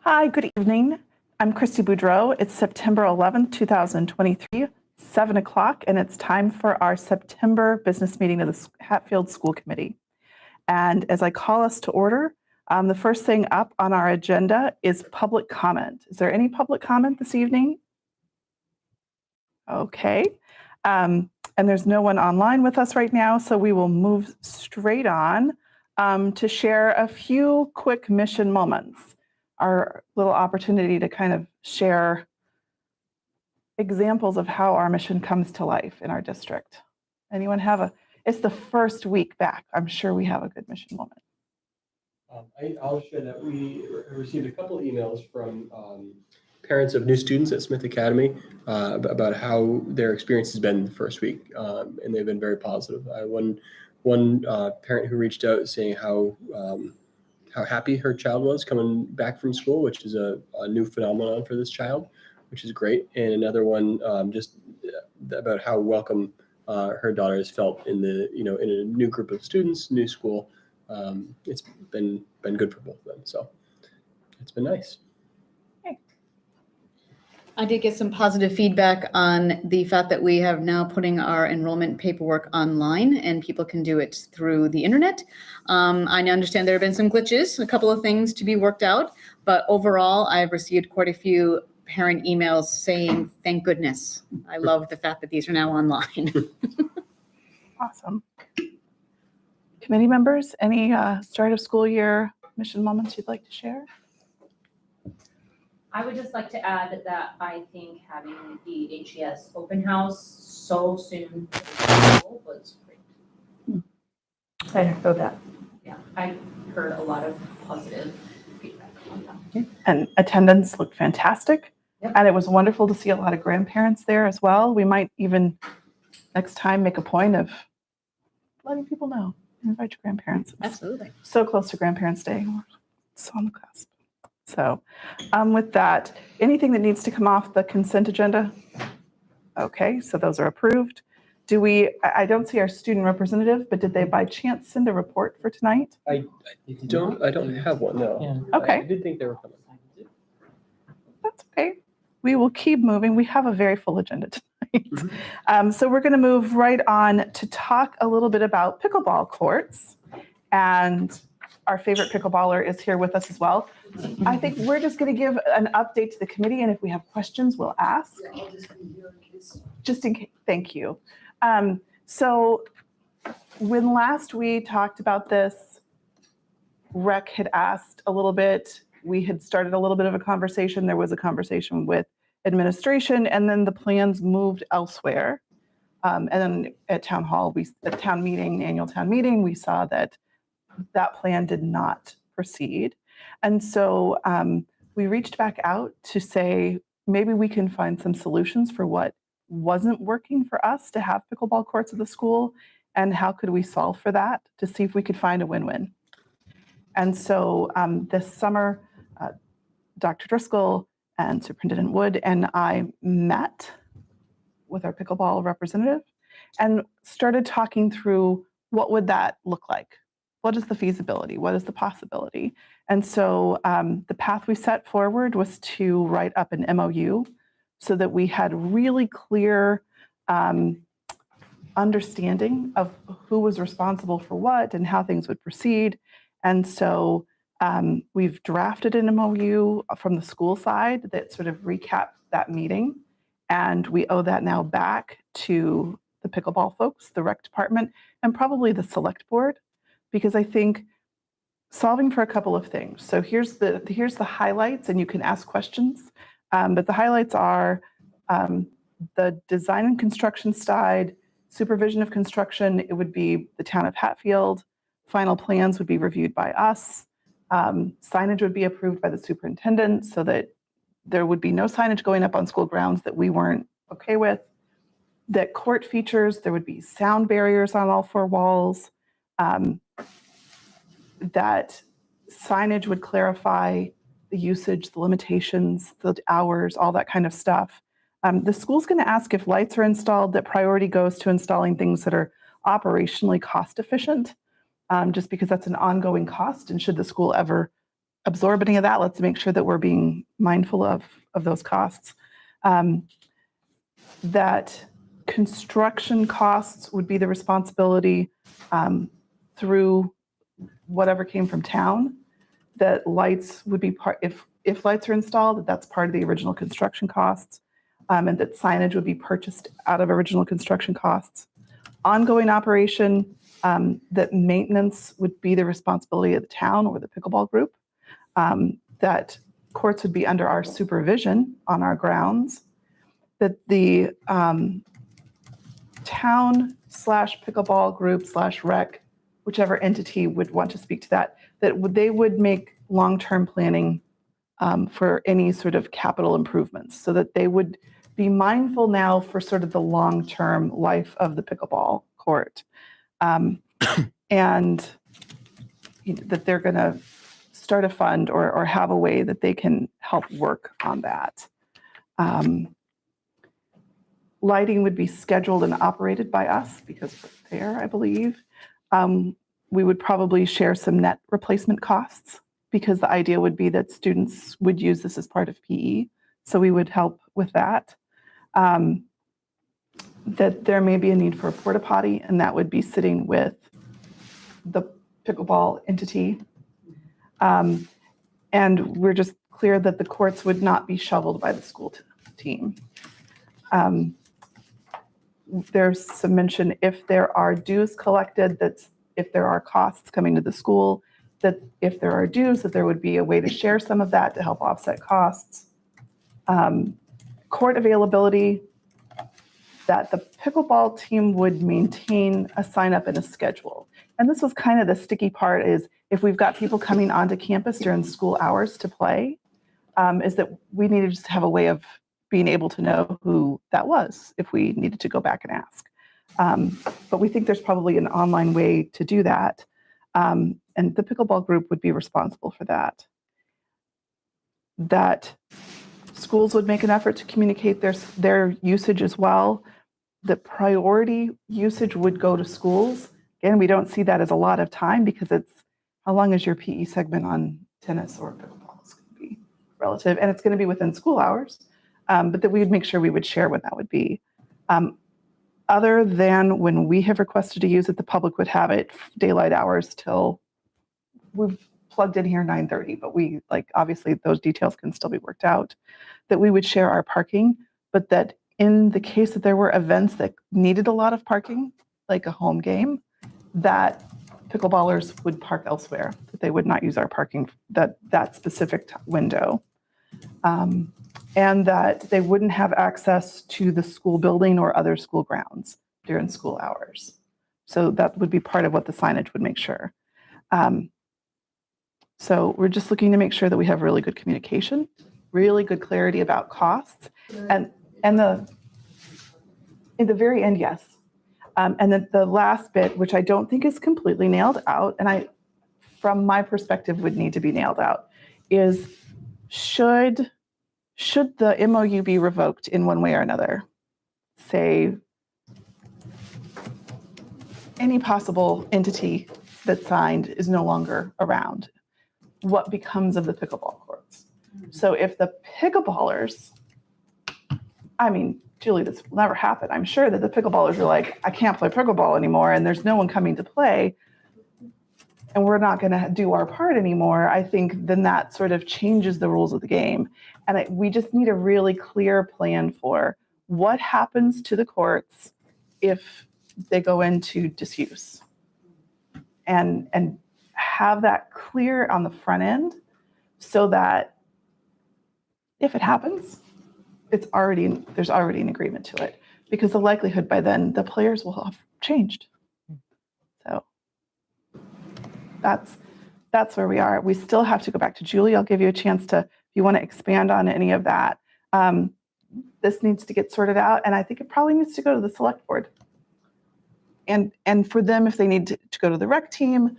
Hi, good evening. I'm Christy Boudreau. It's September 11th, 2023, 7 o'clock, and it's time for our September business meeting of the Hatfield School Committee. And as I call us to order, the first thing up on our agenda is public comment. Is there any public comment this evening? Okay. And there's no one online with us right now, so we will move straight on to share a few quick mission moments. Our little opportunity to kind of share examples of how our mission comes to life in our district. Anyone have it's the first week back. I'm sure we have a good mission moment. I'll share that we received a couple emails from parents of new students at Smith Academy about how their experience has been the first week, and they've been very positive. One parent who reached out saying how happy her child was coming back from school, which is a new phenomenon for this child, which is great. And another one just about how welcome her daughter has felt in in a new group of students, new school. It's been good for both of them, so it's been nice. I did get some positive feedback on the fact that we have now putting our enrollment paperwork online and people can do it through the internet. I understand there have been some glitches, a couple of things to be worked out, but overall I've received quite a few parent emails saying, thank goodness. I love the fact that these are now online. Awesome. Committee members, any start of school year mission moments you'd like to share? I would just like to add that I think having the HES open house so soon was great. I echo that. Yeah, I heard a lot of positive feedback on that. And attendance looked fantastic. Yep. And it was wonderful to see a lot of grandparents there as well. We might even next time make a point of letting people know. Invite your grandparents. Absolutely. So close to Grandparents' Day. We're so on the cusp. So with that, anything that needs to come off the consent agenda? Okay, so those are approved. I don't see our student representative, but did they by chance send a report for tonight? I don't have one, no. Yeah. Okay. I did think they were coming. That's okay. We will keep moving. We have a very full agenda tonight. Mm-hmm. So we're going to move right on to talk a little bit about pickleball courts. And our favorite pickleballer is here with us as well. I think we're just going to give an update to the committee, and if we have questions, we'll ask. Yeah, I'll just be here in case. Just in case. Thank you. So when last we talked about this, Rec had asked a little bit. We had started a little bit of a conversation. There was a conversation with administration, and then the plans moved elsewhere. And then at town hall, annual town meeting, we saw that plan did not proceed. And so we reached back out to say, maybe we can find some solutions for what wasn't working for us to have pickleball courts at the school, and how could we solve for that to see if we could find a win-win. And so this summer, Dr. Driscoll and Superintendent Wood and I met with our pickleball representative and started talking through what would that look like? What is the feasibility? What is the possibility? And so the path we set forward was to write up an MOU so that we had really clear understanding of who was responsible for what and how things would proceed. And so we've drafted an MOU from the school side that sort of recapped that meeting. And we owe that now back to the pickleball folks, the rec department, and probably the select board, because I think solving for a couple of things. So here's the highlights, and you can ask questions. But the highlights are the design and construction side, supervision of construction, it would be the town of Hatfield. Final plans would be reviewed by us. Signage would be approved by the superintendent so that there would be no signage going up on school grounds that we weren't okay with. That court features, there would be sound barriers on all four walls. That signage would clarify the usage, the limitations, the hours, all that kind of stuff. The school's going to ask if lights are installed, that priority goes to installing things that are operationally cost efficient, just because that's an ongoing cost. And should the school ever absorb any of that. Let's make sure that we're being mindful of those costs. That construction costs would be the responsibility through whatever came from town. That lights would be part, if lights are installed, that's part of the original construction costs, and that signage would be purchased out of original construction costs. Ongoing operation, that maintenance would be the responsibility of the town or the pickleball group. That courts would be under our supervision on our grounds. That the town/pickleball group/rec, whichever entity would want to speak to that, they would make long-term planning for any sort of capital improvements, so that they would be mindful now for sort of the long-term life of the pickleball court. And that they're going to start a fund or have a way that they can help work on that. Lighting would be scheduled and operated by us because we're there, I believe. We would probably share some net replacement costs because the idea would be that students would use this as part of PE. So we would help with that. That there may be a need for a porta potty, and that would be sitting with the pickleball entity. And we're just clear that the courts would not be shoveled by the school team. There's some mention if there are dues collected, that's if there are costs coming to the school, that if there are dues, that there would be a way to share some of that to help offset costs. Court availability, that the pickleball team would maintain a sign up and a schedule. And this was kind of the sticky part, is if we've got people coming onto campus during school hours to play, is that we need to just have a way of being able to know who that was if we needed to go back and ask. But we think there's probably an online way to do that. And the pickleball group would be responsible for that. That schools would make an effort to communicate their usage as well. The priority usage would go to schools. Again, we don't see that as a lot of time because it's how long is your PE segment on tennis or pickleball is going to be relative, and it's going to be within school hours. But that we would make sure we would share when that would be. Other than when we have requested to use it, the public would have it daylight hours till we've plugged in here 9:30, but we obviously those details can still be worked out. That we would share our parking, but that in the case that there were events that needed a lot of parking, like a home game, that pickleballers would park elsewhere, that they would not use our parking that specific window. And that they wouldn't have access to the school building or other school grounds during school hours. So that would be part of what the signage would make sure. So we're just looking to make sure that we have really good communication, really good clarity about costs, and in the very end, yes. And then the last bit, which I don't think is completely nailed out, and from my perspective would need to be nailed out, is should the MOU be revoked in one way or another? Say, any possible entity that signed is no longer around. What becomes of the pickleball courts? So if the pickleballers, Julie, this will never happen. I'm sure that the pickleballers are like, I can't play pickleball anymore, and there's no one coming to play, and we're not going to do our part anymore. I think then that sort of changes the rules of the game. And we just need a really clear plan for what happens to the courts if they go into disuse. And have that clear on the front end so that if it happens, there's already an agreement to it, because the likelihood by then the players will have changed. So that's where we are. We still have to go back to Julie. I'll give you a chance to, if you want to expand on any of that. This needs to get sorted out, and I think it probably needs to go to the select board. And for them, if they need to go to the rec team,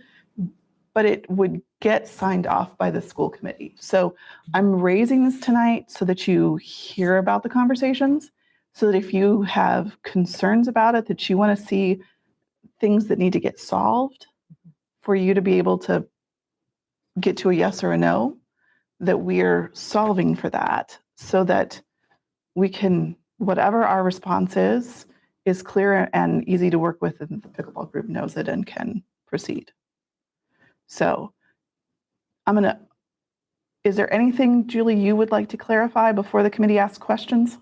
but it would get signed off by the school committee. So I'm raising this tonight so that you hear about the conversations, so that if you have concerns about it, that you want to see things that need to get solved for you to be able to get to a yes or a no, that we're solving for that so that we can, whatever our response is clear and easy to work with, and the pickleball group knows it and can proceed. So is there anything, Julie, you would like to clarify before the committee asks questions?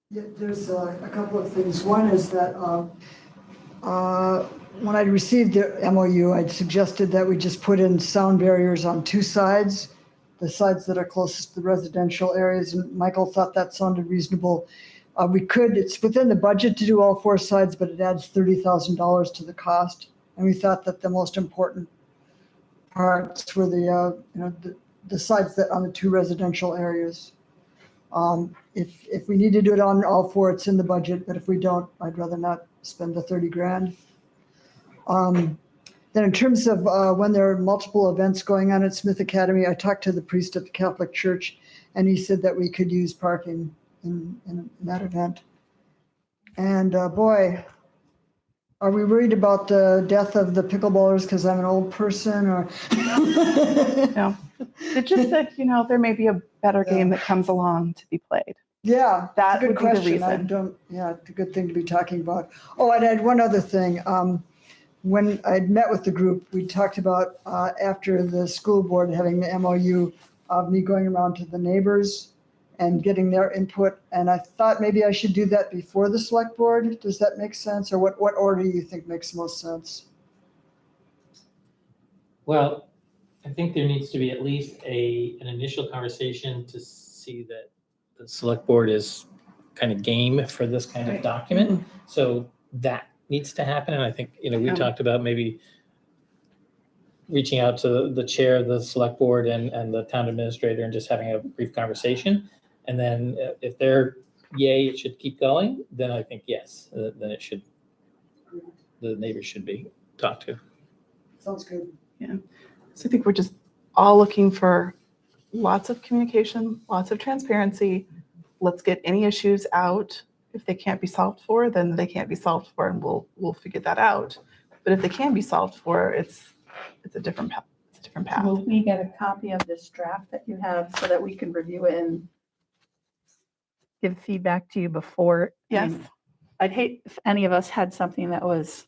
Yeah, there's a couple of things. One is that when I received the MOU, I'd suggested that we just put in sound barriers on two sides, the sides that are closest to the residential areas, and Michael thought that sounded reasonable. It's within the budget to do all four sides, but it adds $30,000 to the cost. And we thought that the most important parts were the sides that on the two residential areas. If we need to do it on all four, it's in the budget, but if we don't, I'd rather not spend the 30 grand. Then in terms of when there are multiple events going on at Smith Academy, I talked to the priest at the Catholic Church, and he said that we could use parking in that event. And boy, are we worried about the death of the pickleballers because I'm an old person, or? No. It's just that, there may be a better game that comes along to be played. Yeah, That that's a good would be the question. I reason. don't, yeah, it's a good thing to be talking about. Oh, and I had one other thing. When I'd met with the group, we talked about after the school board having the MOU of me going around to the neighbors and getting their input. And I thought maybe I should do that before the select board. Does that make sense? Or what order do you think makes most sense? Well, I think there needs to be at least an initial conversation to see that the select board is kind of game for this kind of document. So that needs to happen. And I think, we Yeah. talked about maybe reaching out to the chair of the select board and the town administrator and just having a brief conversation. And then if they're yay, it should keep going, then I think yes, then it should, the neighbors should be talked to. Sounds good. So I think we're just all looking for lots of communication, lots of transparency. Let's get any issues out. If they can't be solved for, then they can't be solved for, and we'll figure that out. But if they can be solved for, it's a different path. It's a different path. Will we get a copy of this draft that you have so that we can review it and give feedback to you before? Yes. I'd hate if any of us had something that was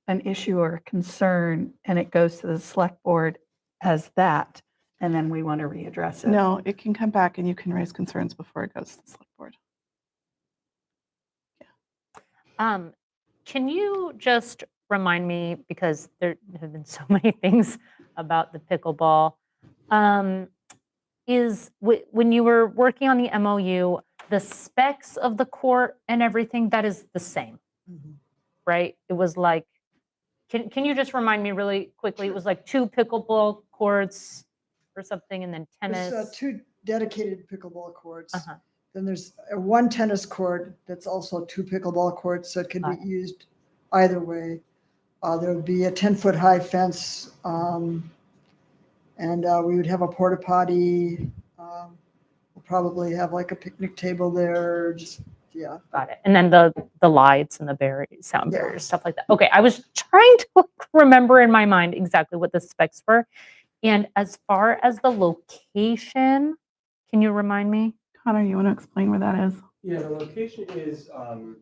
an issue or a concern and it goes to the select board as that, and then we want to readdress it. No, it can come back and you can raise concerns before it goes to the select board. Can you just remind me, because there have been so many things about the pickleball, when you were working on the MOU, the specs of the court and everything, that is the same, right? It was like, can you just remind me really quickly? It was like 2 pickleball courts or something, and then tennis. There's 2 dedicated pickleball courts. Uh-huh. Then there's one tennis court that's also 2 pickleball courts, so it could Got be used either way. There would be a 10-foot high fence, and we would have a porta potty. We'll probably have like a picnic table there. Yeah. Got it. And then the lights and the sound Yeah. barriers, stuff like that. Okay, I was trying to remember in my mind exactly what the specs were. And as far as the location, can you remind me? Connor, you want to explain where that is? Yeah, the location is kind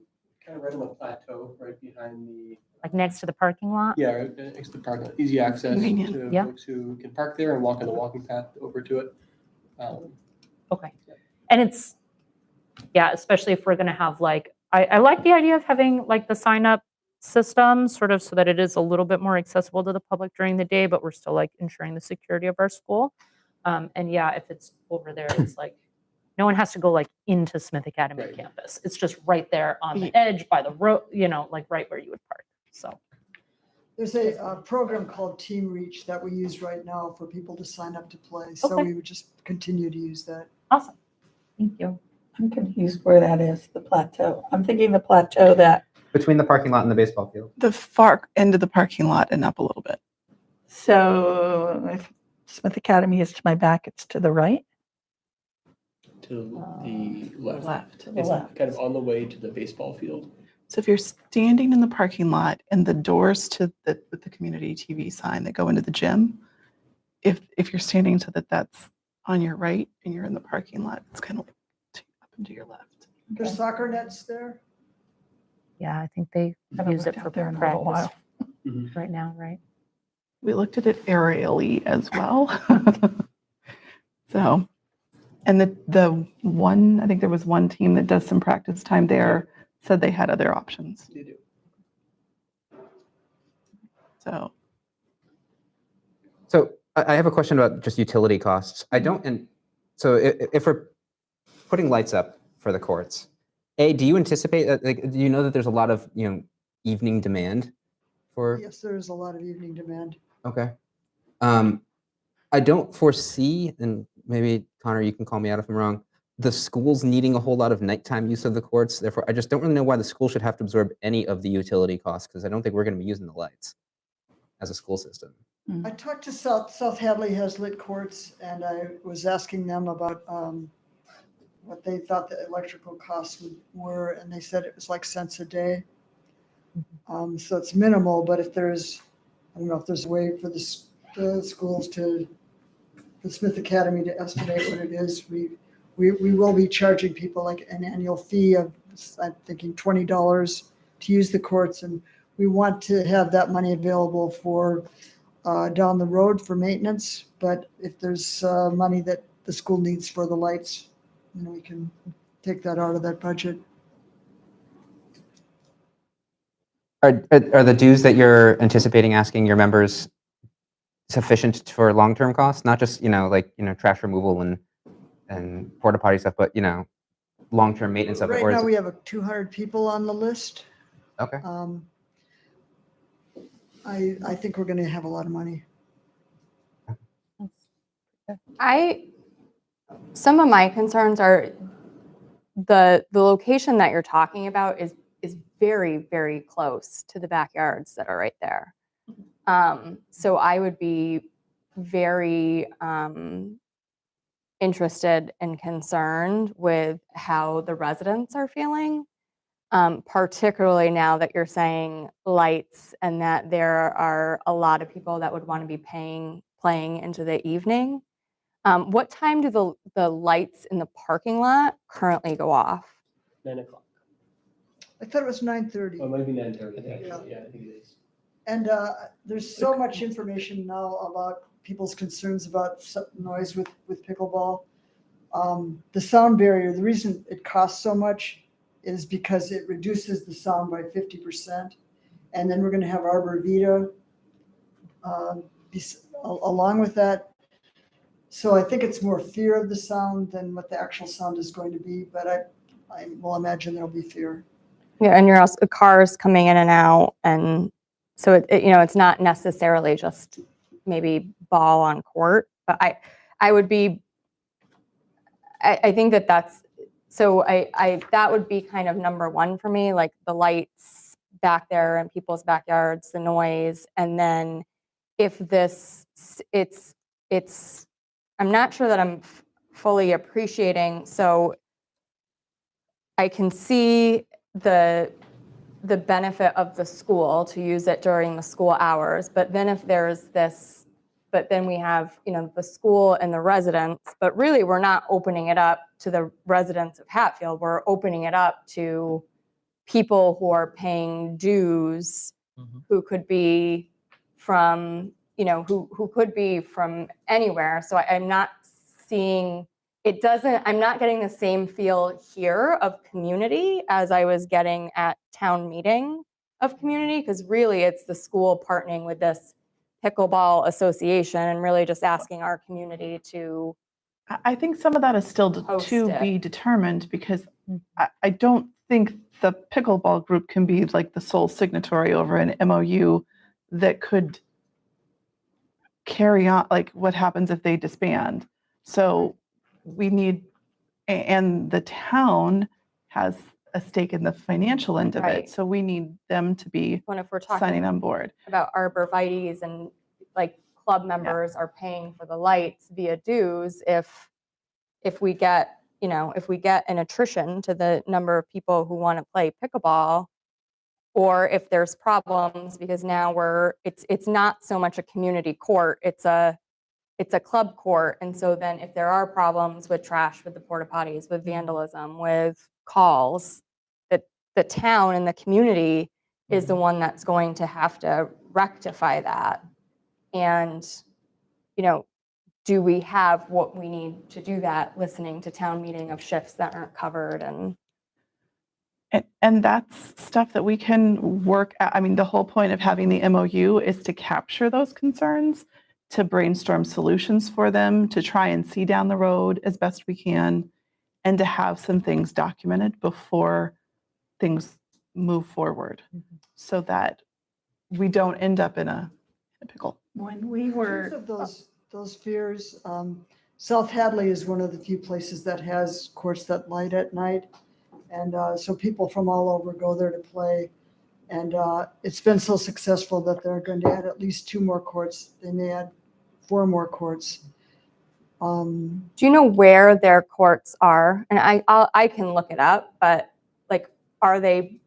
of right on the plateau, right behind the, Like next to the parking lot? yeah, right next to the park, easy access Convenient. to Yeah. folks who can park there and walk on the walking path over to it. Okay. And it's, yeah, especially if we're going to have like, I like the idea of having like the sign up system sort of so that it is a little bit more accessible to the public during the day, but we're still like ensuring the security of our school. And yeah, if it's over there, it's like, no one has to go like into Smith Academy Right. campus. It's just right there on the edge by the road, like right where you would park. So, There's a program called Team Reach that we use right now for people to sign up to play. So Okay. we would just continue to use that. awesome. Thank you. I'm confused where that is, the plateau. I'm thinking the plateau that, Between the parking lot and the baseball field. The far end of the parking lot and up a little bit. so if Smith Academy is to my back, it's to the right? To the left. Left. To the It's left. kind of on the way to the baseball field. So if you're standing in the parking lot and the doors to with the community TV sign that go into the gym, if you're standing so that that's on your right and you're in the parking lot, it's kind of like up and to your left. There's soccer nets there. Yeah, I think they Haven't use it looked for out there in a little practice while. right now, right? We looked at it aerially as well. So, and the one, I think there was one team that does some practice time there, said they had other options. They do. So, So I have a question about just utility costs. I don't, and so if we're putting lights up for the courts, do you anticipate that, like, do you know that there's a lot of, evening demand for? Yes, there's a lot of evening demand. Okay. I don't foresee, and maybe Connor, you can call me out if I'm wrong, the schools needing a whole lot of nighttime use of the courts. Therefore, I just don't really know why the school should have to absorb any of the utility costs, because I don't think we're going to be using the lights as a school system. I talked to South Hadley has lit courts, and I was asking them about what they thought the electrical costs were, and they said it was like cents a day. So it's minimal, but if there's, I don't know if there's a way for the schools the Smith Academy to estimate what it is. We will be charging people like an annual fee of, I'm thinking $20 to use the courts, and we want to have that money available for down the road for maintenance. But if there's money that the school needs for the lights, we can take that out of that budget. Are the dues that you're anticipating asking your members sufficient for long-term costs? Not just, trash removal and porta potty stuff, but, long-term maintenance of it? Right Or now, is it, we have 200 people on the list. okay. I think we're going to have a lot of money. Some of my concerns are the location that you're talking about is very, very close to the backyards that are right there. So I would be very interested and concerned with how the residents are feeling, particularly now that you're saying lights and that there are a lot of people that would want to be playing into the evening. What time do the lights in the parking lot currently go off? 9 o'clock. I thought it was 9:30. Oh, it might be 9:30, actually. Yeah. Yeah, I think it is. And there's so much information now about people's concerns about noise with pickleball. The sound barrier, the reason it costs so much is because it reduces the sound by 50%. And then we're going to have Arbor Vita along with that. So I think it's more fear of the sound than what the actual sound is going to be. But I will imagine there'll be fear. Yeah, and you're also cars coming in and out, and so it's not necessarily just maybe ball on court, but I would be, I think that's, so that would be kind of number one for me, like the lights back there in people's backyards, the noise, and then if I'm not sure that I'm fully appreciating, so I can see the benefit of the school to use it during the school hours, but then if there's this, but then we have, the school and the residents, but really we're not opening it up to the residents of Hatfield, we're opening it up to people who are paying dues, who could be from, who could be from anywhere. So I'm not seeing, I'm not getting the same feel here of community as I was getting at town meeting of community, because really it's the school partnering with this pickleball association and really just asking our community to. I think some of that is still Host to it. be determined, because I don't think the pickleball group can be like the sole signatory over an MOU that could carry on, like what happens if they disband. So we need, and the town has a stake in the financial end of Right. it. So we need them to be When if we're signing talking on board. about arborvitaes and like club members are paying for the lights via dues, if we get an attrition to the number of people who want to play pickleball, or if there's problems because now it's not so much a community court, it's a it's a club court. And so then if there are problems with trash, with the porta potties, with vandalism, with calls, that the town and the community is the one that's going to have to rectify that. And, you know, do we have what we need to do that, listening to town meeting of shifts that aren't covered and And that's stuff that we can work at. I mean, the whole point of having the MOU is to capture those concerns, to brainstorm solutions for them, to try and see down the road as best we can, and to have some things documented before things move forward so that we don't end up in a pickle. When we In were, terms of those fears, South Hadley is one of the few places that has courts that light at night. And so people from all over go there to play. And it's been so successful that they're going to add at least 2 more courts. They may add 4 more courts. do you know where their courts are? And I can look it up, but like, are they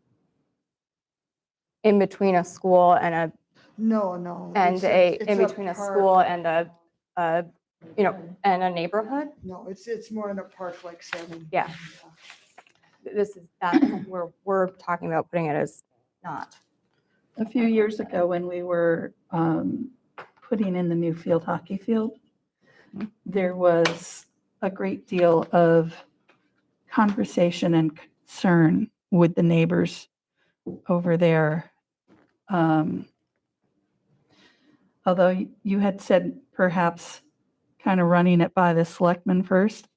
in between a school and No. in between a school and a you know, and a neighborhood? No, it's more in a park-like setting. Yeah. This is that where we're talking about putting it as not. a few years ago, when we were putting in the new field hockey field, there was a great deal of conversation and concern with the neighbors over there. Although you had said perhaps kind of running it by the selectmen first,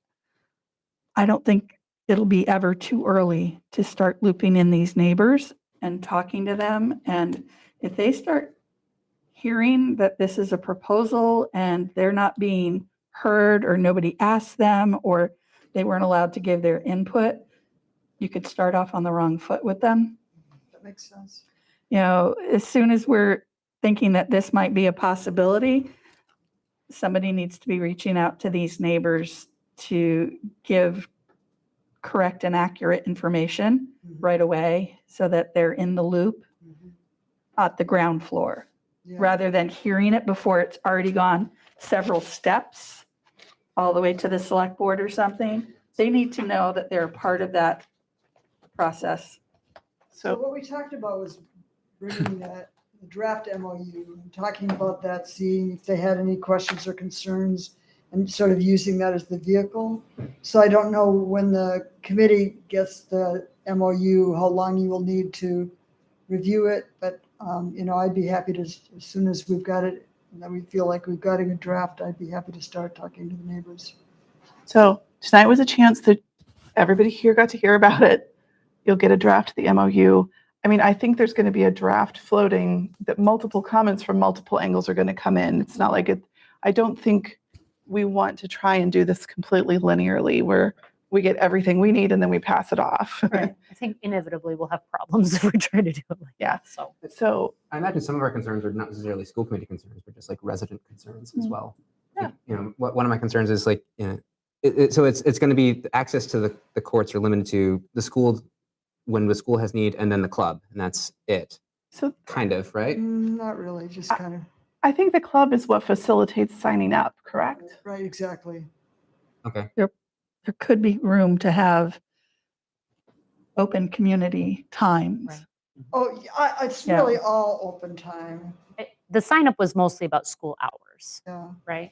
I don't think it'll be ever too early to start looping in these neighbors and talking to them. And if they start hearing that this is a proposal and they're not being heard, or nobody asked them, or they weren't allowed to give their input, you could start off on the wrong foot with them. That makes sense. You know, as soon as we're thinking that this might be a possibility, somebody needs to be reaching out to these neighbors to give correct and accurate information right away so that they're in the loop at the ground floor, Yeah. rather than hearing it before it's already gone several steps all the way to the select board or something. They need to know that they're a part of that process. So what we talked about was bringing the draft MOU and talking about that, seeing if they had any questions or concerns, and sort of using that as the vehicle. So I don't know when the committee gets the MOU, how long you will need to review it, but you know, I'd be happy to, as soon as we've got it, and that we feel like we've got a good draft, I'd be happy to start talking to the neighbors. So tonight was a chance that everybody here got to hear about it. You'll get a draft of the MOU. I mean, I think there's going to be a draft floating that multiple comments from multiple angles are going to come in. It's not like it, I don't think we want to try and do this completely linearly where we get everything we need and then we pass it off. Right. I think inevitably we'll have problems if we try to do it like Yeah. that. So So I imagine some of our concerns are not necessarily school committee concerns, but just like resident concerns as well. Yeah. Like, you know, one of my concerns is like, you know, so it's going to be access to the courts are limited to the school when the school has need, and then the club, and that's it. So Kind of, right? Not really, just kind of, I think the club is what facilitates signing up, correct? right, exactly. Okay. There could be room to have open community times. Right. Oh, it's Yeah. really all open time, the sign up was mostly about school hours, yeah. right?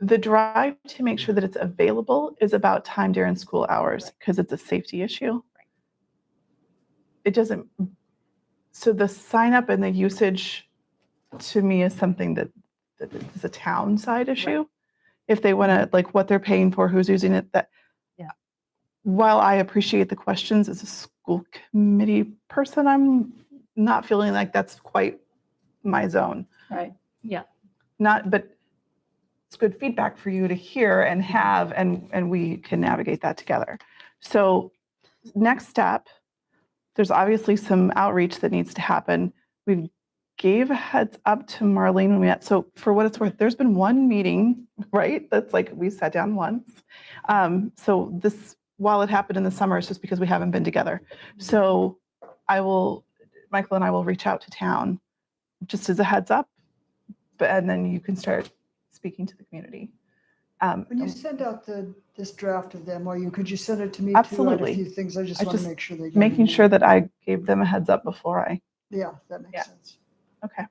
The drive to make sure that it's available is about time during school hours because it's a safety issue. It doesn't, so the sign up and the usage to me is something that is a town side issue. If they want to, like what they're paying for, who's using it, that. Yeah. While I appreciate the questions as a school committee person, I'm not feeling like that's quite my zone. Right. Not, but it's good feedback for you to hear and have, and we can navigate that together. So next step, there's obviously some outreach that needs to happen. We gave a heads up to Marlene when we met. So for what it's worth, there's been one meeting, right? That's like, we sat down once. So this, while it happened in the summer, it's just because we haven't been together. So Michael and I will reach out to town just as a heads up, and then you can start speaking to the community. When you send out this draft of the MOU, could you send it to me too? I had Absolutely. a few things. I just I want to just make sure they get making it. sure that I gave them a heads up before I, Yeah, that makes Yeah. sense. okay.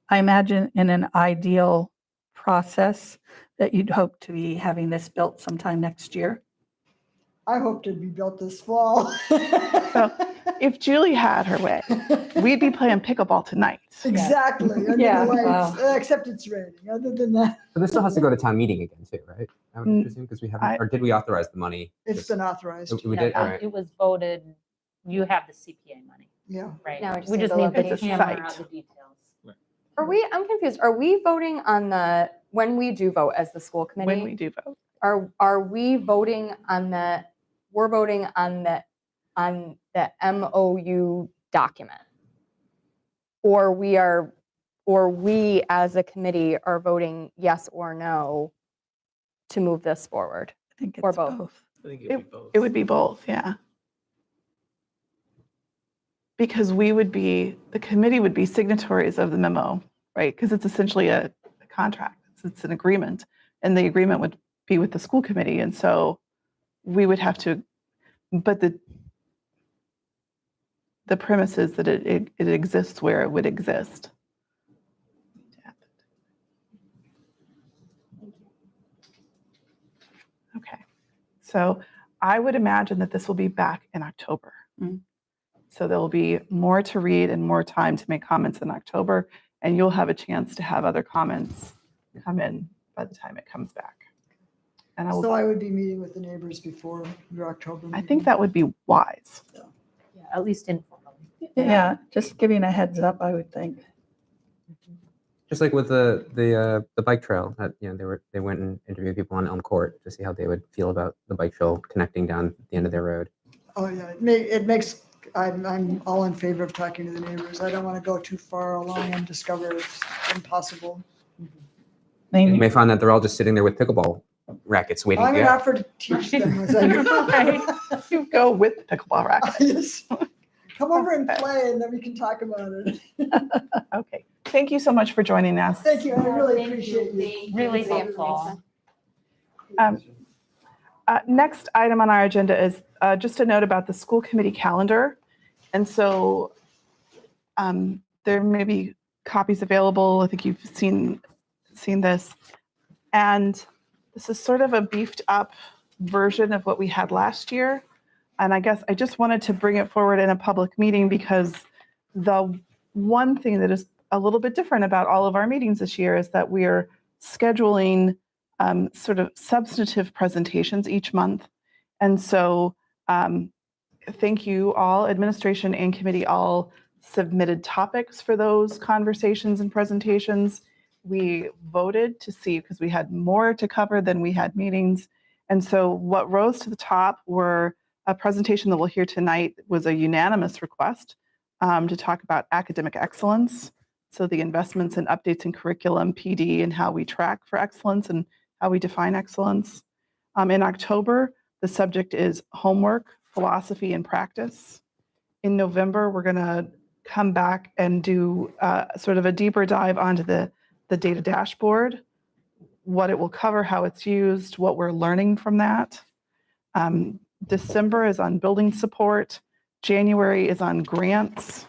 I imagine in an ideal process that you'd hope to be having this built sometime next year. I hope to be built this fall. If Julie had her way, we'd be playing pickleball tonight. Exactly. Under Yeah, the lights, wow. except it's raining. Other than that, But this still has to go to town meeting again too, right? I would Mm, presume, because we haven't, I- or did we authorize the money? it's Just- been authorized. We Yeah, did, all right. It was voted, you have the CPA money, Yeah. right? Now we just We need just the need to location. hammer out Site. the details. I'm confused. Are we voting on when we do vote as the school committee? When we do vote. Are we voting on we're voting on the MOU document? Or we as a committee are voting yes or no to move this forward? I think Or it's both. both. I think it'd be both. It would be both, yeah. Because the committee would be signatories of the memo, right? Because it's essentially a contract, it's an agreement, and the agreement would be with the school committee. And so we would have to, but the premise is that it exists where it would exist. Okay, so I would imagine that this will be back in October. Mm. So there will be more to read and more time to make comments in October, and you'll have a chance to have other comments come in by the time it comes back. And So I would be meeting with the neighbors before your October I meeting. think that would be wise. Yeah, at least informally. Yeah, just giving a heads up, I would think. Just like with the bike trail, that they went and interviewed people on Elm Court to see how they would feel about the bike trail connecting down at the end of their road. Oh, yeah, it makes, I'm all in favor of talking to the neighbors. I don't want to go too far along and discover it's impossible. You Maybe may find that they're all just sitting there with pickleball rackets waiting I'm to going to go. offer to teach them as I go. You go with the pickleball racket. Yes. Come over and play and then we can talk about it. Okay, thank you so much for joining us. Thank you, I really Thank you. appreciate you. Thank you. Really Thank you. helpful. Next item on our agenda is just a note about the school committee calendar. And so there may be copies available. I think you've seen this. And this is sort of a beefed up version of what we had last year. And I guess I just wanted to bring it forward in a public meeting because the one thing that is a little bit different about all of our meetings this year is that we're scheduling sort of substantive presentations each month. And so thank you all, administration and committee all submitted topics for those conversations and presentations. We voted to see, because we had more to cover than we had meetings. And so what rose to the top were a presentation that we'll hear tonight was a unanimous request to talk about academic excellence. So the investments and updates in curriculum, PD, and how we track for excellence and how we define excellence. In October, the subject is homework, philosophy, and practice. In November, we're going to come back and do sort of a deeper dive onto the data dashboard, what it will cover, how it's used, what we're learning from that. December is on building support. January is on grants.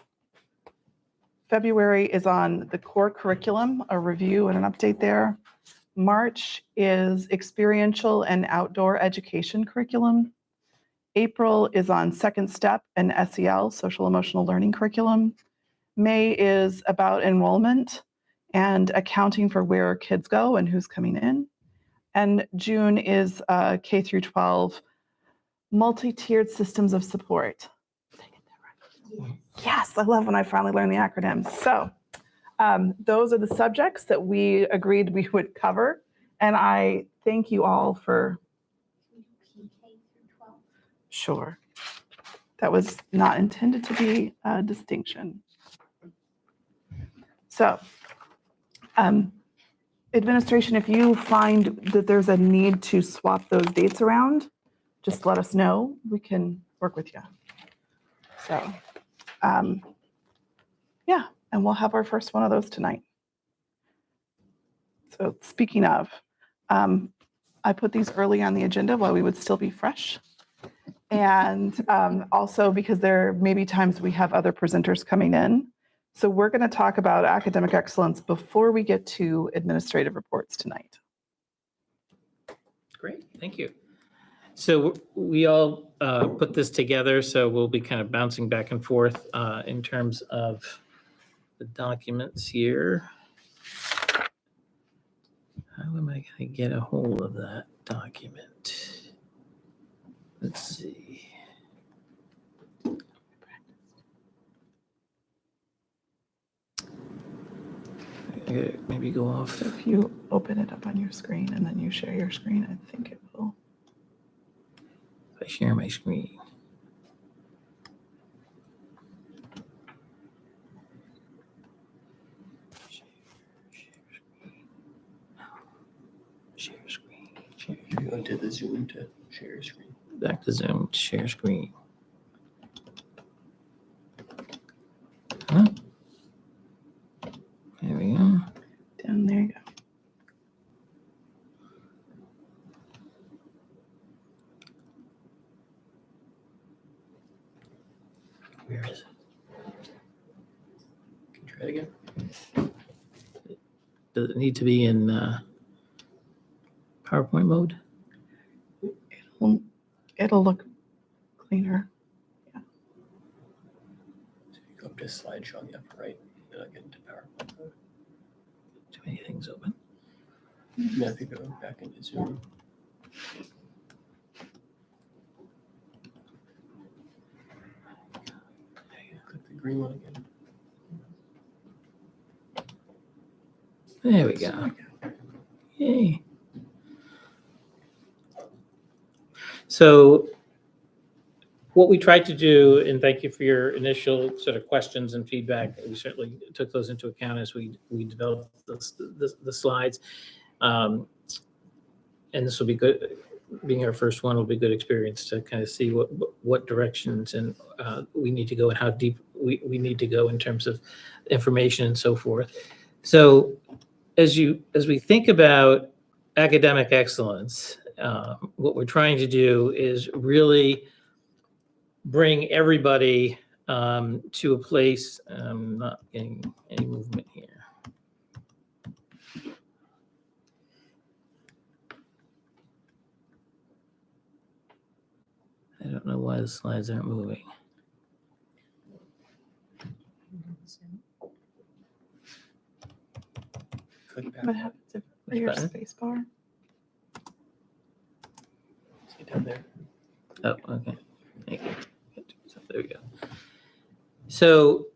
February is on the core curriculum, a review and an update there. March is experiential and outdoor education curriculum. April is on second step and SEL, social emotional learning curriculum. May is about enrollment and accounting for where kids go and who's coming in. And June is K through 12 multi-tiered systems of support. Did I get that right? Yes, I love when I finally learn the acronyms. So those are the subjects that we agreed we would cover. And I thank you all for, sure. That was not intended to be a distinction. So administration, if you find that there's a need to swap those dates around, just let us know. We can work with you. So, yeah, and we'll have our first one of those tonight. So speaking of, I put these early on the agenda while we would still be fresh. And also because there may be times we have other presenters coming in. So we're going to talk about academic excellence before we get to administrative reports tonight. Great, thank you. So we all put this together, so we'll be kind of bouncing back and forth in terms of the documents here. How am I going to get a hold of that document? Let's see. Maybe go off. So if you open it up on your screen and then you share your screen, I think it will. If I share my screen. Share screen. If you go to the Zoom to share your screen. Back to Zoom, share screen. Huh? There we go. Down there you go. Where is it? Can you try it again? Does it need to be in PowerPoint mode? It'll look cleaner. So you go up to slideshow on the upper right, and I'll get into PowerPoint mode. Too many things open. Yeah, I think go back into Zoom. Click the green one again. There we go. Yay. So what we tried to do, and thank you for your initial sort of questions and feedback, we certainly took those into account as we developed the slides. And this will be good, being our first one will be a good experience to kind of see what directions and we need to go and how deep we need to go in terms of information and so forth. So as we think about academic excellence, what we're trying to do is really bring everybody to a place. I'm not getting any movement here. I don't know why the slides aren't moving. Click back. What happens if Which your button? space bar? See down there. Oh, okay. Thank you. There we go. So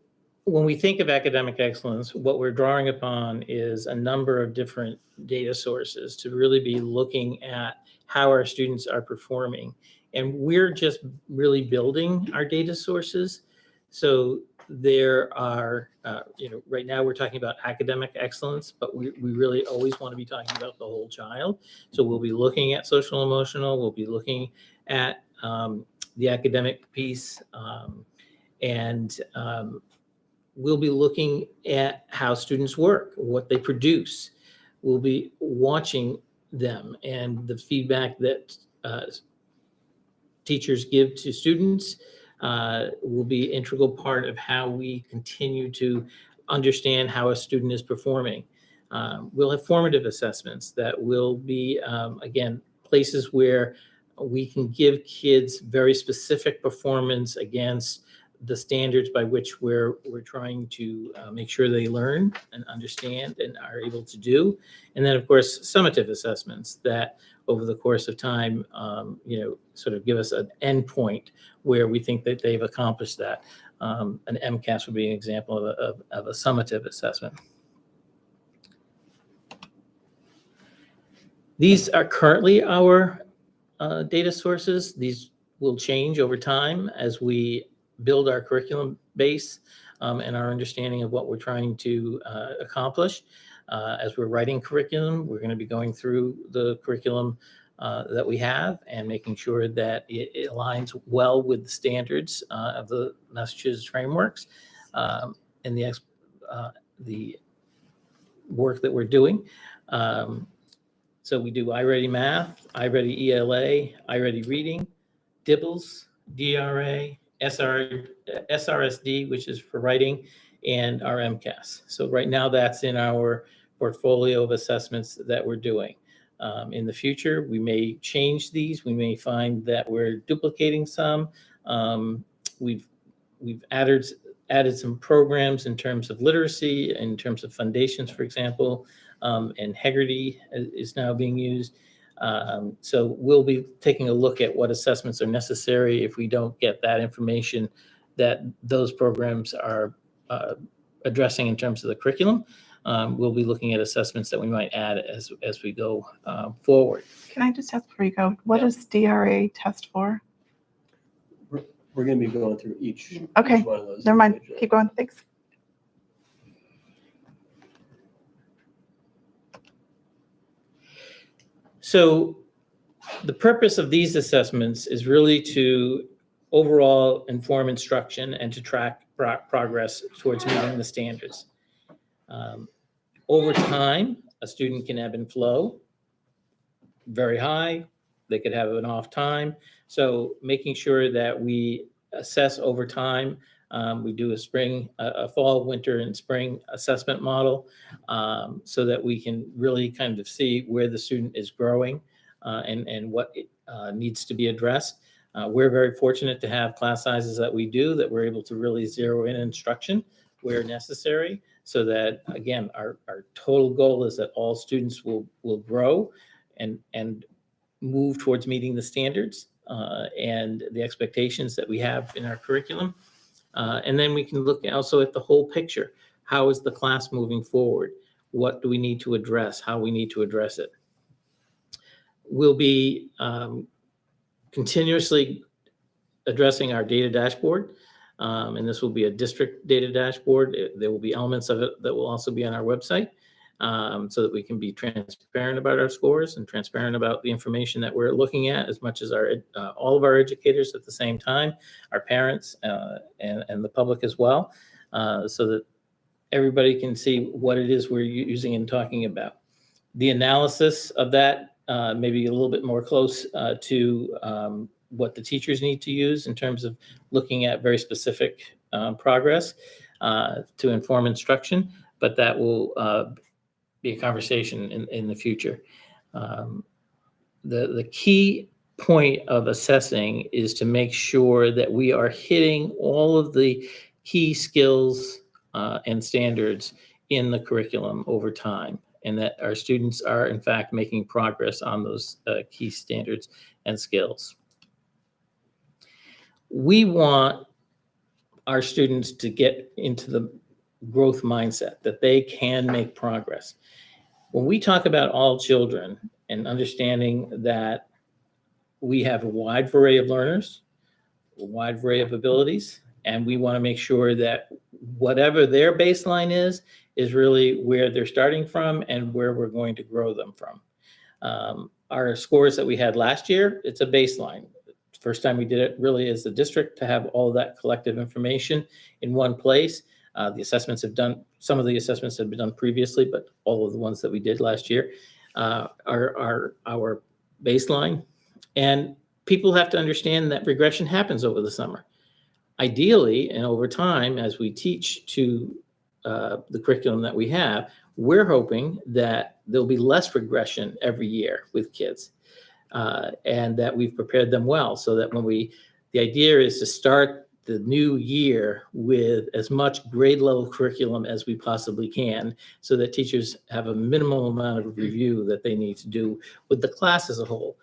when we think of academic excellence, what we're drawing upon is a number of different data sources to really be looking at how our students are performing. And we're just really building our data sources. So there are, right now we're talking about academic excellence, but we really always want to be talking about the whole child. So we'll be looking at social emotional, we'll be looking at the academic piece, and we'll be looking at how students work, what they produce. We'll be watching them and the feedback that teachers give to students will be an integral part of how we continue to understand how a student is performing. We'll have formative assessments that will be, again, places where we can give kids very specific performance against the standards by which we're trying to make sure they learn and understand and are able to do. And then, of course, summative assessments that over the course of time, sort of give us an endpoint where we think that they've accomplished that. An MCAS would be an example of a summative assessment. These are currently our data sources. These will change over time as we build our curriculum base and our understanding of what we're trying to accomplish. As we're writing curriculum, we're going to be going through the curriculum that we have and making sure that it aligns well with the standards of the Massachusetts frameworks and the work that we're doing. So we do iReady Math, iReady ELA, iReady Reading, DIBBLES, DRA, SRSD, which is for writing, and our MCAS. So right now that's in our portfolio of assessments that we're doing. In the future, we may change these. We may find that we're duplicating some. We've added some programs in terms of literacy, in terms of foundations, for example, and Heggerty is now being used. So we'll be taking a look at what assessments are necessary if we don't get that information that those programs are addressing in terms of the curriculum. We'll be looking at assessments that we might add as we go forward. Can I just ask before you go, what does DRA test for? We're going to be going through each Okay, one of those. never mind. individually. Keep going. Thanks. So the purpose of these assessments is really to overall inform instruction and to track progress towards meeting the standards. Over time, a student can ebb and flow very high. They could have an off time. So making sure that we assess over time. We do a fall, winter, and spring assessment model so that we can really kind of see where the student is growing and what needs to be addressed. We're very fortunate to have class sizes that we do, that we're able to really zero in instruction where necessary, so that, again, our total goal is that all students will grow and move towards meeting the standards and the expectations that we have in our curriculum. And then we can look also at the whole picture. How is the class moving forward? What do we need to address? How we need to address it? We'll be continuously addressing our data dashboard. And this will be a district data dashboard. There will be elements of it that will also be on our website so that we can be transparent about our scores and transparent about the information that we're looking at, as much as all of our educators at the same time, our parents and the public as well, so that everybody can see what it is we're using and talking about. The analysis of that may be a little bit more close to what the teachers need to use in terms of looking at very specific progress to inform instruction, but that will be a conversation in the future. The key point of assessing is to make sure that we are hitting all of the key skills and standards in the curriculum over time, and that our students are in fact making progress on those key standards and skills. We want our students to get into the growth mindset, that they can make progress. When we talk about all children and understanding that we have a wide array of learners, a wide array of abilities, and we want to make sure that whatever their baseline is really where they're starting from and where we're going to grow them from. Our scores that we had last year, it's a baseline. First time we did it really as a district to have all of that collective information in one place. The assessments have done, some of the assessments have been done previously, but all of the ones that we did last year are our baseline. And people have to understand that regression happens over the summer. Ideally, and over time, as we teach to the curriculum that we have, we're hoping that there'll be less regression every year with kids. And that we've prepared them well, so that the idea is to start the new year with as much grade level curriculum as we possibly can, so that teachers have a minimal amount of review that they need to do with the class as a whole.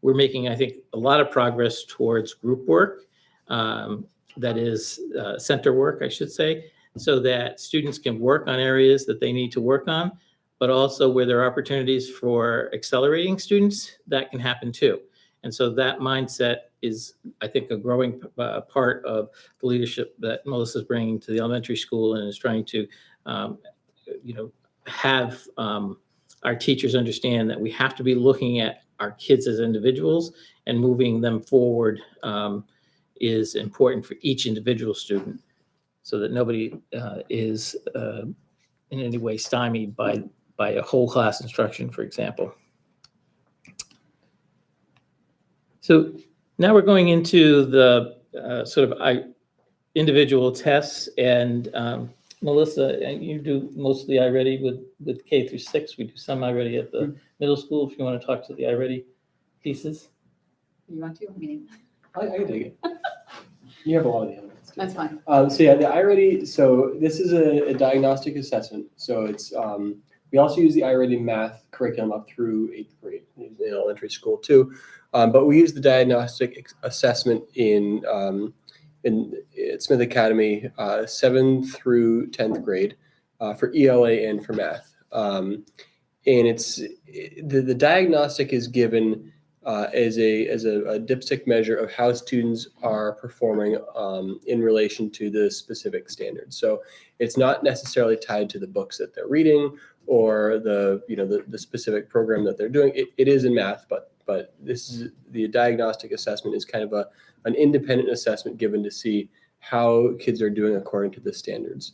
We're making, I think, a lot of progress towards group work, that is center work, I should say, so that students can work on areas that they need to work on, but also where there are opportunities for accelerating students, that can happen too. And so that mindset is, I think, a growing part of the leadership that Melissa's bringing to the elementary school, and is trying to, have our teachers understand that we have to be looking at our kids as individuals, and moving them forward is important for each individual student, so that nobody is in any way stymied by a whole class instruction, for example. So now we're going into the sort of individual tests, and Melissa, you do most of the iReady with K through 6. We do some iReady at the middle school. If you want to talk to the iReady pieces. You want to? Meaning, I can take it. You have a lot of the elements. that's fine. So yeah, the iReady, so this is a diagnostic assessment. So it's, we also use the iReady math curriculum up through 8th grade in elementary school too. But we use the diagnostic assessment at Smith Academy, 7th through 10th grade for ELA and for math. And it's, the diagnostic is given as a dipstick measure of how students are performing in relation to the specific standards. So it's not necessarily tied to the books that they're reading or the specific program that they're doing. It is in math, but this is the diagnostic assessment is kind of an independent assessment given to see how kids are doing according to the standards.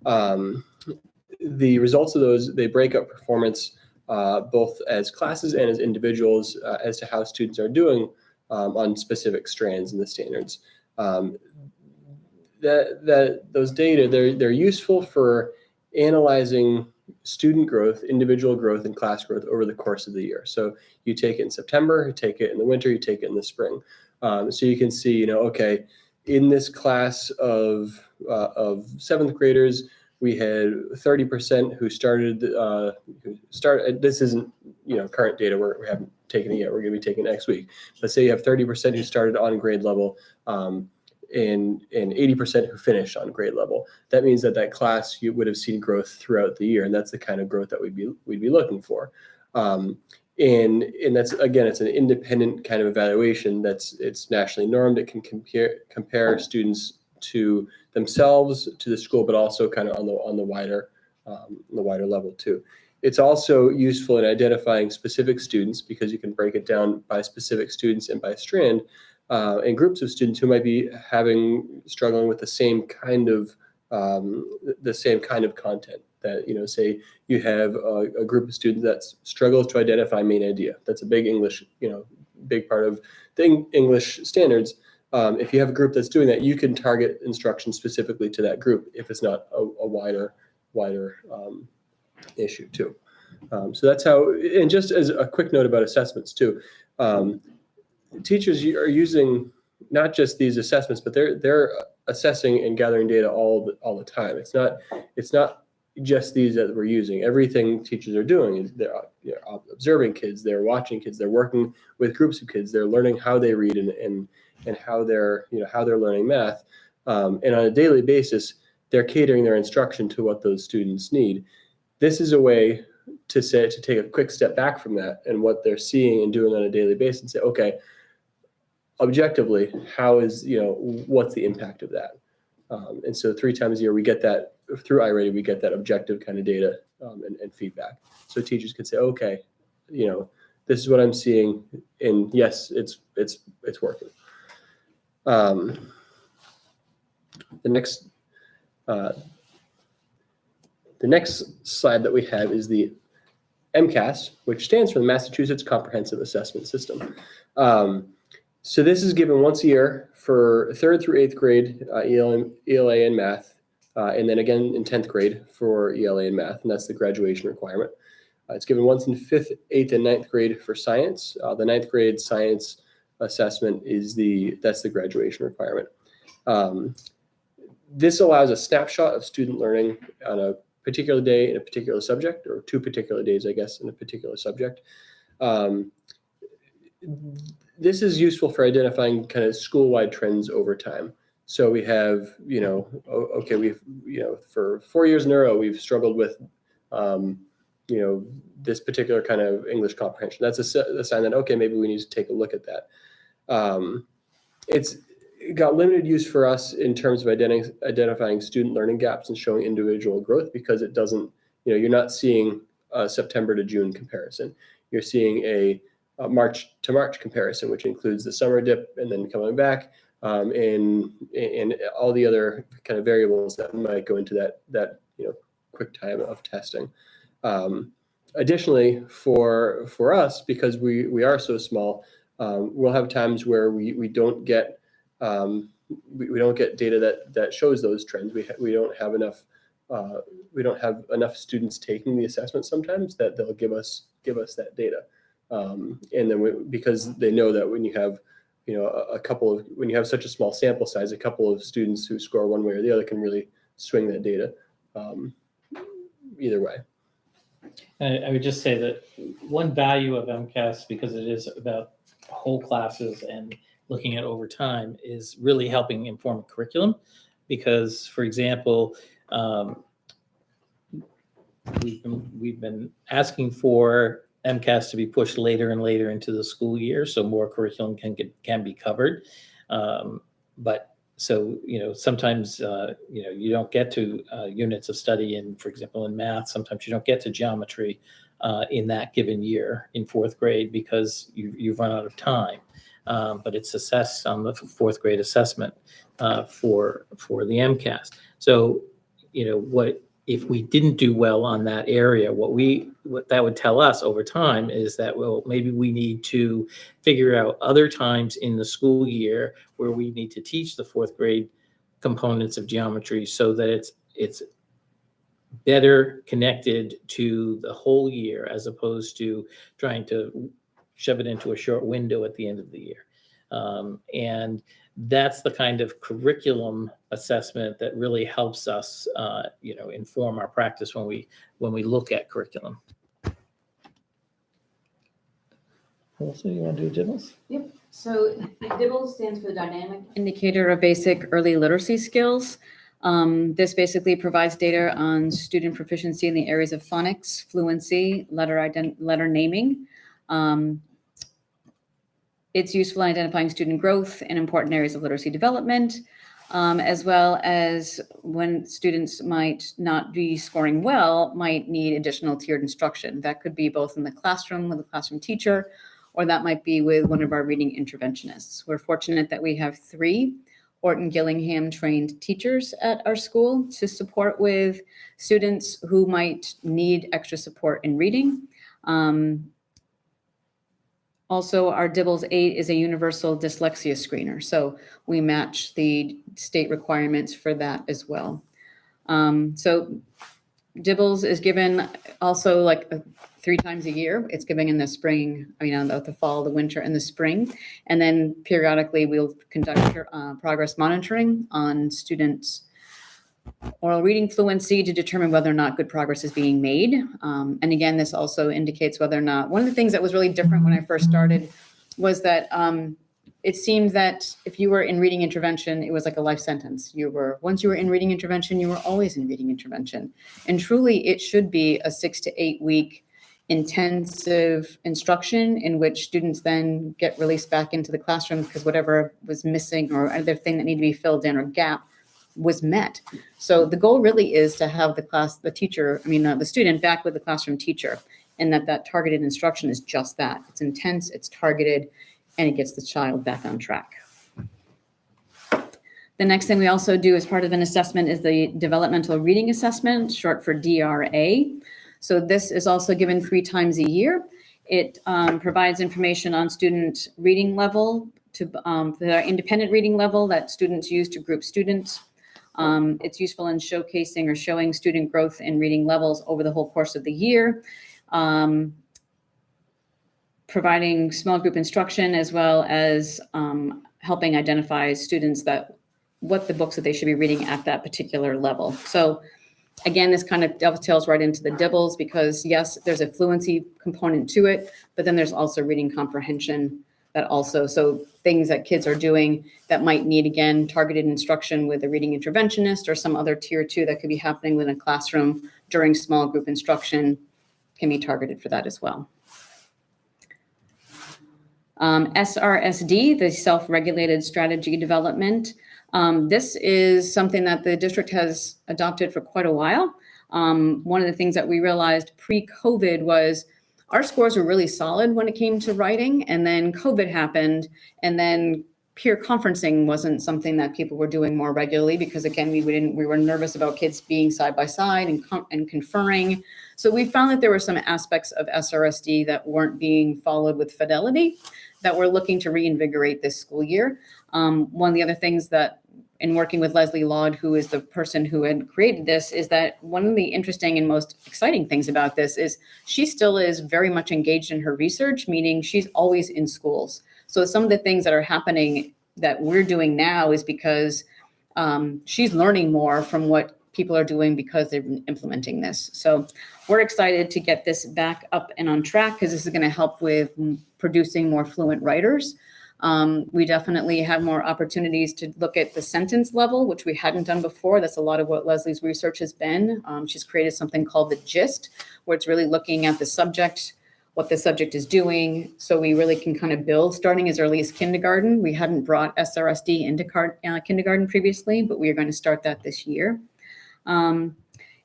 The results of those, they break up performance both as classes and as individuals as to how students are doing on specific strands in the standards. Those data, they're useful for analyzing student growth, individual growth, and class growth over the course of the year. So you take it in September, you take it in the winter, you take it in the spring. So you can see, okay, in this class of 7th graders, we had 30% who started, this isn't, current data, we haven't taken it yet, we're gonna be taking it next week. Let's say you have 30% who started on grade level and 80% who finished on grade level. That means that class, you would have seen growth throughout the year, and that's the kind of growth that we'd be looking for. And that's, again, it's an independent kind of evaluation it's nationally normed. It can compare students to themselves, to the school, but also kind of on the wider level too. It's also useful in identifying specific students because you can break it down by specific students and by strand, and groups of students who might be struggling with the same kind of content. That, say you have a group of students that struggles to identify main idea. That's a big English, big part of the English standards. If you have a group that's doing that, you can target instruction specifically to that group if it's not a wider issue too. So that's how, and just as a quick note about assessments too, teachers are using not just these assessments, but they're assessing and gathering data all the time. It's not just these that we're using. Everything teachers are doing is they're observing kids, they're watching kids, they're working with groups of kids, they're learning how they read and how they're learning math, and on a daily basis they're catering their instruction to what those students need. This is a way to take a quick step back from that and what they're seeing and doing on a daily basis and say, okay, objectively, what's the impact of that? And so 3 times a year we get that through iReady, we get that objective kind of data and feedback. So teachers could say, okay, this is what I'm seeing, and yes, it's working. The next slide that we have is the MCAS, which stands for the Massachusetts Comprehensive Assessment System. So this is given once a year for 3rd through 8th grade ELA and math, and then again in 10th grade for ELA and math, and that's the graduation requirement. It's given once in 5th, 8th, and 9th grade for science. The 9th grade science assessment that's the graduation requirement. This allows a snapshot of student learning on a particular day in a particular subject, or 2 particular days, I guess, in a particular subject. This is useful for identifying kind of school-wide trends over time. So we have, okay, we've, for 4 years in a row, we've struggled with, this particular kind of English comprehension. That's a sign that, okay, maybe we need to take a look at that. It's got limited use for us in terms of identifying student learning gaps and showing individual growth, because it doesn't, you're not seeing a September to June comparison. You're seeing a March to March comparison, which includes the summer dip and then coming back, and all the other kind of variables that might go into that quick time of testing. Additionally, for us, because we are so small, we'll have times where we don't get we don't get data that shows those trends. We don't have enough students taking the assessment sometimes that they'll give us that data, and then because they know that when you have when you have such a small sample size, a couple of students who score one way or the other can really swing that data either way. I would just say that one value of MCAS, because it is about whole classes and looking at over time, is really helping inform curriculum. Because, for example, we've been asking for MCAS to be pushed later and later into the school year, so more curriculum can be covered. But so, sometimes, you don't get to units of study in, for example, in math, sometimes you don't get to geometry in that given year in fourth grade because you've run out of time. But it's assessed on the fourth grade assessment for the MCAS. So, what if we didn't do well on that area, what that would tell us over time is that, well, maybe we need to figure out other times in the school year where we need to teach the fourth grade components of geometry so that it's better connected to the whole year, as opposed to trying to shove it into a short window at the end of the year. And that's the kind of curriculum assessment that really helps us, inform our practice when we look at curriculum. Also, you want to do DIBELS? Yep. So DIBELS stands for the Dynamic Indicator of Basic Early Literacy Skills. This basically provides data on student proficiency in the areas of phonics, fluency, letter naming. It's useful in identifying student growth in important areas of literacy development, as well as when students might not be scoring well, might need additional tiered instruction. That could be both in the classroom with a classroom teacher, or that might be with one of our reading interventionists. We're fortunate that we have 3 Orton Gillingham trained teachers at our school to support with students who might need extra support in reading. Also, our DIBELS 8 is a universal dyslexia screener, so we match the state requirements for that as well. So DIBELS is given also 3 times a year. It's given in the spring, the fall, the winter, and the spring. And then periodically we'll conduct progress monitoring on students' oral reading fluency to determine whether or not good progress is being made. And again, this also indicates whether or not, one of the things that was really different when I first started was that it seemed that if you were in reading intervention, it was like a life sentence. Once you were in reading intervention, you were always in reading intervention. And truly, it should be a 6 to 8 week intensive instruction in which students then get released back into the classroom because whatever was missing or other thing that needed to be filled in or gap was met. So the goal really is to have the student back with the classroom teacher, and that targeted instruction is just that. It's intense, it's targeted, and it gets the child back on track. The next thing we also do as part of an assessment is the developmental reading assessment, short for DRA. So this is also given 3 times a year. It provides information on student reading level, to the independent reading level that students use to group students. It's useful in showcasing or showing student growth in reading levels over the whole course of the year. Providing small group instruction, as well as helping identify students what the books that they should be reading at that particular level. So again, this kind of dovetails right into the DIBELS because yes, there's a fluency component to it, but then there's also reading comprehension so things that kids are doing that might need, again, targeted instruction with a reading interventionist or some other tier 2 that could be happening within a classroom during small group instruction can be targeted for that as well. SRSD, the self-regulated strategy development. This is something that the district has adopted for quite a while. One of the things that we realized pre-COVID was our scores were really solid when it came to writing, and then COVID happened, and then peer conferencing wasn't something that people were doing more regularly because again, we were nervous about kids being side by side and conferring. So we found that there were some aspects of SRSD that weren't being followed with fidelity that we're looking to reinvigorate this school year. One of the other things that in working with Leslie Laud, who is the person who had created this, is that one of the interesting and most exciting things about this is she still is very much engaged in her research, meaning she's always in schools. So some of the things that are happening that we're doing now is because she's learning more from what people are doing because they've been implementing this. So we're excited to get this back up and on track because this is going to help with producing more fluent writers. We definitely have more opportunities to look at the sentence level, which we hadn't done before. That's a lot of what Leslie's research has been. She's created something called the GIST, where it's really looking at the subject, what the subject is doing. So we really can kind of build starting as early as kindergarten. We hadn't brought SRSD into kindergarten previously, but we are going to start that this year.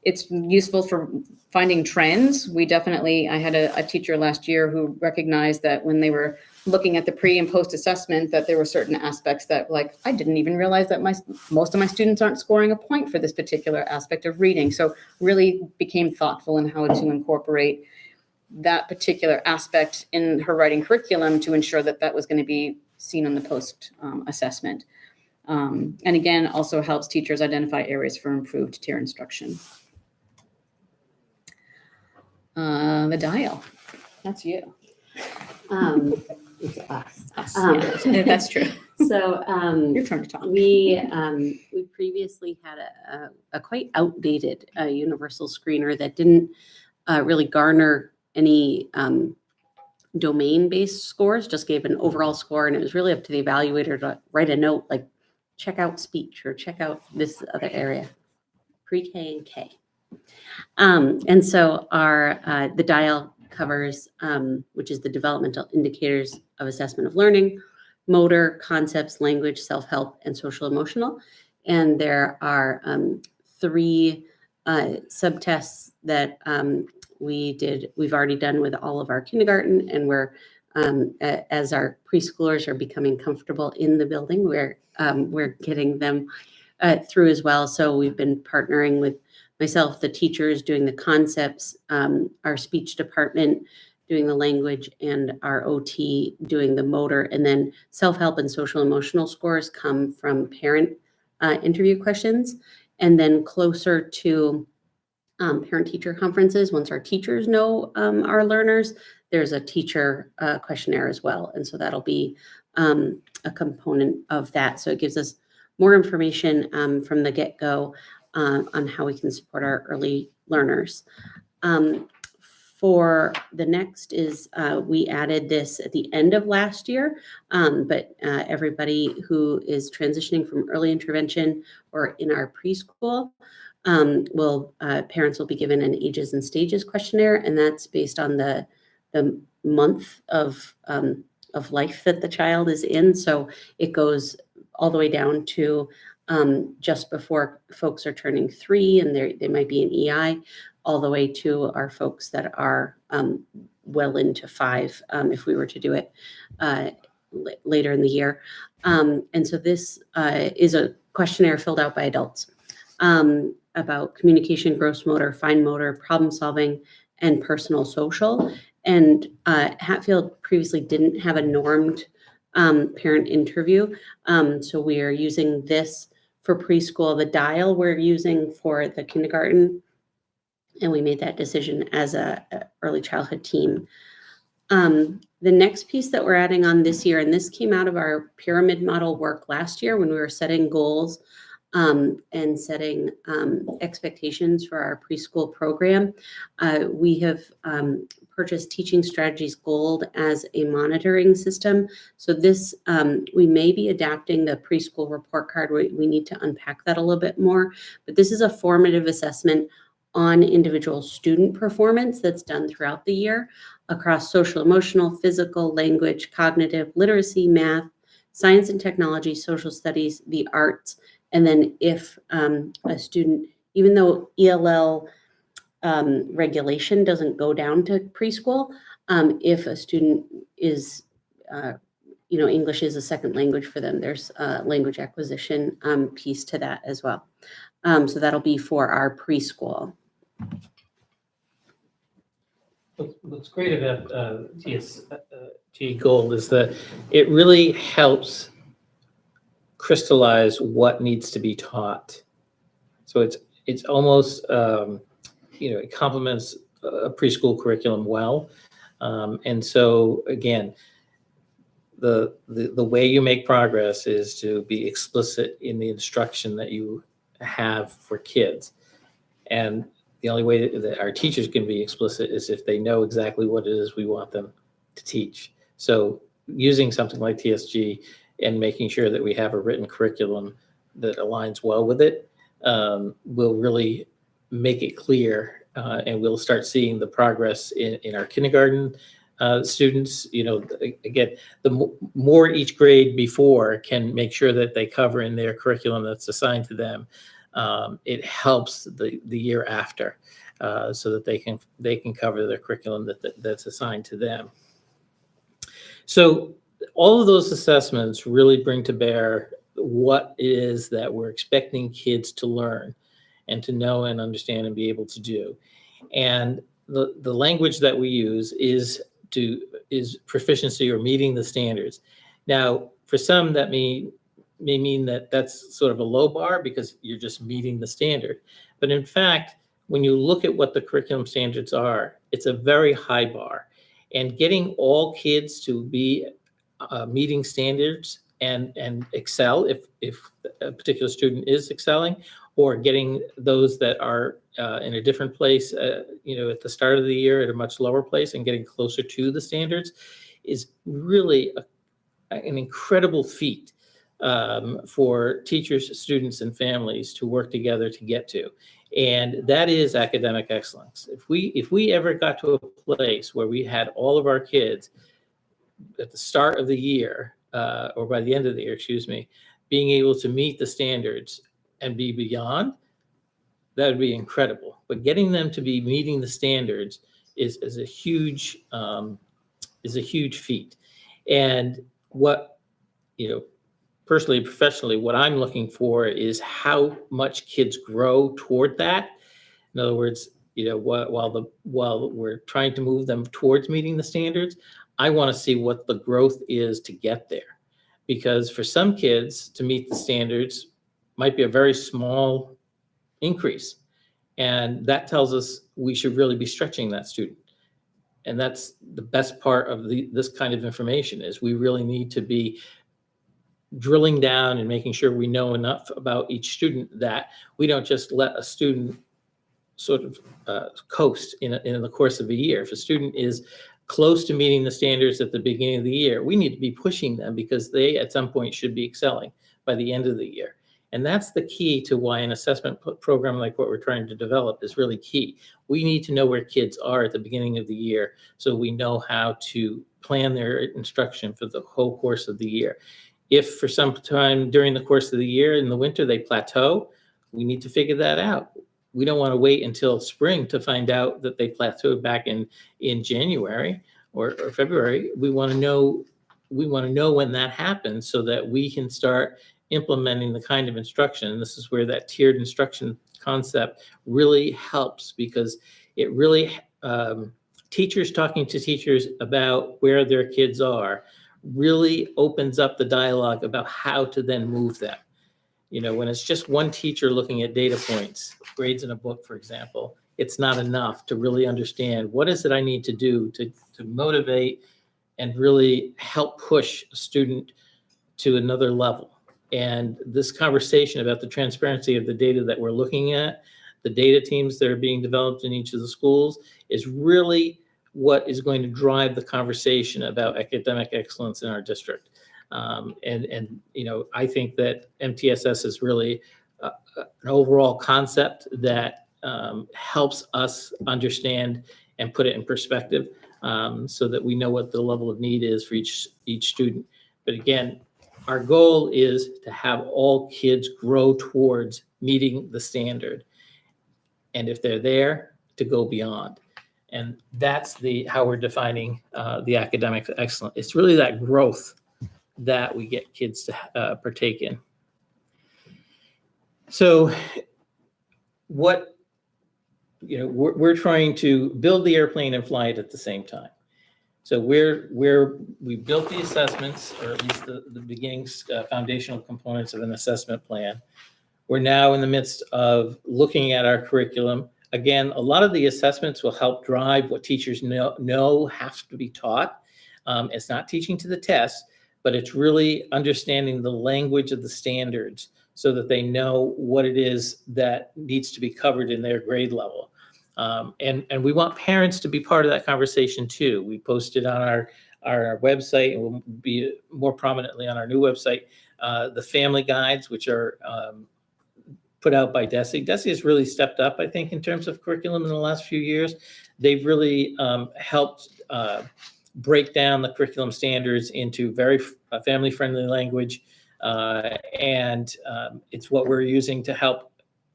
It's useful for finding trends. I had a teacher last year who recognized that when they were looking at the pre and post assessment, that there were certain aspects that like, I didn't even realize that most of my students aren't scoring a point for this particular aspect of reading. So really became thoughtful in how to incorporate that particular aspect in her writing curriculum to ensure that that was going to be seen on the post assessment. And again, also helps teachers identify areas for improved tier instruction. The dial, that's you. It's us. Yeah, that's true. So Your turn to talk. we previously had a quite outdated universal screener that didn't really garner any domain-based scores, just gave an overall score, and it was really up to the evaluator to write a note like check out speech or check out this other area, pre-K and K. And so the dial covers, which is the developmental indicators of assessment of learning, motor, concepts, language, self-help, and social emotional. And there are 3 subtests that we've already done with all of our kindergarten, and we're, as our preschoolers are becoming comfortable in the building, we're getting them through as well. So we've been partnering with myself, the teachers doing the concepts, our speech department doing the language, and our OT doing the motor. And then self-help and social emotional scores come from parent interview questions. And then closer to parent-teacher conferences, once our teachers know our learners, there's a teacher questionnaire as well. And so that'll be a component of that. So it gives us more information from the get-go on how we can support our early learners. For the next is we added this at the end of last year, but everybody who is transitioning from early intervention or in our preschool parents will be given an ages and stages questionnaire, and that's based on the month of life that the child is in. So it goes all the way down to just before folks are turning 3 and they might be in EI, all the way to our folks that are well into 5, if we were to do it later in the year. And so this is a questionnaire filled out by adults about communication, gross motor, fine motor, problem solving, and personal social. And Hatfield previously didn't have a normed parent interview. So we are using this for preschool. The dial we're using for the kindergarten, and we made that decision as a early childhood team. The next piece that we're adding on this year, and this came out of our pyramid model work last year when we were setting goals and setting expectations for our preschool program. We have purchased Teaching Strategies Gold as a monitoring system. So this, we may be adapting the preschool report card. We need to unpack that a little bit more, but this is a formative assessment on individual student performance that's done throughout the year across social, emotional, physical, language, cognitive, literacy, math, science and technology, social studies, the arts. And then if a student, even though ELL regulation doesn't go down to preschool, if a student is English is a second language for them. There's a language acquisition piece to that as well. So that'll be for our preschool. What's great about TSG Gold is that it really helps crystallize what needs to be taught. So it's almost it complements a preschool curriculum well, and so again, the way you make progress is to be explicit in the instruction that you have for kids, and the only way that our teachers can be explicit is if they know exactly what it is we want them to teach. So using something like TSG and making sure that we have a written curriculum that aligns well with it will really make it clear, and we'll start seeing the progress in our kindergarten students. Again, the more each grade before can make sure that they cover in their curriculum that's assigned to them, it helps the year after, so that they can cover their curriculum that's assigned to them. So all of those assessments really bring to bear what it is that we're expecting kids to learn and to know and understand and be able to do. And the language that we use is proficiency or meeting the standards. Now, for some, that may mean that that's sort of a low bar because you're just meeting the standard. But in fact, when you look at what the curriculum standards are, it's a very high bar. And getting all kids to be meeting standards and excel if a particular student is excelling, or getting those that are in a different place, at the start of the year at a much lower place and getting closer to the standards is really an incredible feat for teachers, students, and families to work together to get to. And that is academic excellence. If we ever got to a place where we had all of our kids at the start of the year, or by the end of the year, being able to meet the standards and be beyond, that would be incredible. But getting them to be meeting the standards is a huge feat. And what, personally, professionally, what I'm looking for is how much kids grow toward that. In other words, while we're trying to move them towards meeting the standards, I want to see what the growth is to get there. Because for some kids, to meet the standards might be a very small increase. And that tells us we should really be stretching that student. And that's the best part of this kind of information, is we really need to be drilling down and making sure we know enough about each student that we don't just let a student sort of coast in the course of a year. If a student is close to meeting the standards at the beginning of the year, we need to be pushing them because they at some point should be excelling by the end of the year. And that's the key to why an assessment program like what we're trying to develop is really key. We need to know where kids are at the beginning of the year so we know how to plan their instruction for the whole course of the year. If for some time during the course of the year in the winter they plateau, we need to figure that out. We don't want to wait until spring to find out that they plateaued back in January or February. We want to know when that happens so that we can start implementing the kind of instruction. And this is where that tiered instruction concept really helps, because it really teachers talking to teachers about where their kids are really opens up the dialogue about how to then move them. When it's just one teacher looking at data points, grades in a book, for example, it's not enough to really understand what is it I need to do to motivate and really help push a student to another level. And this conversation about the transparency of the data that we're looking at, the data teams that are being developed in each of the schools, is really what is going to drive the conversation about academic excellence in our district. I think that MTSS is really an overall concept that helps us understand and put it in perspective, so that we know what the level of need is for each student. But again, our goal is to have all kids grow towards meeting the standard. And if they're there, to go beyond. And that's how we're defining the academic excellence. It's really that growth that we get kids to partake in. So what, we're trying to build the airplane and fly it at the same time. So we built the assessments, or at least the beginnings, foundational components of an assessment plan. We're now in the midst of looking at our curriculum. Again, a lot of the assessments will help drive what teachers know has to be taught. It's not teaching to the test, but it's really understanding the language of the standards so that they know what it is that needs to be covered in their grade level. And we want parents to be part of that conversation too. We posted on our website, and will be more prominently on our new website, the family guides, which are put out by DESE. DESE has really stepped up, I think, in terms of curriculum in the last few years. They've really helped break down the curriculum standards into very family-friendly language, and it's what we're using to help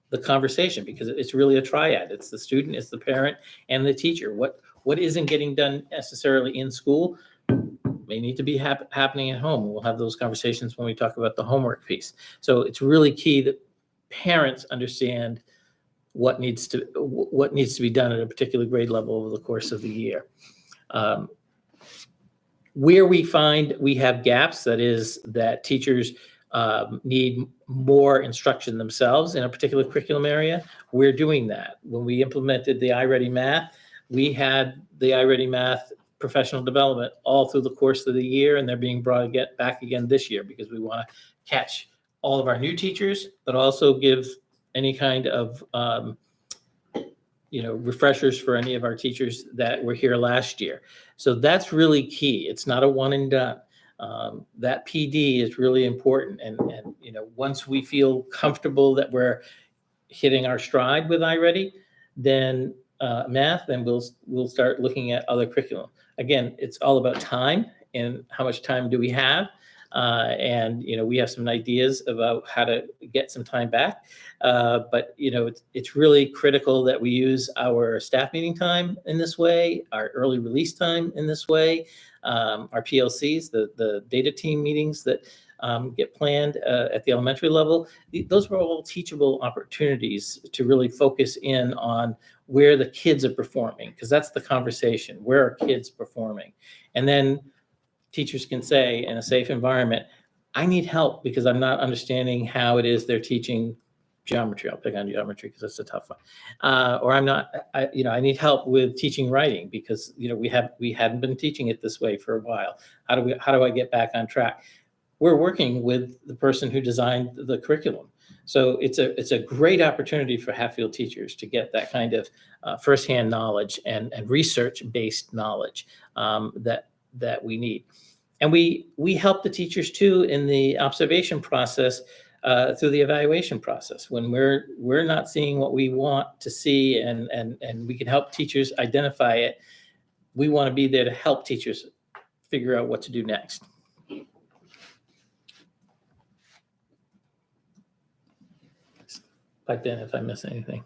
the conversation, because it's really a triad. It's the student, it's the parent, and the teacher. What isn't getting done necessarily in school may need to be happening at home. We'll have those conversations when we talk about the homework piece. So it's really key that parents understand what needs to be done at a particular grade level over the course of the year. Where we find we have gaps, that is, that teachers need more instruction themselves in a particular curriculum area, we're doing that. When we implemented the iReady Math, we had the iReady Math professional development all through the course of the year, and they're being brought back again this year, because we want to catch all of our new teachers, but also give any kind of refreshers for any of our teachers that were here last year. So that's really key. It's not a one and done. That PD is really important. And once we feel comfortable that we're hitting our stride with iReady, then math, then we'll start looking at other curriculum. Again, it's all about time and how much time do we have. And we have some ideas about how to get some time back. But it's really critical that we use our staff meeting time in this way, our early release time in this way, our PLCs, the data team meetings that get planned at the elementary level. Those were all teachable opportunities to really focus in on where the kids are performing, because that's the conversation. Where are kids performing? And then teachers can say, in a safe environment, I need help because I'm not understanding how it is they're teaching geometry. I'll pick on geometry because that's a tough one. Or I need help with teaching writing because we hadn't been teaching it this way for a while. How do I get back on track? We're working with the person who designed the curriculum. So it's a great opportunity for Hatfield teachers to get that kind of firsthand knowledge and research-based knowledge that we need. And we help the teachers too in the observation process through the evaluation process. When we're not seeing what we want to see and we can help teachers identify it, we want to be there to help teachers figure out what to do next. Pipe in if I miss anything.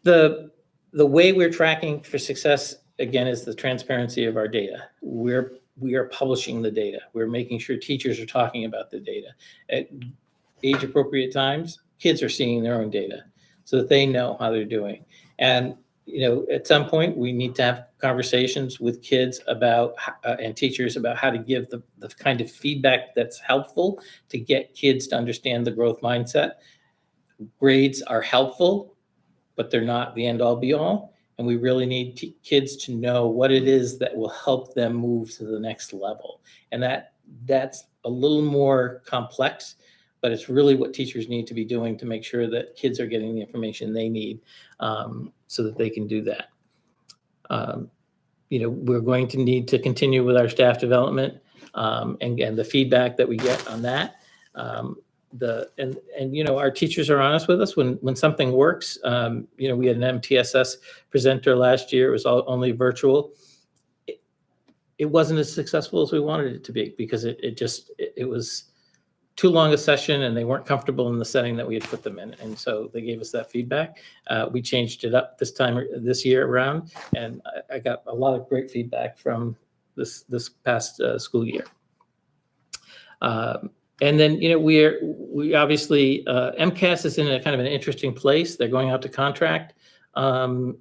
The way we're tracking for success, again, is the transparency of our data. We are publishing the data. We're making sure teachers are talking about the data. At age appropriate times, kids are seeing their own data so that they know how they're doing. And at some point, we need to have conversations with kids about and teachers about how to give the kind of feedback that's helpful to get kids to understand the growth mindset. Grades are helpful, but they're not the end all be all. And we really need kids to know what it is that will help them move to the next level. And that's a little more complex, but it's really what teachers need to be doing to make sure that kids are getting the information they need so that they can do that. We're going to need to continue with our staff development and the feedback that we get on that. Our teachers are honest with us when something works. We had an MTSS presenter last year. It was only virtual. It wasn't as successful as we wanted it to be because it was too long a session and they weren't comfortable in the setting that we had put them in. And so they gave us that feedback. We changed it up this year around, and I got a lot of great feedback from this past school year. And then, we obviously, MCAS is in a kind of an interesting place. They're going out to contract in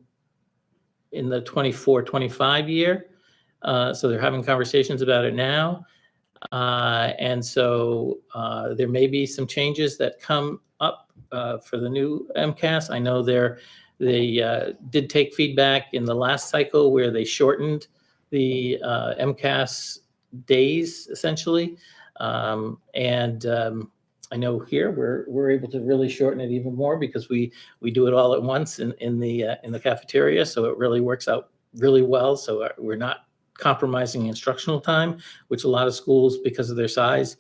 the 24-25 year. So they're having conversations about it now. And so there may be some changes that come up for the new MCAS. I know they did take feedback in the last cycle where they shortened the MCAS days, essentially. I know here we're able to really shorten it even more because we do it all at once in the cafeteria, so it really works out really well. So we're not compromising instructional time, which a lot of schools, because of their size,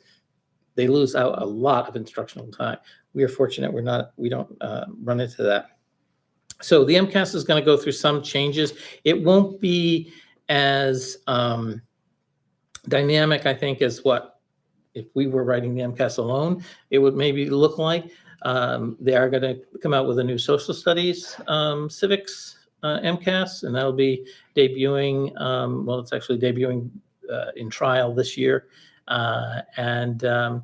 they lose out a lot of instructional time. We are fortunate we don't run into that. So the MCAS is going to go through some changes. It won't be as dynamic, I think, as what if we were writing the MCAS alone, it would maybe look like. They are going to come out with a new social studies civics MCAS, and that'll be debuting, well, it's actually debuting in trial this year. The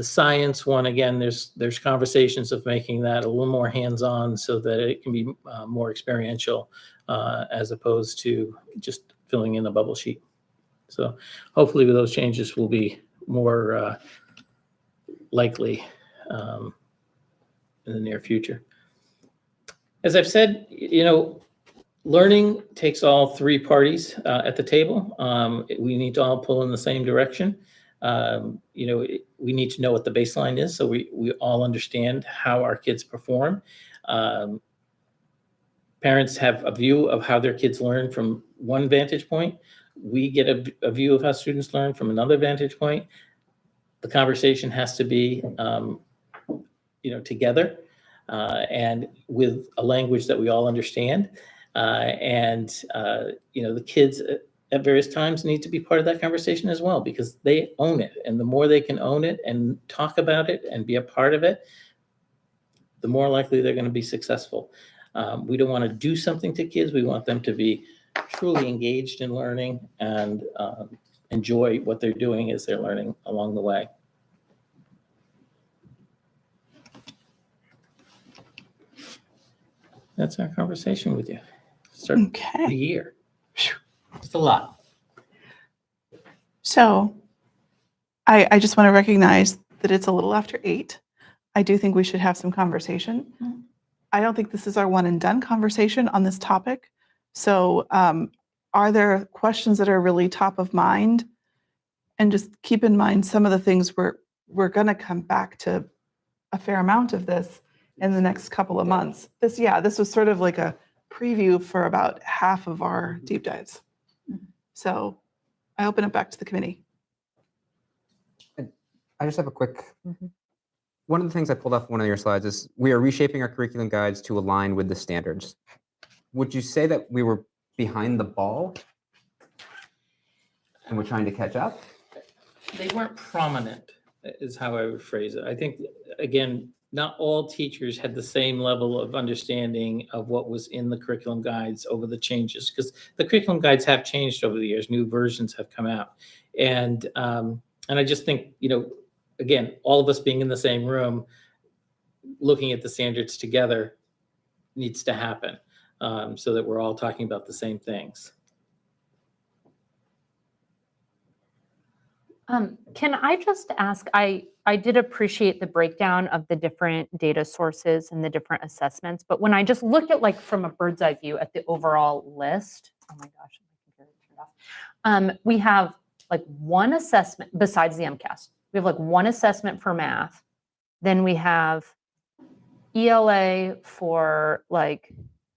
science one, again, there's conversations of making that a little more hands-on so that it can be more experiential as opposed to just filling in a bubble sheet. So hopefully with those changes will be more likely in the near future. As I've said, learning takes all three parties at the table. We need to all pull in the same direction. We need to know what the baseline is so we all understand how our kids perform. Parents have a view of how their kids learn from one vantage point. We get a view of how students learn from another vantage point. The conversation has to be, together and with a language that we all understand. The kids at various times need to be part of that conversation as well because they own it. And the more they can own it and talk about it and be a part of it, the more likely they're going to be successful. We don't want to do something to kids. We want them to be truly engaged in learning and enjoy what they're doing as they're learning along the way. That's our conversation with you. Start the Okay. year. It's a lot. So I just want to recognize that it's a little after 8. I do think we should have some conversation. I don't think this is our one and done conversation on this topic. So are there questions that are really top of mind? And just keep in mind some of the things we're going to come back to a fair amount of this in the next couple of months. This was sort of like a preview for about half of our deep dives. So I open it back to the committee. I just have a quick, one of the things I pulled off one of your slides is we are reshaping our curriculum guides to align with the standards. Would you say that we were behind the ball and we're trying to catch up? They weren't prominent, is how I would phrase it. I think, again, not all teachers had the same level of understanding of what was in the curriculum guides over the changes, because the curriculum guides have changed over the years. New versions have come out. And I just think, again, all of us being in the same room, looking at the standards together needs to happen so that we're all talking about the same things. Can I just ask, I did appreciate the breakdown of the different data sources and the different assessments, but when I just look at from a bird's eye view at the overall list, oh my gosh, my computer turned off. We have one assessment besides the MCAS. We have one assessment for math. Then we have ELA for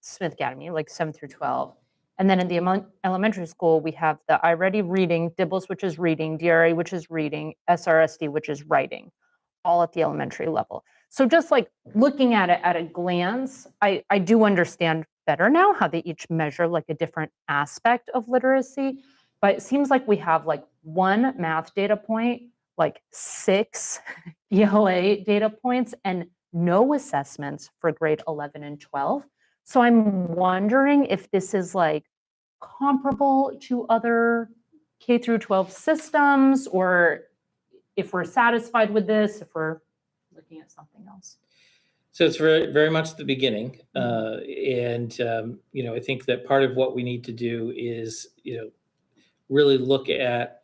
Smith Academy, 7 through 12. And then in the elementary school, we have the iReady reading, DIBELS, which is reading, DRA, which is reading, SRSD, which is writing, all at the elementary level. So just looking at it at a glance, I do understand better now how they each measure a different aspect of literacy. But it seems like we have one math data point, 6 ELA data points, and no assessments for grade 11 and 12. So I'm wondering if this is comparable to other K through 12 systems, or if we're satisfied with this, if we're looking at something else? So it's very, very much the beginning. I think that part of what we need to do is, really look at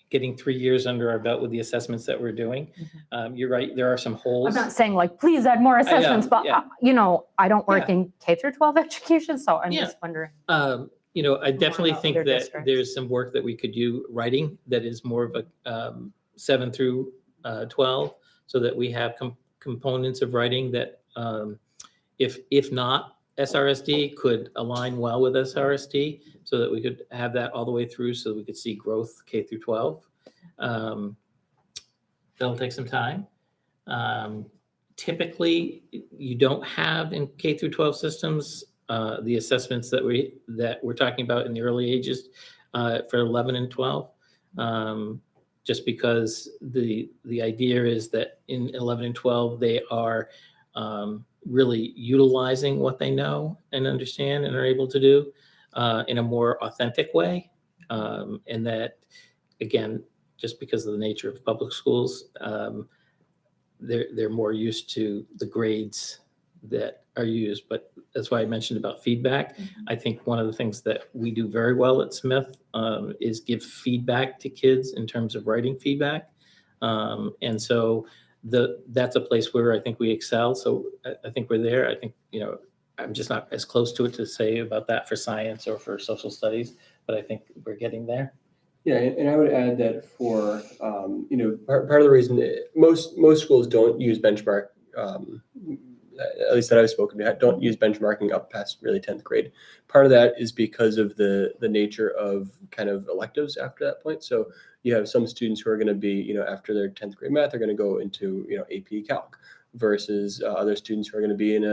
getting 3 years under our belt with the assessments that we're doing. You're right, there are some holes. I'm not saying like, please add more assessments, but yeah. I don't work Yeah. in K through 12 education, so I'm Yeah. just wondering. I definitely about think other that districts. there's some work that we could do writing that is more of a 7 through 12, so that we have components of writing that, if not SRSD, could align well with SRSD, so that we could have that all the way through, so that we could see growth K through 12. That'll take some time. Typically, you don't have in K through 12 systems the assessments that we're talking about in the early ages for 11 and 12, just because the idea is that in 11 and 12 they are really utilizing what they know and understand and are able to do in a more authentic way, and that, again, just because of the nature of public schools, they're more used to the grades that are used. But that's why I mentioned about feedback. I think one of the things that we do very well at Smith is give feedback to kids in terms of writing feedback. And so that's a place where I think we excel. So I think we're there. I think, I'm just not as close to it to say about that for science or for social studies, but I think we're getting there. Yeah, and I would add that for, part of the reason that most schools don't use benchmark, at least that I've spoken to, don't use benchmarking up past really 10th grade. Part of that is because of the nature of kind of electives after that point. So you have some students who are going to be, after their 10th grade math, they're going to go into, AP Calc, versus other students who are going to be in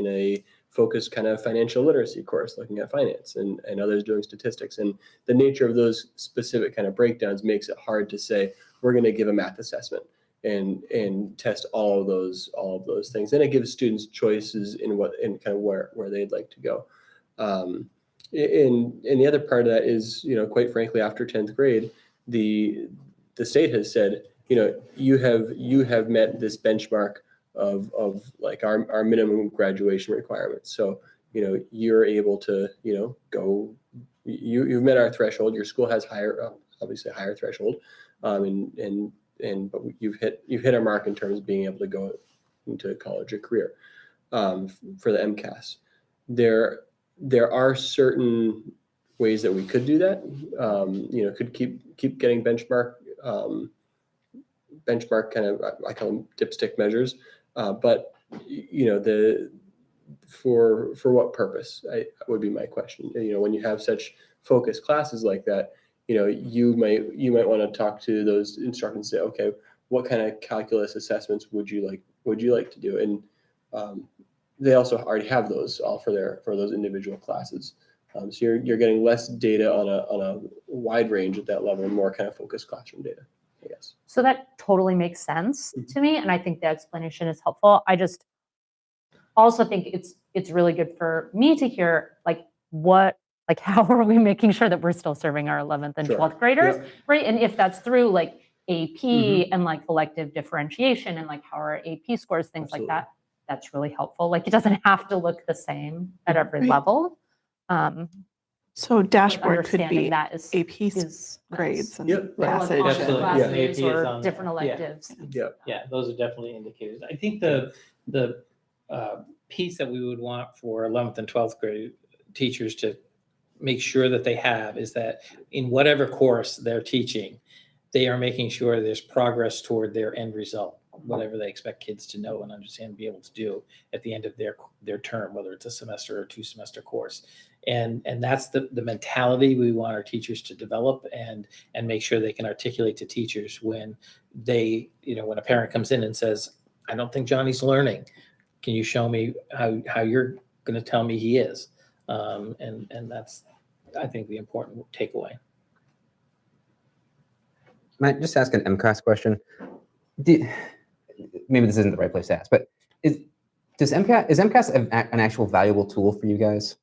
a focused kind of financial literacy course looking at finance, and others doing statistics. And the nature of those specific kind of breakdowns makes it hard to say we're going to give a math assessment and test all of those things. And it gives students choices in kind of where they'd like to go. And the other part of that is, quite frankly, after 10th grade, the state has said, you have met this benchmark of like our minimum graduation requirements. So, you're able to, go, you've met our threshold. Your school has obviously a higher threshold. But you've hit a mark in terms of being able to go into college or career. For the MCAS, there are certain ways that we could do that. Could keep getting benchmark kind of, I call them dipstick measures. But for what purpose? Would be my question. When you have such focused classes like that, you might want to talk to those instructors and say, okay, what kind of calculus assessments would you like to do? And they also already have those all for those individual classes. So you're getting less data on a wide range at that level, and more kind of focused classroom data, I guess. So that totally makes sense to me, and I think the explanation is helpful. I just also think it's really good for me to hear how are we making sure that we're still serving our 11th and 12th graders, right? And if that's through like AP and like elective differentiation and like how our AP scores, things like that, that's really helpful. Like it doesn't have to look the same at every level. So dashboard could Understanding be that is AP grades and Yep. passage. online Absolutely. classes Yeah. AP is or on different there. Yeah. electives. Yeah, those are definitely indicators. I think the piece that we would want for 11th and 12th grade teachers to make sure that they have is that in whatever course they're teaching, they are making sure there's progress toward their end result, whatever they expect kids to know and understand and be able to do at the end of their term, whether it's a semester or 2-semester course. And that's the mentality we want our teachers to develop and make sure they can articulate to teachers when when a parent comes in and says, I don't think Johnny's learning. Can you show me how you're going to tell me he is? And that's, I think, the important takeaway. Might I just ask an MCAS question? Maybe this isn't the right place to ask, but is MCAS an actual valuable tool for you guys?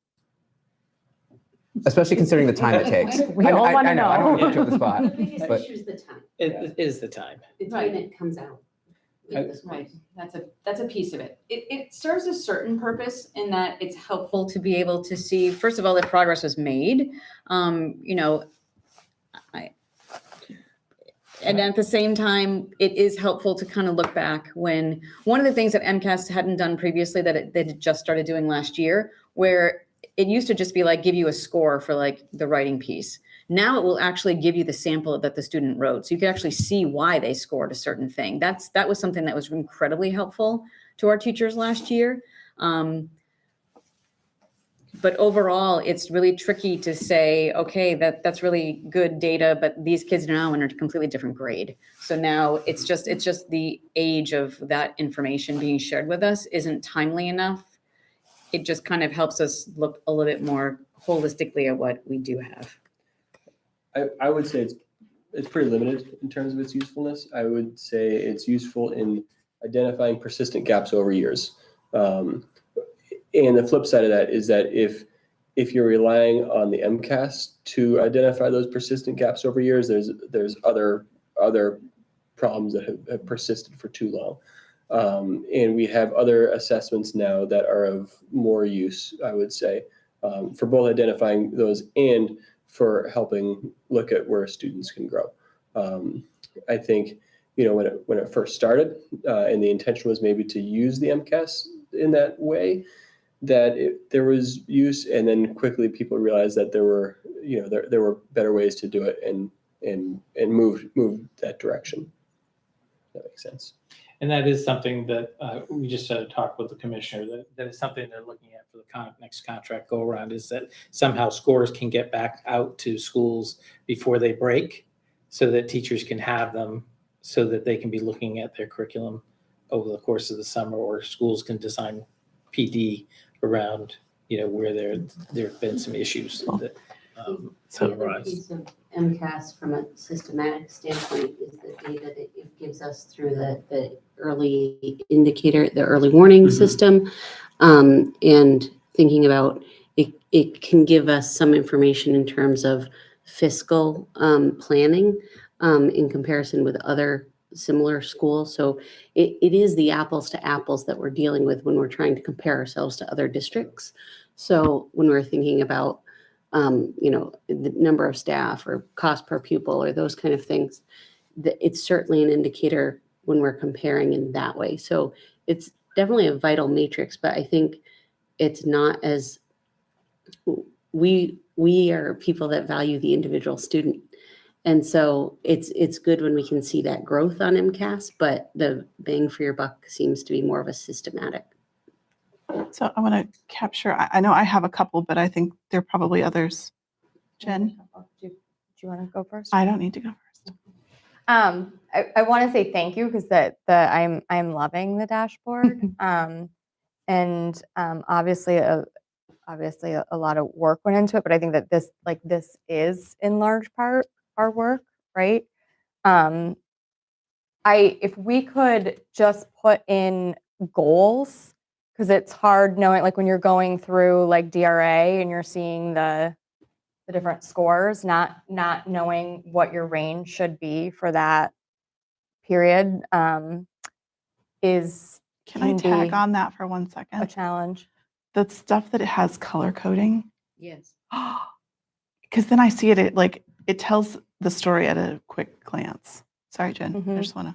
especially considering the time it takes. We all wanna I know. I don't want to put you on the The spot. biggest But- issue is the time. It is the time. It's when it comes out. I- At this point. That's a piece of it. It serves a certain purpose in that it's helpful to be able to see, first of all, that progress was made. You know, and at the same time, it is helpful to kind of look back when, one of the things that MCAS hadn't done previously that they just started doing last year, where it used to just be like, give you a score for like the writing piece. Now it will actually give you the sample that the student wrote. So you can actually see why they scored a certain thing. That was something that was incredibly helpful to our teachers last year. But overall, it's really tricky to say, okay, that's really good data, but these kids are now in a completely different grade. So now it's just the age of that information being shared with us isn't timely enough. It just kind of helps us look a little bit more holistically at what we do have. I would say it's pretty limited in terms of its usefulness. I would say it's useful in identifying persistent gaps over years. And the flip side of that is that if you're relying on the MCAS to identify those persistent gaps over years, there's other problems that have persisted for too long. And we have other assessments now that are of more use, I would say, for both identifying those and for helping look at where students can grow. I think, when it first started, and the intention was maybe to use the MCAS in that way, that there was use, and then quickly people realized that there were better ways to do it and move that direction. If that makes sense. And that is something that we just had a talk with the commissioner, that is something they're looking at for the next contract go around, is that somehow scores can get back out to schools before they break so that teachers can have them so that they can be looking at their curriculum over the course of the summer, or schools can design PD around, where there have been some issues that The other arise. piece of MCAS from a systematic standpoint is the data that it gives us through the early indicator, the early warning system. And thinking about it can give us some information in terms of fiscal planning in comparison with other similar schools. So it is the apples to apples that we're dealing with when we're trying to compare ourselves to other districts. So when we're thinking about the number of staff or cost per pupil or those kind of things, it's certainly an indicator when we're comparing in that way. So it's definitely a vital matrix, but I think it's not as, we are people that value the individual student. And so it's good when we can see that growth on MCAS, but the bang for your buck seems to be more of a systematic. So I want to capture, I know I have a couple, but I think there are probably others. Jen, Do you want to go first? I don't need to go first. I want to say thank you because I'm loving the dashboard. Obviously a lot of work went into it, but I think that this is in large part our work, right? If we could just put in goals, because it's hard knowing, like when you're going through like DRA and you're seeing the different scores, not knowing what your range should be for that period is Can I can tag be on that for 1 a second? challenge. The stuff that it has color coding, Yes. because then I see it like it tells the story at a quick glance. Sorry, Jen. I Mhm. just want to.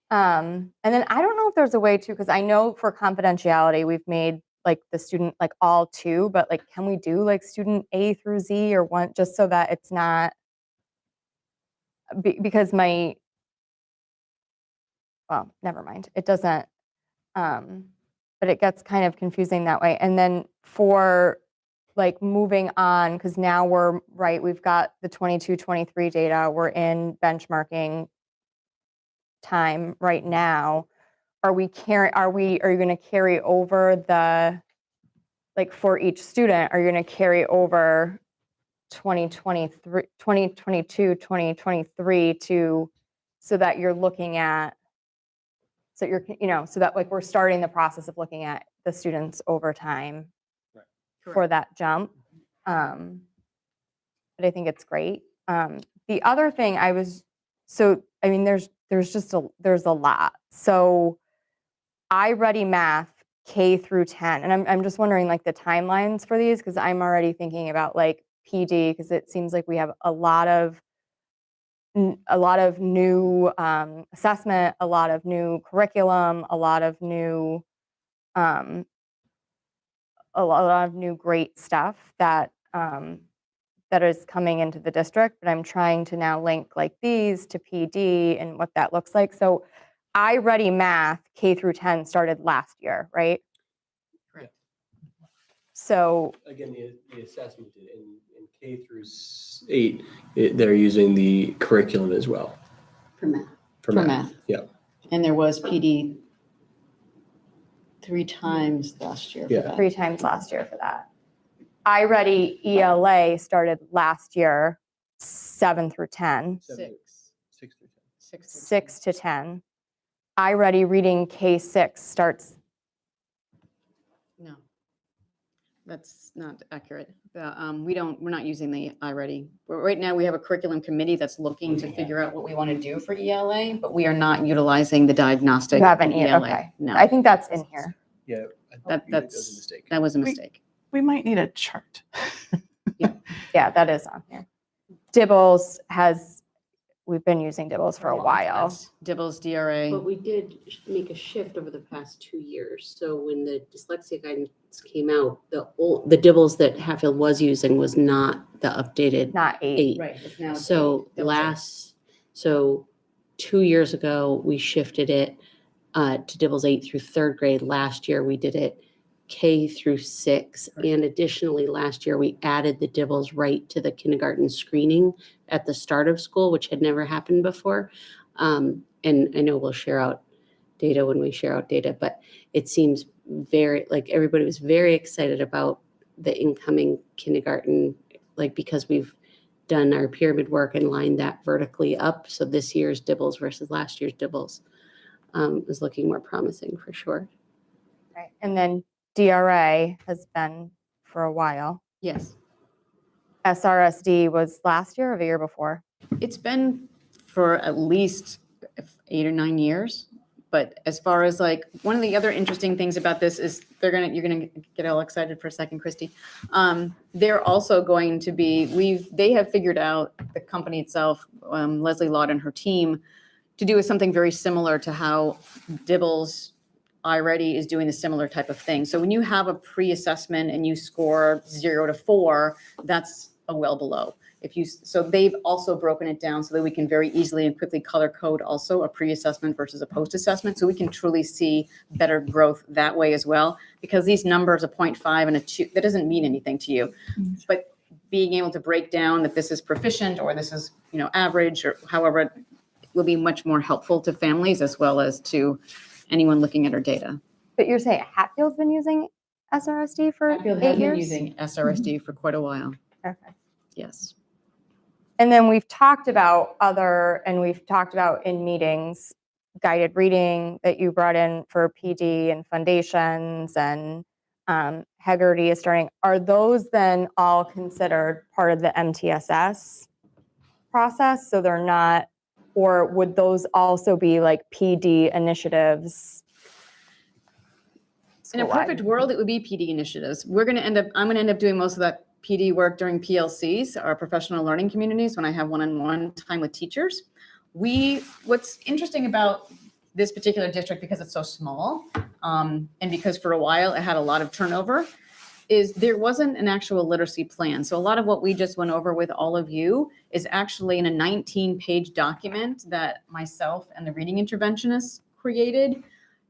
And then I don't know if there's a way to, because I know for confidentiality, we've made like the student like all two, but like, can we do like student A through Z or one, just so that it's not, because well, never mind. It doesn't, but it gets kind of confusing that way. And then for like moving on, because now we've got the 22-23 data, we're in benchmarking time right now. Are you going to carry over like for each student, are you going to carry over 2023, 2022, 2023 so that you're looking at, so that like we're starting the process of looking at the students over time Right. for that jump. but I think it's great. The other thing there's a lot. So iReady Math K through 10, and I'm just wondering like the timelines for these, because I'm already thinking about like PD, because it seems like we have a lot of new assessment, a lot of new curriculum, a lot of new great stuff that that is coming into the district. But I'm trying to now link like these to PD and what that looks like. So iReady Math K through 10 started last year, right? Correct. So Again, the assessment in K through 8, they're using the curriculum as well. For math. For math. Yeah. And there was PD 3 times last year for Yeah. that. 3 times last year for that. iReady ELA started last year, 7 through 10, 6 through 10. 6 to 10. iReady Reading K6 starts. No, that's not accurate. We're not using the iReady. Right now, we have a curriculum committee that's looking to figure out what we want to do for ELA, but we are not utilizing the diagnostic. You haven't yet, ELA. okay. No, I think that's in here. Yeah. That was a that's mistake. that was a mistake. We might need a chart. Yeah, that is on here. Dibbles we've been using Dibbles for a while. Dibbles, DRA. But we did make a shift over the past 2 years. So when the dyslexia guidance came out, the Dibbles that Hatfield was using was not the updated Not 8. 8. Right. It's now So so 2 years ago, we shifted it to Dibbles 8 through 3rd grade. Last year, we did it K through 6. And additionally, last year, we added the Dibbles right to the kindergarten screening at the start of school, which had never happened before. And I know we'll share out data when we share out data, but it seems everybody was very excited about the incoming kindergarten, because we've done our pyramid work and lined that vertically up. So this year's Dibbles versus last year's Dibbles is looking more promising for sure. Right. And then DRA has been for a while. Yes, SRSD was last year or the year before? it's been for at least 8 or 9 years. But as far as one of the other interesting things about this is you're gonna get all excited for a second, Christy. They're also going to be, they have figured out, the company itself, Leslie Lott and her team, to do something very similar to how Dibbles iReady is doing a similar type of thing. So when you have a pre-assessment and you score 0 to 4, that's a well below. So they've also broken it down so that we can very easily and quickly color code also a pre-assessment versus a post-assessment. So we can truly see better growth that way as well, because these numbers, a 0.5 and a 2, that doesn't mean anything to you. But being able to break down that this is proficient or this is, average or however, will be much more helpful to families as well as to anyone looking at our data. But you're saying Hatfield's been using SRSD for 8 years? Have been using SRSD for quite a while. Okay. Yes. And then we've talked about in meetings, guided reading that you brought in for PD and foundations, and Haggerty is starting. Are those then all considered part of the MTSS process? So they're not, or would those also be like PD initiatives? In a perfect world, it would be PD initiatives. I'm going to end up doing most of that PD work during PLCs, our professional learning communities, when I have one-on-one time with teachers. What's interesting about this particular district, because it's so small, and because for a while it had a lot of turnover, is there wasn't an actual literacy plan. So a lot of what we just went over with all of you is actually in a 19-page document that myself and the reading interventionists created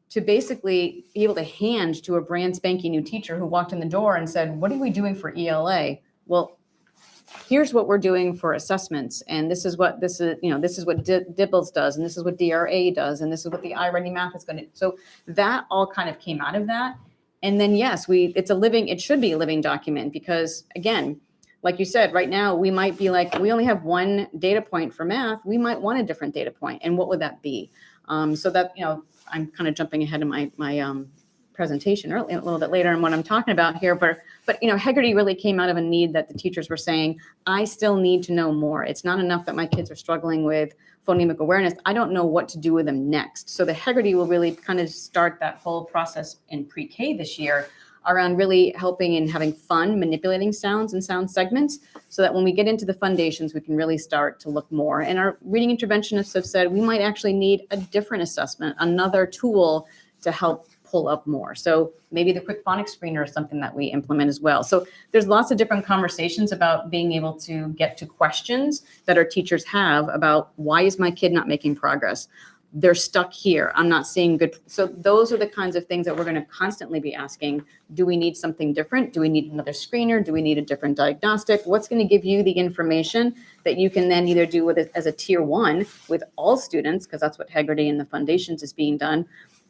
to basically be able to hand to a brand spanking new teacher who walked in the door and said, what are we doing for ELA? Well, here's what we're doing for assessments. And this is what Dibbles does. And this is what DRA does. And this is what the iReady Math is going to do. So that all kind of came out of that. And then, yes, it should be a living document, because again, like you said, right now we might be we only have one data point for math. We might want a different data point. And what would that be? So that, I'm kind of jumping ahead of my presentation early, a little bit later in what I'm talking about here, but Heggerty really came out of a need that the teachers were saying, I still need to know more. It's not enough that my kids are struggling with phonemic awareness. I don't know what to do with them next. So the Heggerty will really kind of start that whole process in pre-K this year around really helping and having fun manipulating sounds and sound segments so that when we get into the foundations, we can really start to look more. And our reading interventionists have said we might actually need a different assessment, another tool to help pull up more. So maybe the quick phonics screener is something that we implement as well. So there's lots of different conversations about being able to get to questions that our teachers have about why is my kid not making progress? They're stuck here. I'm not seeing good. So those are the kinds of things that we're going to constantly be asking. Do we need something different? Do we need another screener? Do we need a different diagnostic? What's going to give you the information that you can then either do with it as a tier 1 with all students, because that's what Heggerty and the foundations is being done.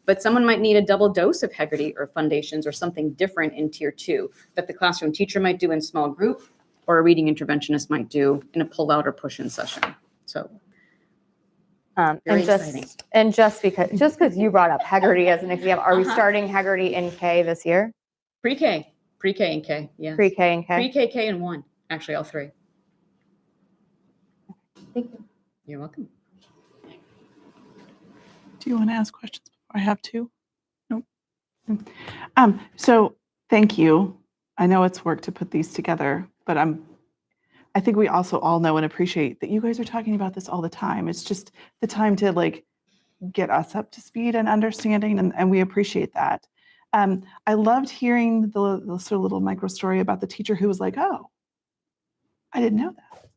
But someone might need a double dose of Heggerty or foundations or something different in tier 2 that the classroom teacher might do in small group or a reading interventionist might do in a pull out or push in session. So very exciting. Just because you brought up Heggerty as an example, are we starting Heggerty in K this year? Pre-K and K, yes. Pre-K and K? Pre-K, K, and 1, actually all 3. Thank you. You're welcome. Do you want to ask questions before I have to? Nope. So thank you. I know it's work to put these together, but I think we also all know and appreciate that you guys are talking about this all the time. It's just the time to like get us up to speed and understanding, and we appreciate that. I loved hearing the sort of little micro story about the teacher who was like, oh, I didn't know that.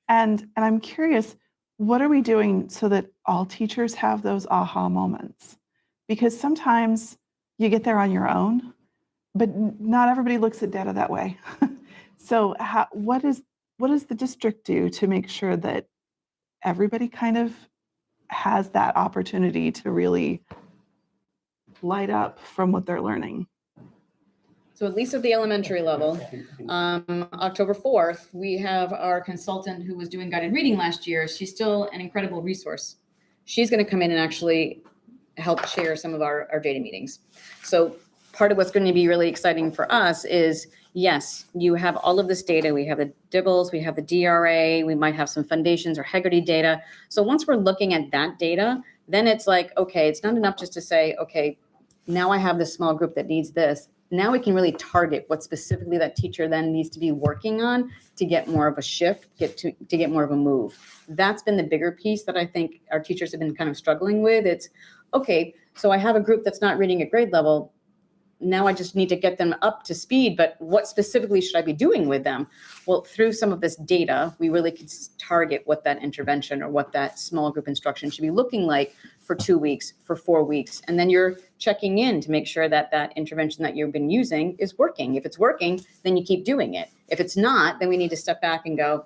And I'm curious, what are we doing so that all teachers have those aha moments? Because sometimes you get there on your own, but not everybody looks at data that way. So what does the district do to make sure that everybody kind of has that opportunity to really light up from what they're learning? So at least at the elementary level, October 4th, we have our consultant who was doing guided reading last year. She's still an incredible resource. She's going to come in and actually help chair some of our data meetings. So part of what's going to be really exciting for us is, yes, you have all of this data. We have the DIBBLs, we have the DRA, we might have some foundations or Heggerty data. So once we're looking at that data, then it's like, okay, it's not enough just to say, okay, now I have this small group that needs this. Now we can really target what specifically that teacher then needs to be working on to get more of a shift, to get more of a move. That's been the bigger piece that I think our teachers have been kind of struggling with. It's, okay, so I have a group that's not reading at grade level. Now I just need to get them up to speed, but what specifically should I be doing with them? Well, through some of this data, we really can target what that intervention or what that small group instruction should be looking like for 2 weeks, for 4 weeks. And then you're checking in to make sure that that intervention that you've been using is working. If it's working, then you keep doing it. If it's not, then we need to step back and go,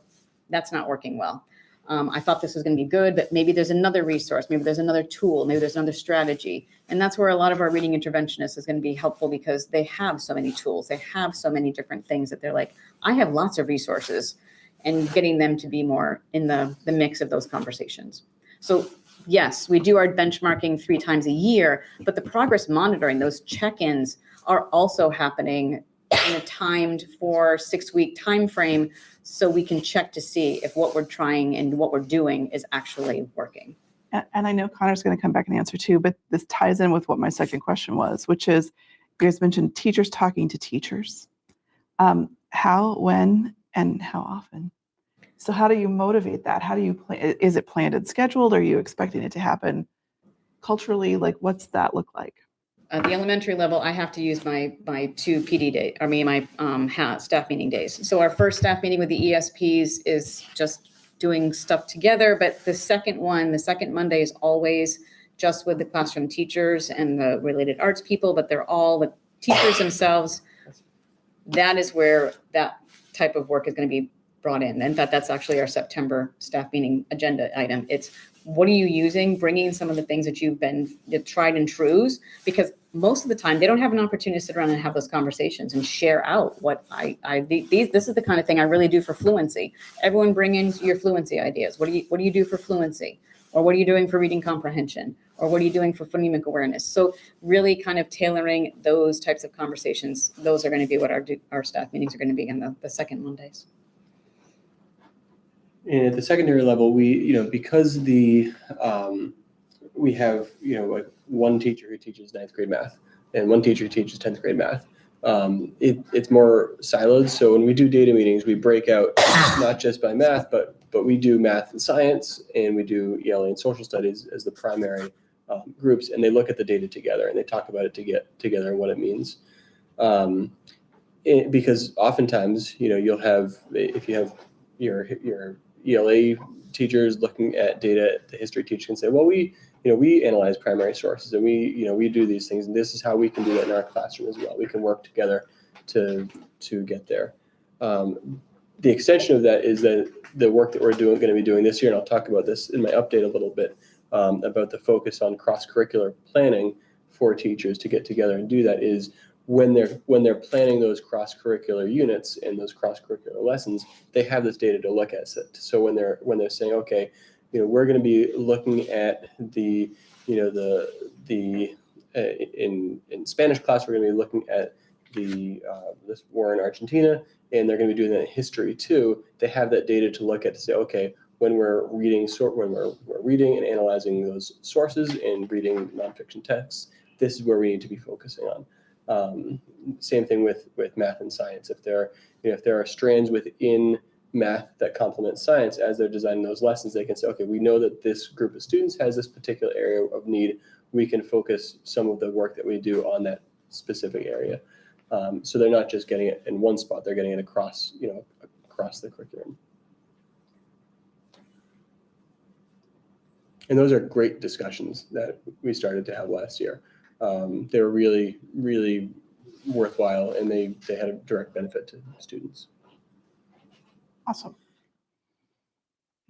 that's not working well. I thought this was going to be good, but maybe there's another resource, maybe there's another tool, maybe there's another strategy. And that's where a lot of our reading interventionists is going to be helpful because they have so many tools. They have so many different things that they're like, I have lots of resources, and getting them to be more in the mix of those conversations. So yes, we do our benchmarking 3 times a year, but the progress monitoring, those check-ins are also happening in a timed 4-6-week time frame, so we can check to see if what we're trying and what we're doing is actually working. And I know Connor's going to come back and answer too, but this ties in with what my second question was, which is, you guys mentioned teachers talking to teachers. How, when, and how often? So how do you motivate that? How do you plan? Is it planned and scheduled? Are you expecting it to happen culturally? Like, what's that look like? At the elementary level, I have to use my 2 PD days, my staff meeting days. So our first staff meeting with the ESPs is just doing stuff together, but the second Monday is always just with the classroom teachers and the related arts people, but they're all the teachers themselves. That is where that type of work is going to be brought in. In fact, that's actually our September staff meeting agenda item. It's, what are you using? Bringing some of the things that you've been tried and trues, because most of the time they don't have an opportunity to sit around and have those conversations and share out what this is the kind of thing I really do for fluency. Everyone bring in your fluency ideas. What do you do for fluency? Or what are you doing for reading comprehension? Or what are you doing for phonemic awareness? So really kind of tailoring those types of conversations. Those are going to be what our staff meetings are going to be on the second Mondays. And at the secondary level, because we have, like one teacher who teaches 9th grade math and one teacher who teaches 10th grade math. It's more siloed. So when we do data meetings, we break out not just by math, but we do math and science, and we do ELA and social studies as the primary groups, and they look at the data together and they talk about it together and what it means. Because oftentimes, you'll have, if you have your ELA teachers looking at data, the history teacher can say, well, we analyze primary sources, and we do these things, and this is how we can do that in our classroom as well. We can work together to get there. The extension of that is that the work that we're going to be doing this year, and I'll talk about this in my update a little bit, about the focus on cross-curricular planning for teachers to get together and do that, is when they're planning those cross-curricular units and those cross-curricular lessons, they have this data to look at. So when they're saying, okay, we're going to be looking at in Spanish class, we're going to be looking at this war in Argentina, and they're going to be doing that in history too. They have that data to look at to say, okay, when we're reading and analyzing those sources and reading nonfiction texts, this is where we need to be focusing on. Same thing with math and science. If there are strands within math that complement science as they're designing those lessons, they can say, okay, we know that this group of students has this particular area of need. We can focus some of the work that we do on that specific area. So they're not just getting it in one spot; they're getting it across the curriculum. And those are great discussions that we started to have last year. They were really, really worthwhile, and they had a direct benefit to students. Awesome.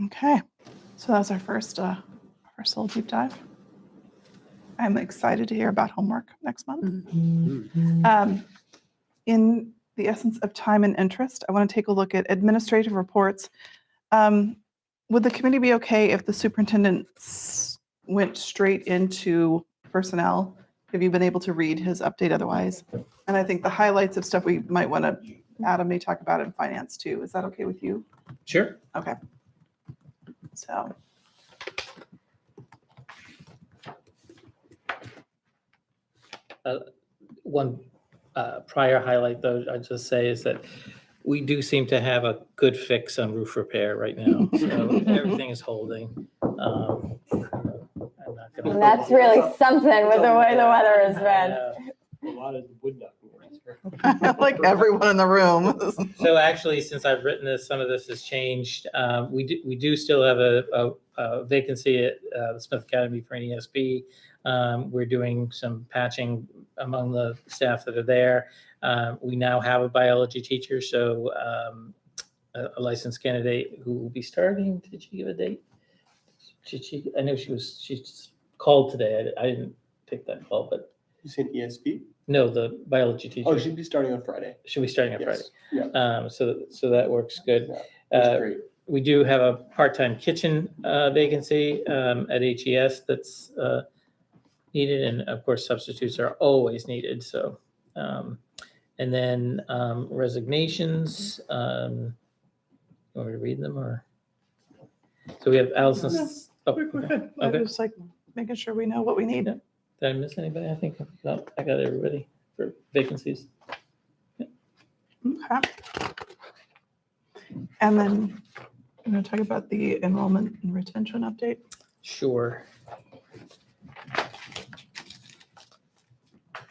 Okay, so that was our first little deep dive. I'm excited to hear about homework next month. In the essence of time and interest, I want to take a look at administrative reports. Would the committee be okay if the superintendent went straight into personnel? Have you been able to read his update otherwise? And I think the highlights of stuff we might want to, Adam may talk about in finance too. Is that okay with you? Sure. Okay. So. One prior highlight, though, I'd just say is that we do seem to have a good fix on roof repair right now. So everything is holding. I'm not gonna- And that's really something with the way the weather has been. A lot of wood knocking. Like everyone in the room. So actually, since I've written this, some of this has changed. We do still have a vacancy at the Smith Academy for an ESP. We're doing some patching among the staff that are there. We now have a biology teacher, so a licensed candidate who will be starting. Did she give a date? I know she called today. I didn't take that call, but. You said ESP? No, the biology teacher. Oh, she'd be starting on Friday. She'll be starting on Yes. Friday. Yeah. So that works good. Yeah, that's great. We do have a part-time kitchen vacancy at HES that's needed, and of course substitutes are always needed. So, and then resignations. You want me to read them or? So we have Allison's. Oh, We're good. I Okay. was just like making sure we know what we need. Yeah. Did I miss anybody? I think I got everybody for vacancies. Okay. And then I'm going to talk about the enrollment and retention update. Sure.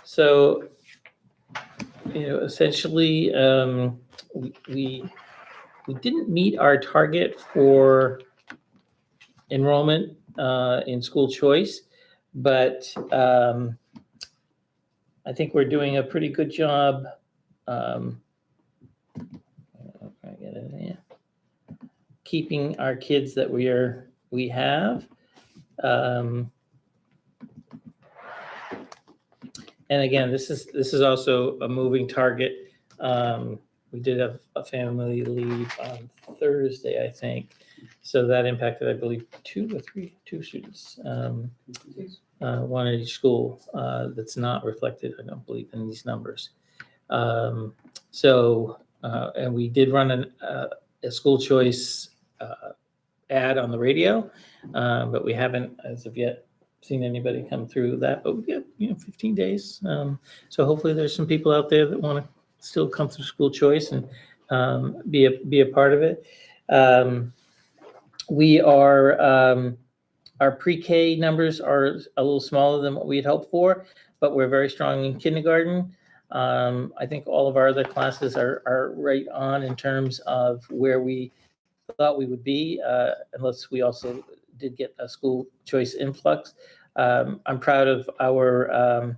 So, essentially, we didn't meet our target for enrollment in school choice, but I think we're doing a pretty good job. Keeping our kids that we have. And again, this is also a moving target. We did have a family leave on Thursday, I think. So that impacted, I believe, two students. One at each school that's not reflected, I don't believe, in these numbers. And we did run a school choice ad on the radio, but we haven't, as of yet, seen anybody come through that. But we have 15 days. So hopefully there's some people out there that want to still come through school choice and be a part of it. We are. Our pre-K numbers are a little smaller than what we had hoped for, but we're very strong in kindergarten. I think all of our other classes are right on in terms of where we thought we would be, unless we also did get a school choice influx. I'm proud of our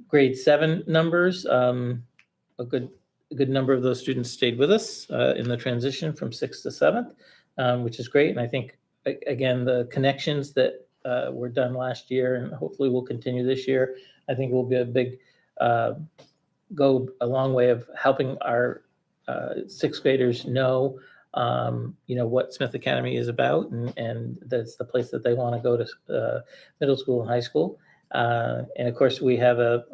grade 7 numbers. A good number of those students stayed with us in the transition from 6th to 7th, which is great. And I think, again, the connections that were done last year and hopefully will continue this year, I think will be a big, go a long way of helping our 6th graders know, what Smith Academy is about, and that's the place that they want to go to middle school and high school. And of course, we have a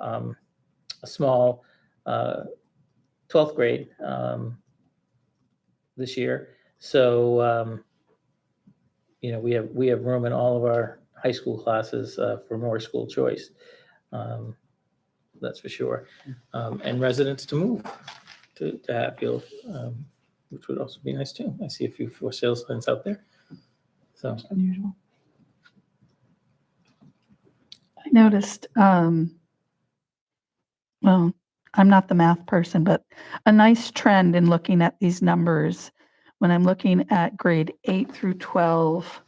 small 12th grade this year. So, we have room in all of our high school classes for more school choice. That's for sure. And residents to move to Hatfield, which would also be nice too. I see a few for sale signs out there. So Unusual. I noticed, well, I'm not the math person, but a nice trend in looking at these numbers. When I'm looking at grade 8 through 12,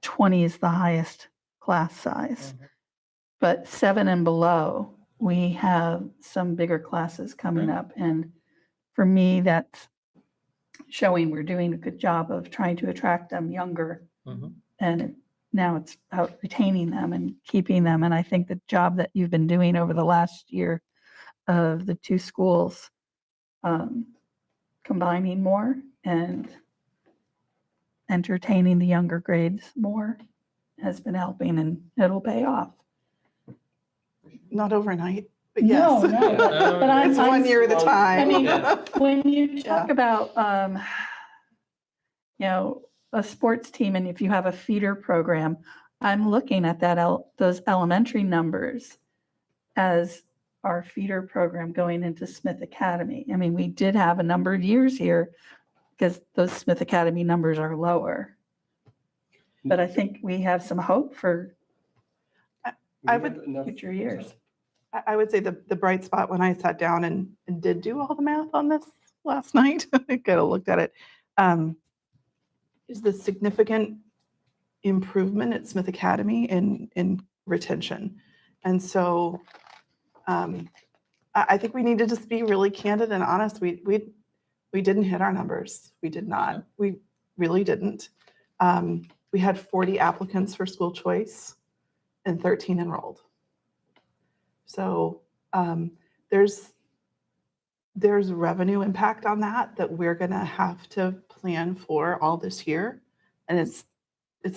20 is the highest class size. But 7 and below, we have some bigger classes coming up. And for me, that's showing we're doing a good job of trying to attract them younger. And now it's about retaining them and keeping them. And I think the job that you've been doing over the last year of the 2 schools, combining more and entertaining the younger grades more, has been helping, and it'll pay off. Not overnight, but yes. No, but I'm, It's 1 year at a time. I mean, Yeah. when you talk about, a sports team, and if you have a feeder program, I'm looking at those elementary numbers as our feeder program going into Smith Academy. I mean, we did have a number of years here because those Smith Academy numbers are lower. But I think we have some hope for I would- future years. I would say the bright spot when I sat down and did do all the math on this last night, I kind of looked at it, is the significant improvement at Smith Academy in retention. And so I think we need to just be really candid and honest. We didn't hit our numbers. We did not. We really didn't. We had 40 applicants for school choice and 13 enrolled. So there's revenue impact on that we're going to have to plan for all this year, and it's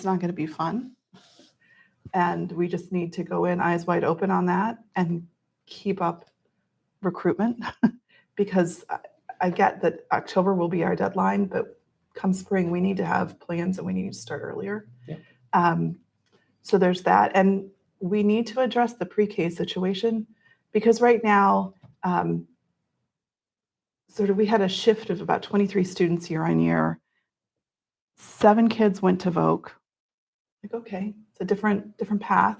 not going to be fun. And we just need to go in eyes wide open on that and keep up recruitment because I get that October will be our deadline, but come spring we need to have plans and we need to start earlier. Yeah. So there's that, and we need to address the pre-K situation because right now, we had a shift of about 23 students year on year. 7 kids went to Voc. Like, okay, it's a different path.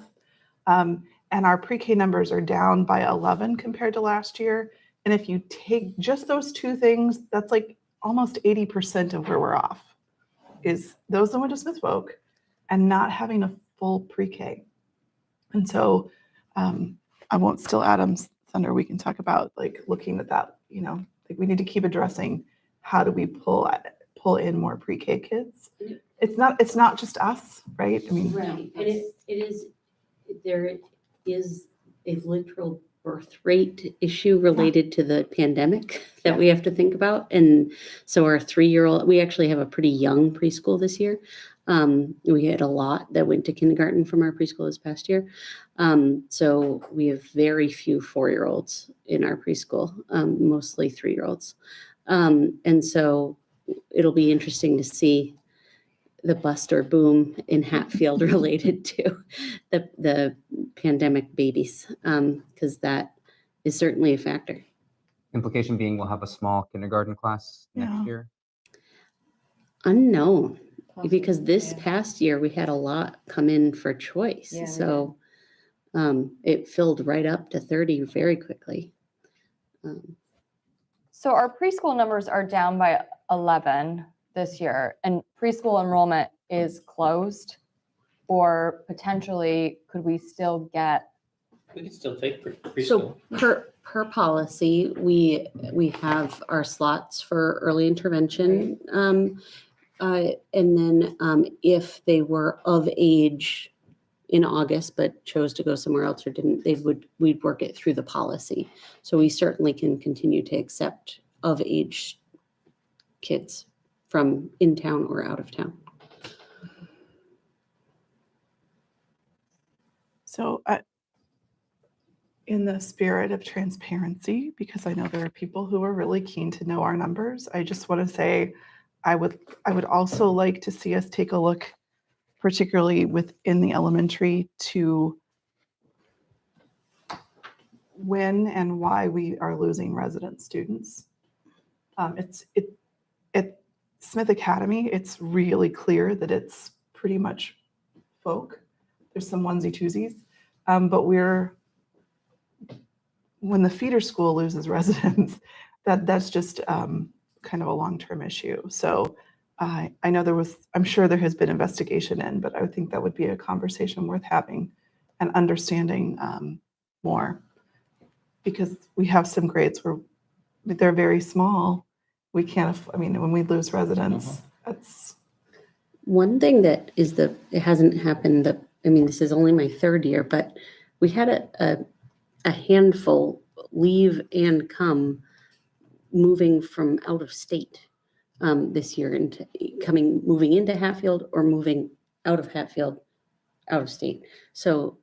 And our pre-K numbers are down by 11 compared to last year. And if you take just those 2 things, that's like almost 80% of where we're off, is those that went to Smith Voc and not having a full pre-K. And so I won't steal Adam's thunder. We can talk about like looking at that, like we need to keep addressing how do we pull in more pre-K kids. It's not just us, right? I mean, Right, and there is a literal birth rate issue related to the pandemic that we have to think about. And so our 3-year-old, we actually have a pretty young preschool this year. We had a lot that went to kindergarten from our preschool this past year. So we have very few 4-year-olds in our preschool, mostly 3-year-olds. And so it'll be interesting to see the bust or boom in Hatfield related to the pandemic babies, because that is certainly a factor. Implication being we'll have a small kindergarten class Yeah. next year. Unknown, because Possibly, this yeah. past year we had a lot come in for choice. Yeah, we So it filled right up to 30 very quickly. So our preschool numbers are down by 11 this year, and preschool enrollment is closed, or potentially could we still get? We can still take So preschool. per policy, we have our slots for early intervention. And then if they were of age in August but chose to go somewhere else or didn't, we'd work it through the policy. So we certainly can continue to accept of age kids from in town or out of town. So in the spirit of transparency, because I know there are people who are really keen to know our numbers, I just want to say I would also like to see us take a look, particularly within the elementary, to when and why we are losing resident students. At Smith Academy, it's really clear that it's pretty much folk. There's some onesie twosies, but when the feeder school loses residents, that's just kind of a long-term issue. So I know I'm sure there has been investigation in, but I would think that would be a conversation worth having and understanding more, because we have some grades where they're very small. We can't, when we lose residents, that's. One thing that it hasn't happened, this is only my 3rd year, but we had a handful leave and come moving from out of state this year, into moving into Hatfield or moving out of Hatfield, out of state. So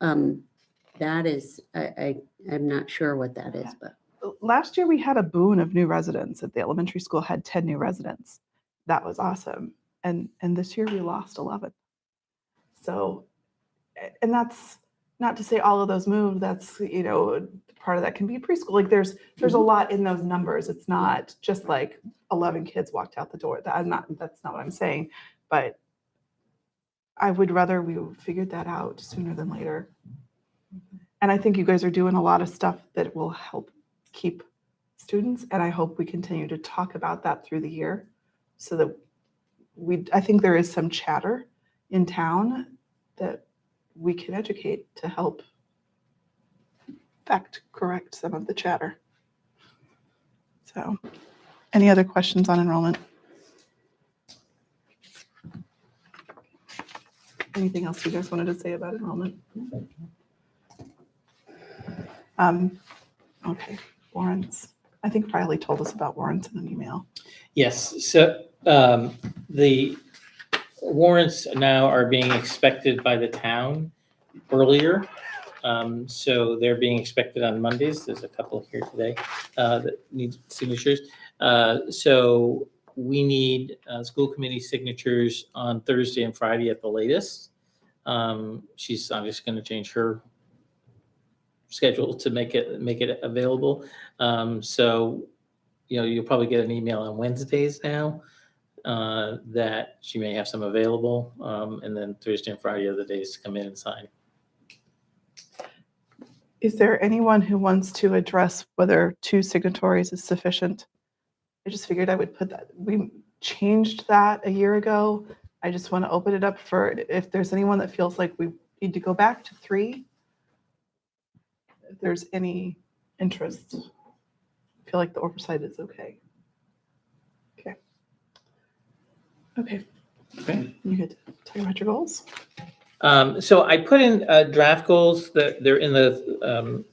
that is, I'm not sure what that is, but. Last year we had a boon of new residents. At the elementary school had 10 new residents. That was awesome. And this year we lost 11. So, and that's not to say all of those moved. That's, part of that can be preschool. Like there's a lot in those numbers. It's not just like 11 kids walked out the door. That's not what I'm saying, but I would rather we figured that out sooner than later. And I think you guys are doing a lot of stuff that will help keep students. And I hope we continue to talk about that through the year, so that I think there is some chatter in town that we can educate to help correct some of the chatter. So, any other questions on enrollment? Anything else you guys wanted to say about enrollment? Okay, warrants. I think Riley told us about warrants in an email. Yes, so the warrants now are being expected by the town earlier. So they're being expected on Mondays. There's a couple here today that need signatures. So we need school committee signatures on Thursday and Friday at the latest. She's obviously going to change her schedule to make it available. So you'll probably get an email on Wednesdays now that she may have some available, and then Thursday and Friday are the days to come in and sign. Is there anyone who wants to address whether 2 signatories is sufficient? I just figured I would put that. We changed that a year ago. I just want to open it up for if there's anyone that feels like we need to go back to 3. If there's any interest, I feel like the oversight is okay. Okay. You get to tell me about your goals. So I put in draft goals that they're in the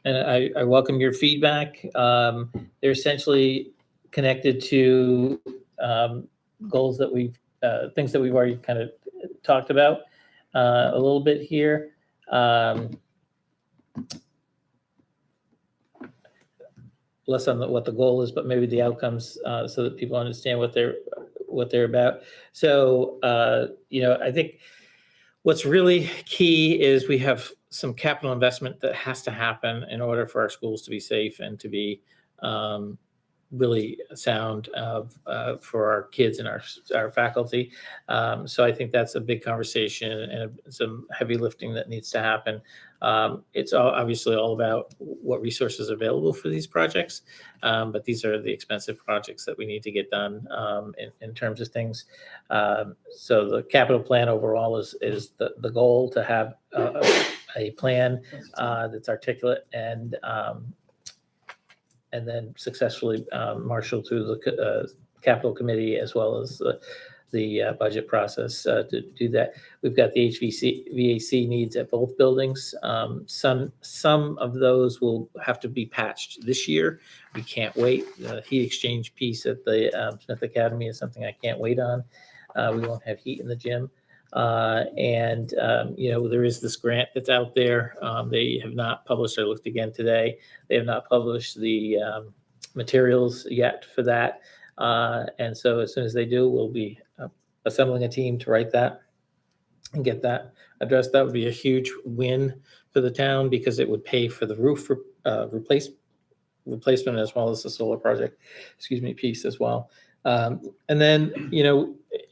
and I welcome your feedback. They're essentially connected to goals that things that we've already kind of talked about a little bit here. Less on what the goal is, but maybe the outcomes, so that people understand what they're about. So, I think what's really key is we have some capital investment that has to happen in order for our schools to be safe and to be really sound for our kids and our faculty. So I think that's a big conversation and some heavy lifting that needs to happen. It's obviously all about what resources are available for these projects, but these are the expensive projects that we need to get done in terms of things. So the capital plan overall is the goal to have a plan that's articulate and then successfully marshal through the capital committee as well as the budget process to do that. We've got the VAC needs at both buildings. Some of those will have to be patched this year. We can't wait. The heat exchange piece at the Smith Academy is something I can't wait on. We won't have heat in the gym. There is this grant that's out there. They have not published, I looked again today, they have not published the materials yet for that. And so as soon as they do, we'll be assembling a team to write that and get that addressed. That would be a huge win for the town because it would pay for the roof replacement as well as the solar project, piece as well. And then,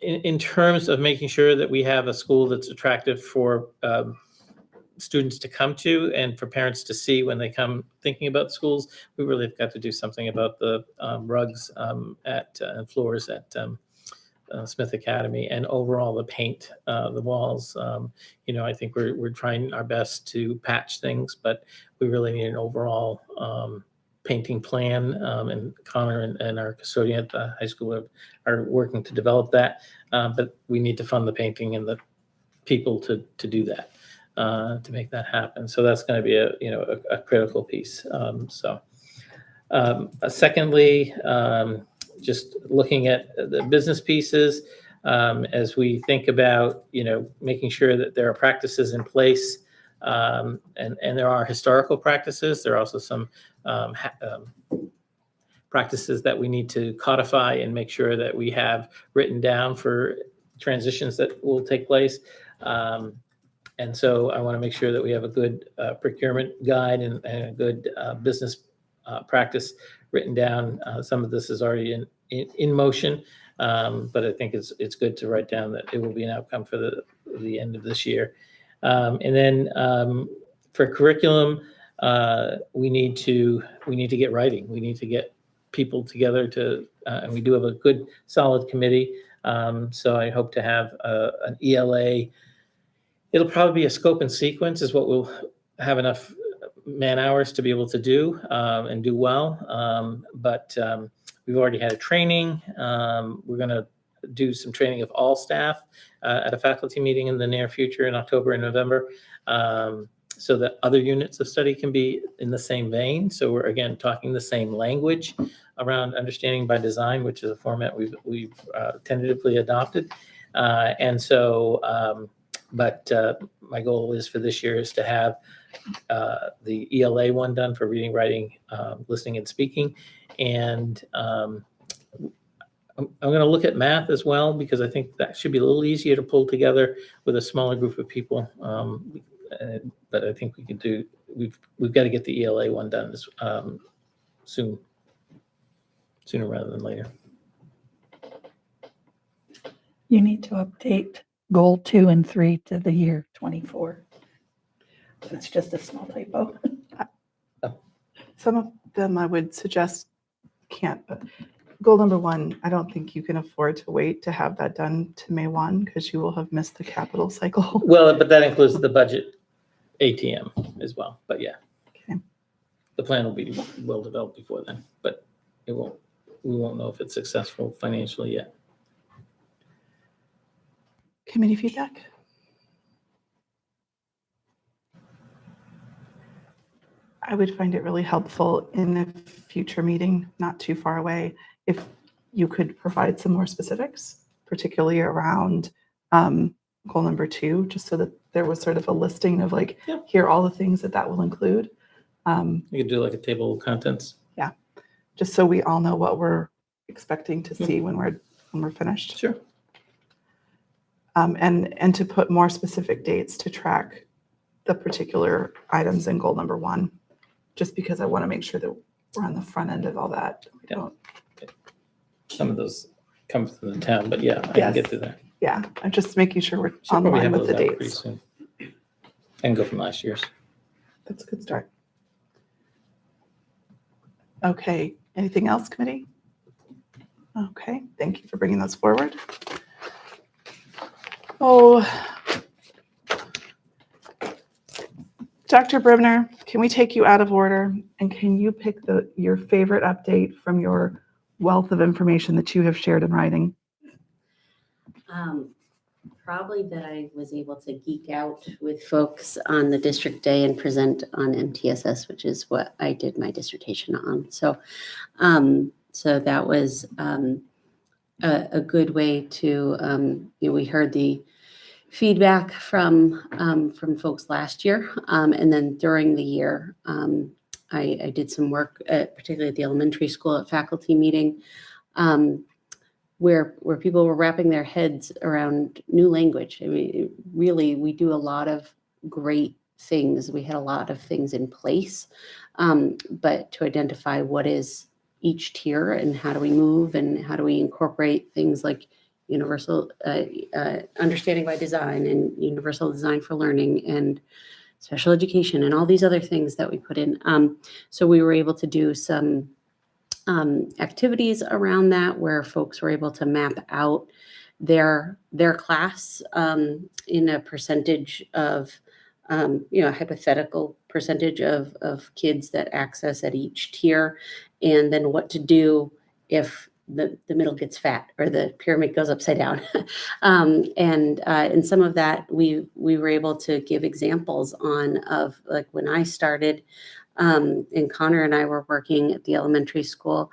in terms of making sure that we have a school that's attractive for students to come to and for parents to see when they come thinking about schools, we really have got to do something about the rugs and floors at Smith Academy and overall the paint, the walls. I think we're trying our best to patch things, but we really need an overall painting plan, and Connor and our custodian at the high school are working to develop that. But we need to fund the painting and the people to do that, to make that happen. So that's going to be a critical piece. Secondly, just looking at the business pieces, as we think about, making sure that there are practices in place, and there are historical practices. There are also some practices that we need to codify and make sure that we have written down for transitions that will take place. And so I want to make sure that we have a good procurement guide and a good business practice written down. Some of this is already in motion, but I think it's good to write down that it will be an outcome for the end of this year. And then for curriculum, we need to get writing. We need to get people together and we do have a good solid committee. So I hope to have an ELA. It'll probably be a scope and sequence is what we'll have enough man hours to be able to do and do well. But we've already had a training. We're going to do some training of all staff at a faculty meeting in the near future in October and November, so that other units of study can be in the same vein. So we're, again, talking the same language around understanding by design, which is a format we've tentatively adopted. But my goal is for this year is to have the ELA one done for reading, writing, listening, and speaking. And I'm going to look at math as well, because I think that should be a little easier to pull together with a smaller group of people. But I think we can do, we've got to get the ELA one done sooner rather than later. You need to update goal 2 and 3 to the year 24. It's just a small typo. Some of them I would suggest can't. But goal number 1, I don't think you can afford to wait to have that done to May 1 because you will have missed the capital cycle. Well, but that includes the budget ATM as well. But yeah, Okay. The plan will be well developed before then, but we won't know if it's successful financially yet. Committee feedback? I would find it really helpful in a future meeting, not too far away, if you could provide some more specifics, particularly around goal number 2, just so that there was sort of a listing of like, here are all the things that will include. You could do like a table of contents. Just so we all know what we're expecting to see when we're finished. Sure. And to put more specific dates to track the particular items in goal number 1, just because I want to make sure that we're on the front end of all that. We Yeah. don't- Some of those come from the town, but yeah, I can Yes. get to that. Yeah, I'm just making sure we're Should on probably line have with those the out pretty dates. soon. And go from last year's. That's a good start. Okay, anything else, committee? Okay, thank you for bringing those forward. Oh, Dr. Brivner, can we take you out of order? And can you pick your favorite update from your wealth of information that you have shared in writing? Probably that I was able to geek out with folks on the district day and present on MTSS, which is what I did my dissertation on. So, so that was a good way to, we heard the feedback from folks last year, and then during the year, I did some work, particularly at the elementary school at faculty meeting. Where people were wrapping their heads around new language. I mean, really, we do a lot of great things. We had a lot of things in place, but to identify what is each tier and how do we move and how do we incorporate things like universal understanding by design and universal design for learning and special education and all these other things that we put in. So we were able to do some activities around that where folks were able to map out their class in a percentage of, a hypothetical percentage of kids that access at each tier, and then what to do if the middle gets fat or the pyramid goes upside down. And some of that we were able to give examples on of, like when I started, and Connor and I were working at the elementary school,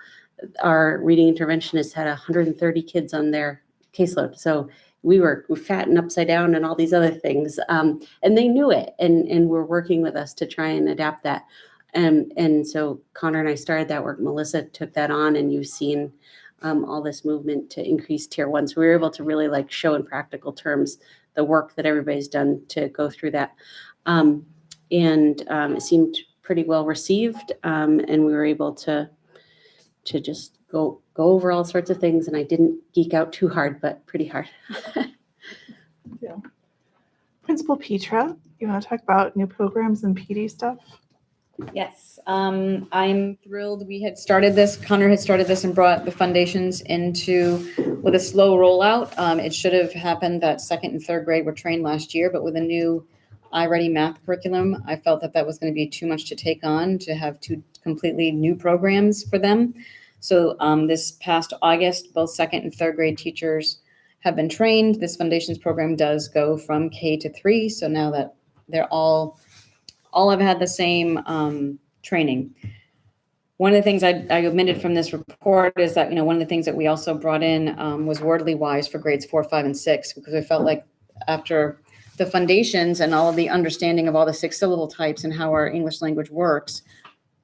our reading interventionists had 130 kids on their caseload. So we were fat and upside down and all these other things. And they knew it and were working with us to try and adapt that. And so Connor and I started that work. Melissa took that on, and you've seen all this movement to increase tier 1. So we were able to really like show in practical terms the work that everybody's done to go through that. It seemed pretty well received, and we were able to just go over all sorts of things, and I didn't geek out too hard, but pretty hard. Yeah. Principal Petra, you want to talk about new programs and PD stuff? Yes, I'm thrilled. We had started this, Connor had started this and brought the foundations with a slow rollout. It should have happened that 2nd and 3rd grade were trained last year, but with a new iReady math curriculum, I felt that was going to be too much to take on, to have 2 completely new programs for them. So this past August, both 2nd and 3rd grade teachers have been trained. This foundations program does go from K to 3. So now that they're all have had the same training. One of the things I omitted from this report is that, one of the things that we also brought in was Wordly Wise for grades 4, 5, and 6, because I felt like after the foundations and all of the understanding of all the 6 syllable types and how our English language works,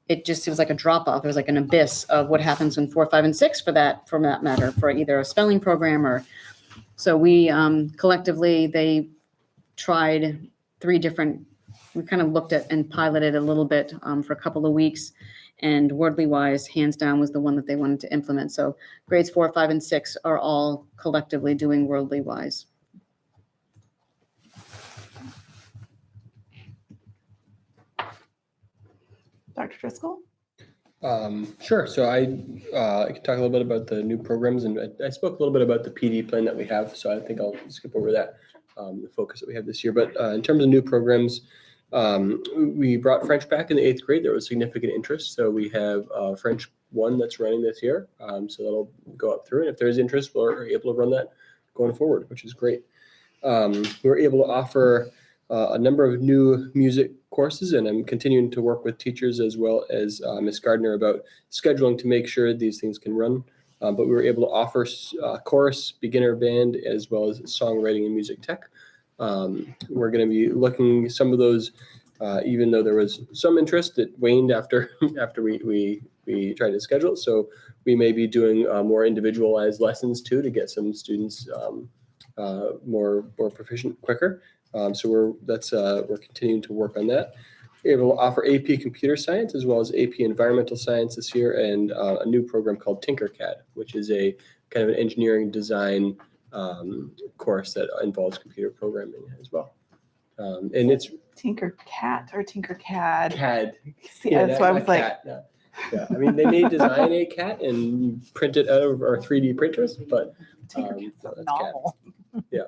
it was like a drop off. It was like an abyss of what happens in 4, 5, and 6 for that matter, for either a spelling program or. So we collectively, they tried 3 different. We kind of looked at and piloted a little bit for a couple of weeks, and Wordly Wise, hands down, was the one that they wanted to implement. So grades 4, 5, and 6 are all collectively doing Wordly Wise. Dr. Driscoll? Sure. So I can talk a little bit about the new programs, and I spoke a little bit about the PD plan that we have. So I think I'll skip over that, the focus that we have this year. But in terms of new programs, we brought French back in the 8th grade. There was significant interest. So we have French 1 that's running this year. So that'll go up through. And if there's interest, we're able to run that going forward, which is great. We're able to offer a number of new music courses, and I'm continuing to work with teachers as well as Ms. Gardner about scheduling to make sure these things can run. But we were able to offer chorus, beginner band, as well as songwriting and music tech. We're going to be looking some of those, even though there was some interest, it waned after we tried to schedule it. So we may be doing more individualized lessons too to get some students more proficient quicker. So we're continuing to work on that. We're able to offer AP Computer Science as well as AP Environmental Science this year, and a new program called Tinkercad, which is a kind of an engineering design course that involves computer programming as well. And it's Tinkercat or Tinkercad. CAD. See, that's why I was like, cat, yeah. I mean, they may design a cat and print it out of our 3D printers, but Tinkercad's no, a that's CAD. novel. Yeah.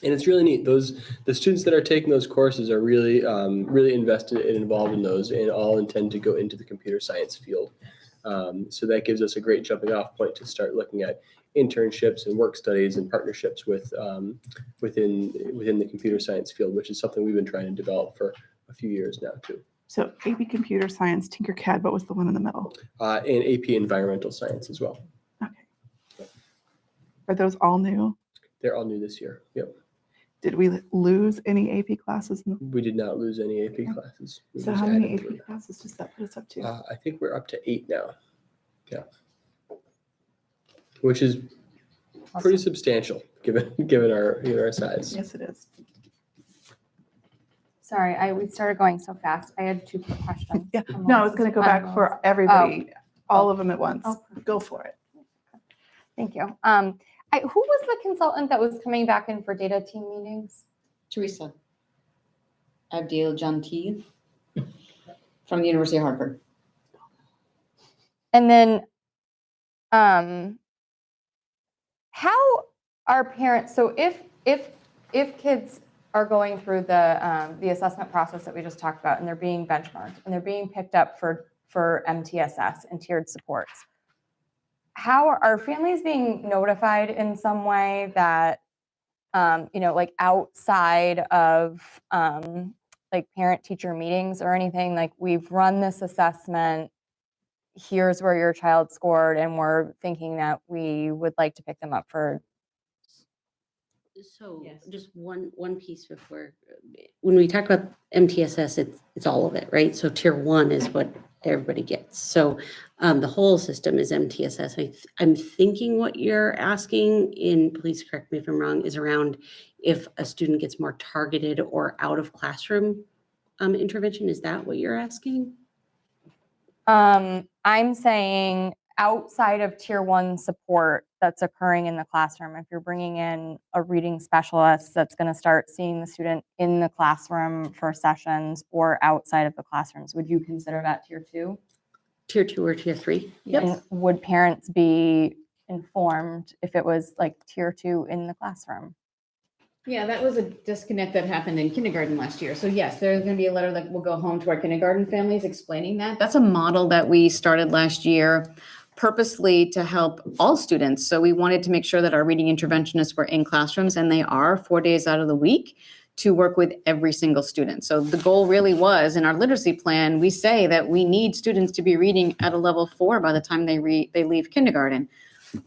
And it's really neat. The students that are taking those courses are really really invested and involved in those, and all intend to go into the computer science field. So that gives us a great jumping off point to start looking at internships and work studies and partnerships with within the computer science field, which is something we've been trying to develop for a few years now too. So AP Computer Science, Tinkercad, what was the one in the middle? And AP Environmental Science as well. Okay. Are those all new? They're all new this year. Yep. Did we lose any AP classes? We did not lose any AP classes. We So just how many added AP 3. classes does that put us up to? I think we're up to 8 now. Yeah. Which is pretty substantial given our size. Yes, it is. Sorry, we started going so fast. I had 2 quick questions. Yeah. on No, I those. was going to go back On for those. everybody, all of them at once. Oh. Go for it. Thank you. Who was the consultant that was coming back in for data team meetings? Teresa Abdil Janti from the University of Hartford. And then, how are parents? So if kids are going through the assessment process that we just talked about, and they're being benchmarked and they're being picked up for MTSS and tiered supports, how are families being notified in some way that, like outside of like parent-teacher meetings or anything, like we've run this assessment, here's where your child scored, and we're thinking that we would like to pick them up for. So Yes. just one piece before, when we talk about MTSS, it's all of it, right? So tier 1 is what everybody gets. So the whole system is MTSS. I'm thinking what you're asking, please correct me if I'm wrong, is around if a student gets more targeted or out of classroom intervention. Is that what you're asking? I'm saying outside of tier 1 support that's occurring in the classroom, if you're bringing in a reading specialist that's going to start seeing the student in the classroom for sessions or outside of the classrooms, would you consider that tier 2? Tier 2 or tier 3? And would parents be informed if it was like tier 2 in the classroom? Yeah, that was a disconnect that happened in kindergarten last year. So yes, there's going to be a letter that will go home to our kindergarten families explaining that. That's a model that we started last year purposely to help all students. So we wanted to make sure that our reading interventionists were in classrooms, and they are 4 days out of the week, to work with every single student. So the goal really was, in our literacy plan, we say that we need students to be reading at a level 4 by the time they leave kindergarten.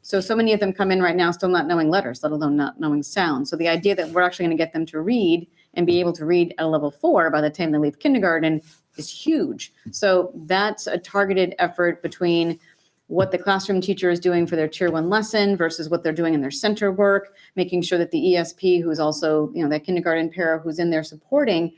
So many of them come in right now still not knowing letters, let alone not knowing sound. So the idea that we're actually going to get them to read and be able to read at a level 4 by the time they leave kindergarten is huge. So that's a targeted effort between what the classroom teacher is doing for their tier 1 lesson versus what they're doing in their center work, making sure that the ESP, who's also, that kindergarten para who's in there supporting,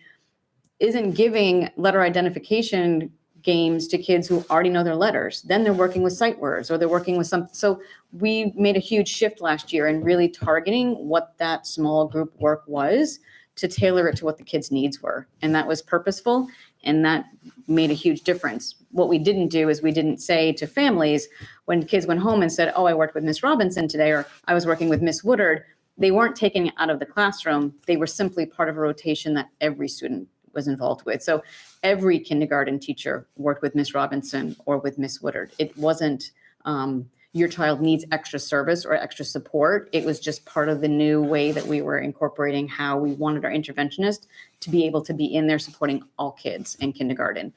isn't giving letter identification games to kids who already know their letters. Then they're working with sight words, or they're working with some. So we made a huge shift last year in really targeting what that small group work was to tailor it to what the kids' needs were. And that was purposeful, and that made a huge difference. What we didn't do is we didn't say to families, when kids went home and said, oh, I worked with Miss Robinson today, or I was working with Miss Woodard, they weren't taken out of the classroom. They were simply part of a rotation that every student was involved with. So every kindergarten teacher worked with Miss Robinson or with Miss Woodard. It wasn't, your child needs extra service or extra support. It was just part of the new way that we were incorporating how we wanted our interventionist to be able to be in there supporting all kids in kindergarten.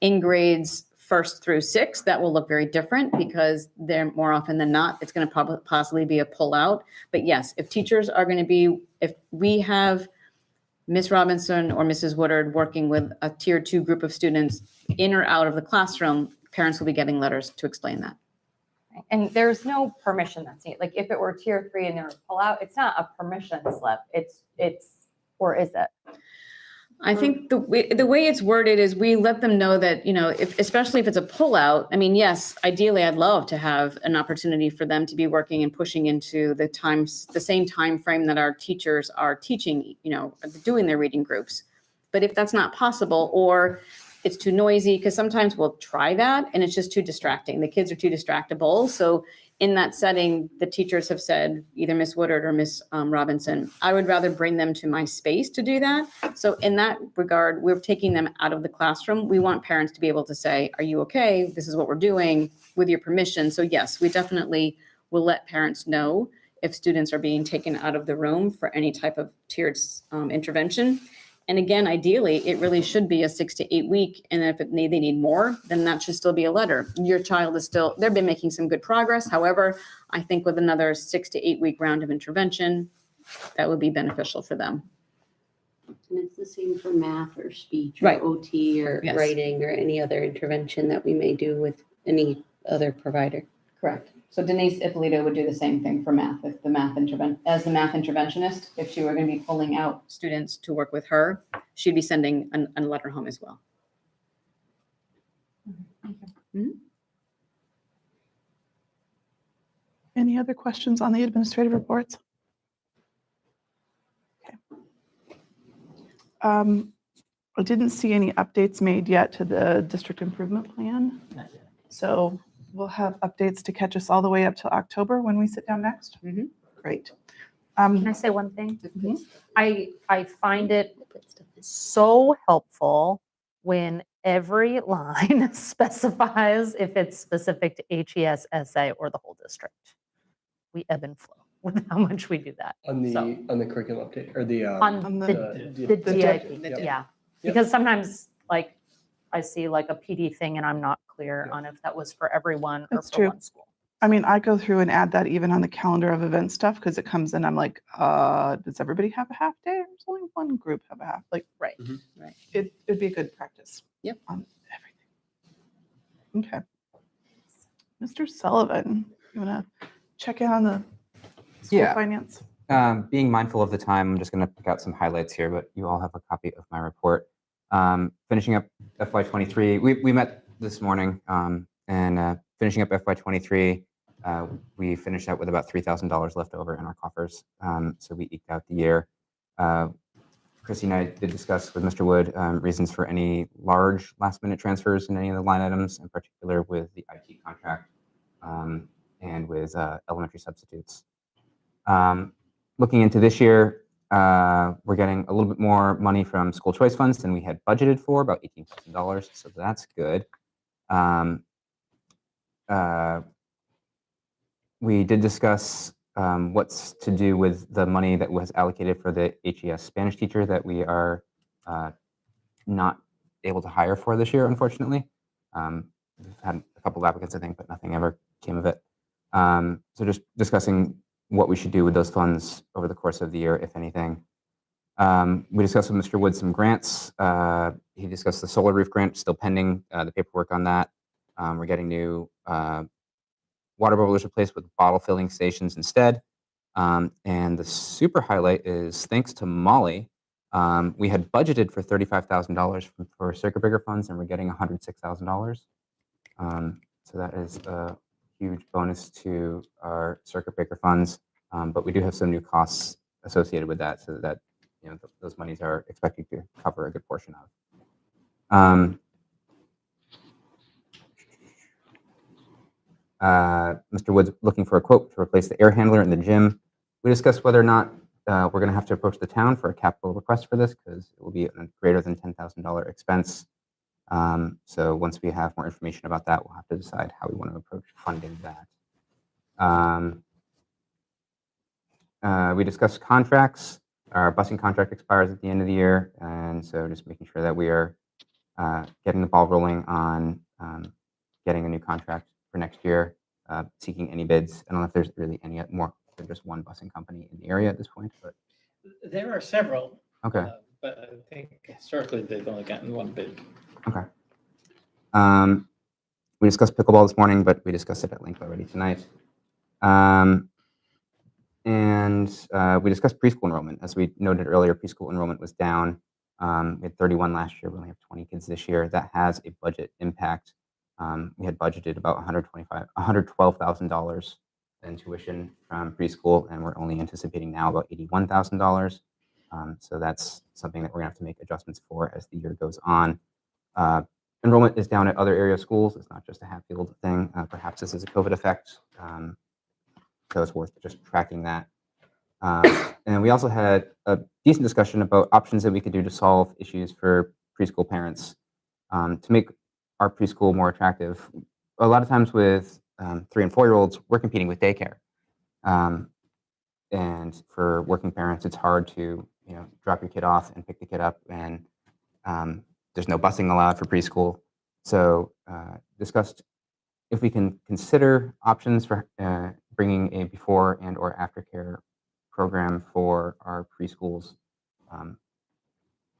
In grades 1st through 6th, that will look very different because they're more often than not, it's going to possibly be a pull-out. But yes, if teachers are going to be, if we have Ms. Robinson or Mrs. Woodard working with a tier 2 group of students in or out of the classroom, parents will be getting letters to explain that. And there's no permission that's needed. Like if it were tier 3 and there was pull out, it's not a permission slip. It's, or is it? I think the way it's worded is we let them know that, you know, if, especially if it's a pullout, I mean, yes, ideally I'd love to have an opportunity for them to be working and pushing into the same time frame that our teachers are teaching, you know, doing their reading groups. But if that's not possible, or it's too noisy, because sometimes we'll try that and it's just too distracting. The kids are too distractible. So in that setting, the teachers have said, either Miss Woodard or Miss Robinson, I would rather bring them to my space to do that. So in that regard, we're taking them out of the classroom. We want parents to be able to say, are you okay? This is what we're doing with your permission. So yes, we definitely will let parents know if students are being taken out of the room for any type of tiered intervention. And again, ideally, it really should be a 6 to 8 week. And if they need more, then that should still be a letter. Your child is still, they've been making some good progress. However, I think with another 6 to 8 week round of intervention, that would be beneficial for them. And it's the same for math or speech or Right. OT or Yes. writing or any other intervention that we may do with any other provider. Correct. So Denise Ippolito would do the same thing for math, if the math interventionist, if she were going to be pulling out students to work with her, she'd be sending a letter home as well. Any other questions on the administrative reports? Okay. I didn't see any updates made yet to the district improvement plan. So we'll have updates to catch us all the way up to October when we sit down next. Mhm. Great. Can I say one thing? Mhm. I find it so helpful when every line specifies if it's specific to HES, SA, or the whole district. We ebb and flow with how much we do that. On the So- on the curriculum update or the On On the the DIP, Yep. yeah. Yep. Because sometimes, like, I see like a PD thing and I'm not clear on if that was for everyone or That's for true. one school. I mean, I go through and add that even on the calendar of event stuff because it comes in. I'm like, does everybody have a half day or does only one group have a half? Like, Right. Right. it'd be a good practice. Yep. On everything. Okay. Mr. Sullivan, you want to check in on the school Yeah. finance? Being mindful of the time, I'm just going to pick out some highlights here, but you all have a copy of my report. Finishing up FY23, we met this morning, and finishing up FY23, we finished out with about $3,000 left over in our coffers. So we eked out the year. Chrissy and I did discuss with Mr. Wood reasons for any large last-minute transfers in any of the line items, in particular with the IT contract and with elementary substitutes. Looking into this year, we're getting a little bit more money from school choice funds than we had budgeted for, about $18,000, so that's good. We did discuss what's to do with the money that was allocated for the HES Spanish teacher that we are not able to hire for this year, unfortunately. We've had a couple of applicants, I think, but nothing ever came of it. So just discussing what we should do with those funds over the course of the year, if anything. We discussed with Mr. Wood some grants. He discussed the solar roof grant, still pending the paperwork on that. We're getting new water bubblers replaced with bottle filling stations instead. And the super highlight is thanks to Molly, we had budgeted for $35,000 for circuit breaker funds, and we're getting $106,000. So that is a huge bonus to our circuit breaker funds. But we do have some new costs associated with that, so that those monies are expected to cover a good portion of. Mr. Wood's looking for a quote to replace the air handler in the gym. We discussed whether or not we're going to have to approach the town for a capital request for this because it will be a greater than $10,000 expense. So once we have more information about that, we'll have to decide how we want to approach funding that. We discussed contracts. Our busing contract expires at the end of the year, and so just making sure that we are getting the ball rolling on getting a new contract for next year, seeking any bids. I don't know if there's really any more than just one busing company in the area at this point, but There are several. okay. But I think historically they've only gotten one bid. Okay. We discussed pickleball this morning, but we discussed it at length already tonight. And we discussed preschool enrollment. As we noted earlier, preschool enrollment was down. We had 31 last year. We only have 20 kids this year. That has a budget impact. We had budgeted about $112,000 in tuition from preschool, and we're only anticipating now about $81,000. So that's something that we're gonna have to make adjustments for as the year goes on. Enrollment is down at other area schools. It's not just a Hatfield thing. Perhaps this is a COVID effect. So it's worth just tracking that. And we also had a decent discussion about options that we could do to solve issues for preschool parents to make our preschool more attractive. A lot of times with 3 and 4-year-olds, we're competing with daycare. And for working parents, it's hard to drop your kid off and pick the kid up, and there's no busing allowed for preschool. So discussed if we can consider options for bringing a before and or aftercare program for our preschools.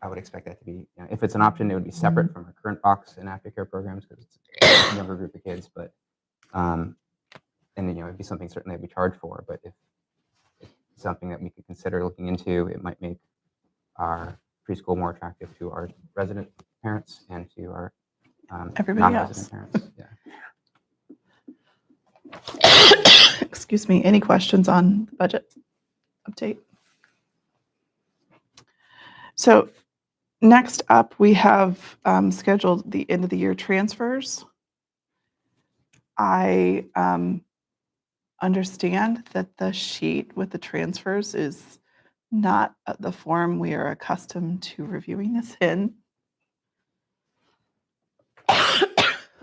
I would expect that to be, if it's an option, it would be separate from our current box and aftercare programs because it's a younger group of kids. But and it'd be something certainly that we charge for. But if it's something that we could consider looking into, it might make our preschool more attractive to our resident parents and to our Everybody non-resident else. parents. Yeah. Excuse me, any questions on the budget update? So next up, we have scheduled the end of the year transfers. I understand that the sheet with the transfers is not the form we are accustomed to reviewing this in.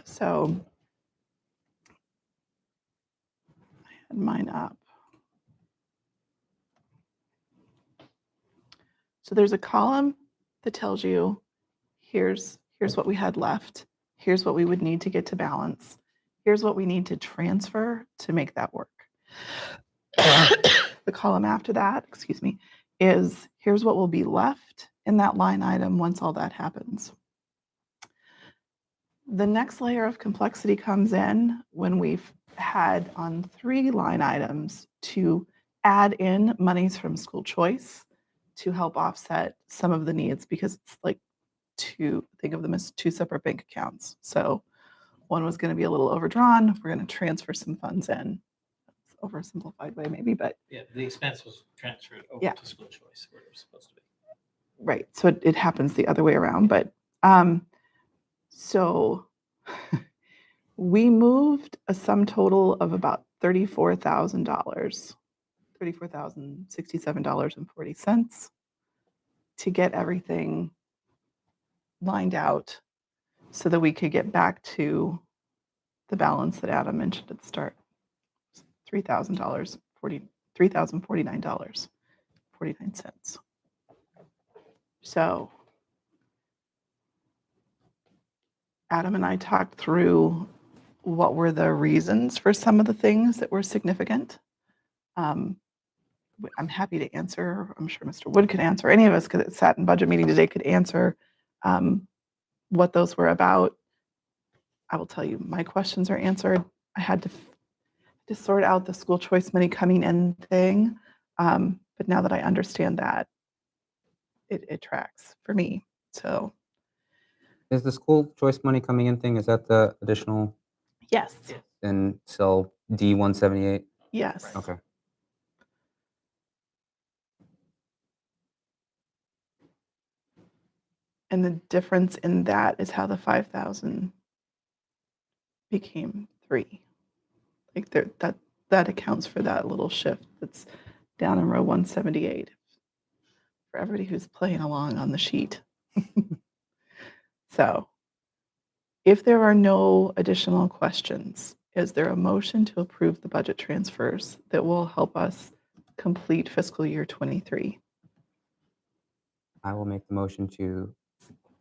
So I had mine up. So there's a column that tells you here's what we had left. Here's what we would need to get to balance. Here's what we need to transfer to make that work. The column after that, excuse me, is here's what will be left in that line item once all that happens. The next layer of complexity comes in when we've had on 3 line items to add in monies from school choice to help offset some of the needs, because it's like think of them as 2 separate bank accounts. So one was going to be a little overdrawn. We're going to transfer some funds in. It's oversimplified way maybe, but Yeah, the expense was transferred over Yeah. to school choice where it was supposed to be. right. So it happens the other way around. But so we moved a sum total of about $34,000, $34,067.40 to get everything lined out so that we could get back to the balance that Adam mentioned at the start. $3,049.49. So Adam and I talked through what were the reasons for some of the things that were significant. I'm happy to answer. I'm sure Mr. Wood could answer. Any of us that sat in budget meeting today could answer what those were about. I will tell you, my questions are answered. I had to sort out the school choice money coming in thing. But now that I understand that, it tracks for me. So Is the school choice money coming in thing, is that the additional yes, in cell D178? yes. Okay. And the difference in that is how the 5,000 became 3. Like that accounts for that little shift that's down in row 178 for everybody who's playing along on the sheet. So if there are no additional questions, Is there a motion to approve the budget transfers that will help us complete fiscal year 23? I will make the motion to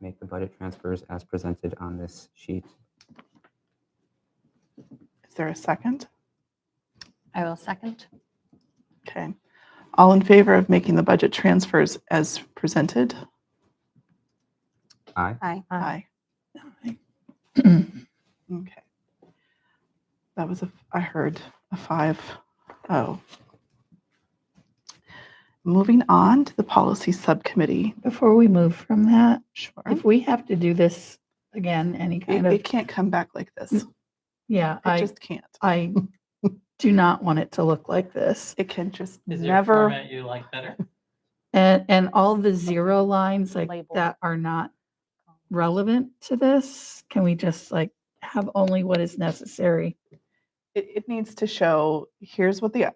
make the budget transfers as presented on this sheet. Is there a second? I will second. Okay. All in favor of making the budget transfers as presented? Aye. Aye. Okay. That was I heard a 5-0. Moving on to the policy subcommittee. Before we move from that, Sure. if we have to do this again, any kind It of, can't come back like this. yeah, It just can't. I do not want it to look like this. It can just Is there a never. format you like better? And all the zero lines like Label. that are not relevant to this. Can we just like have only what is necessary? It needs to show here's what the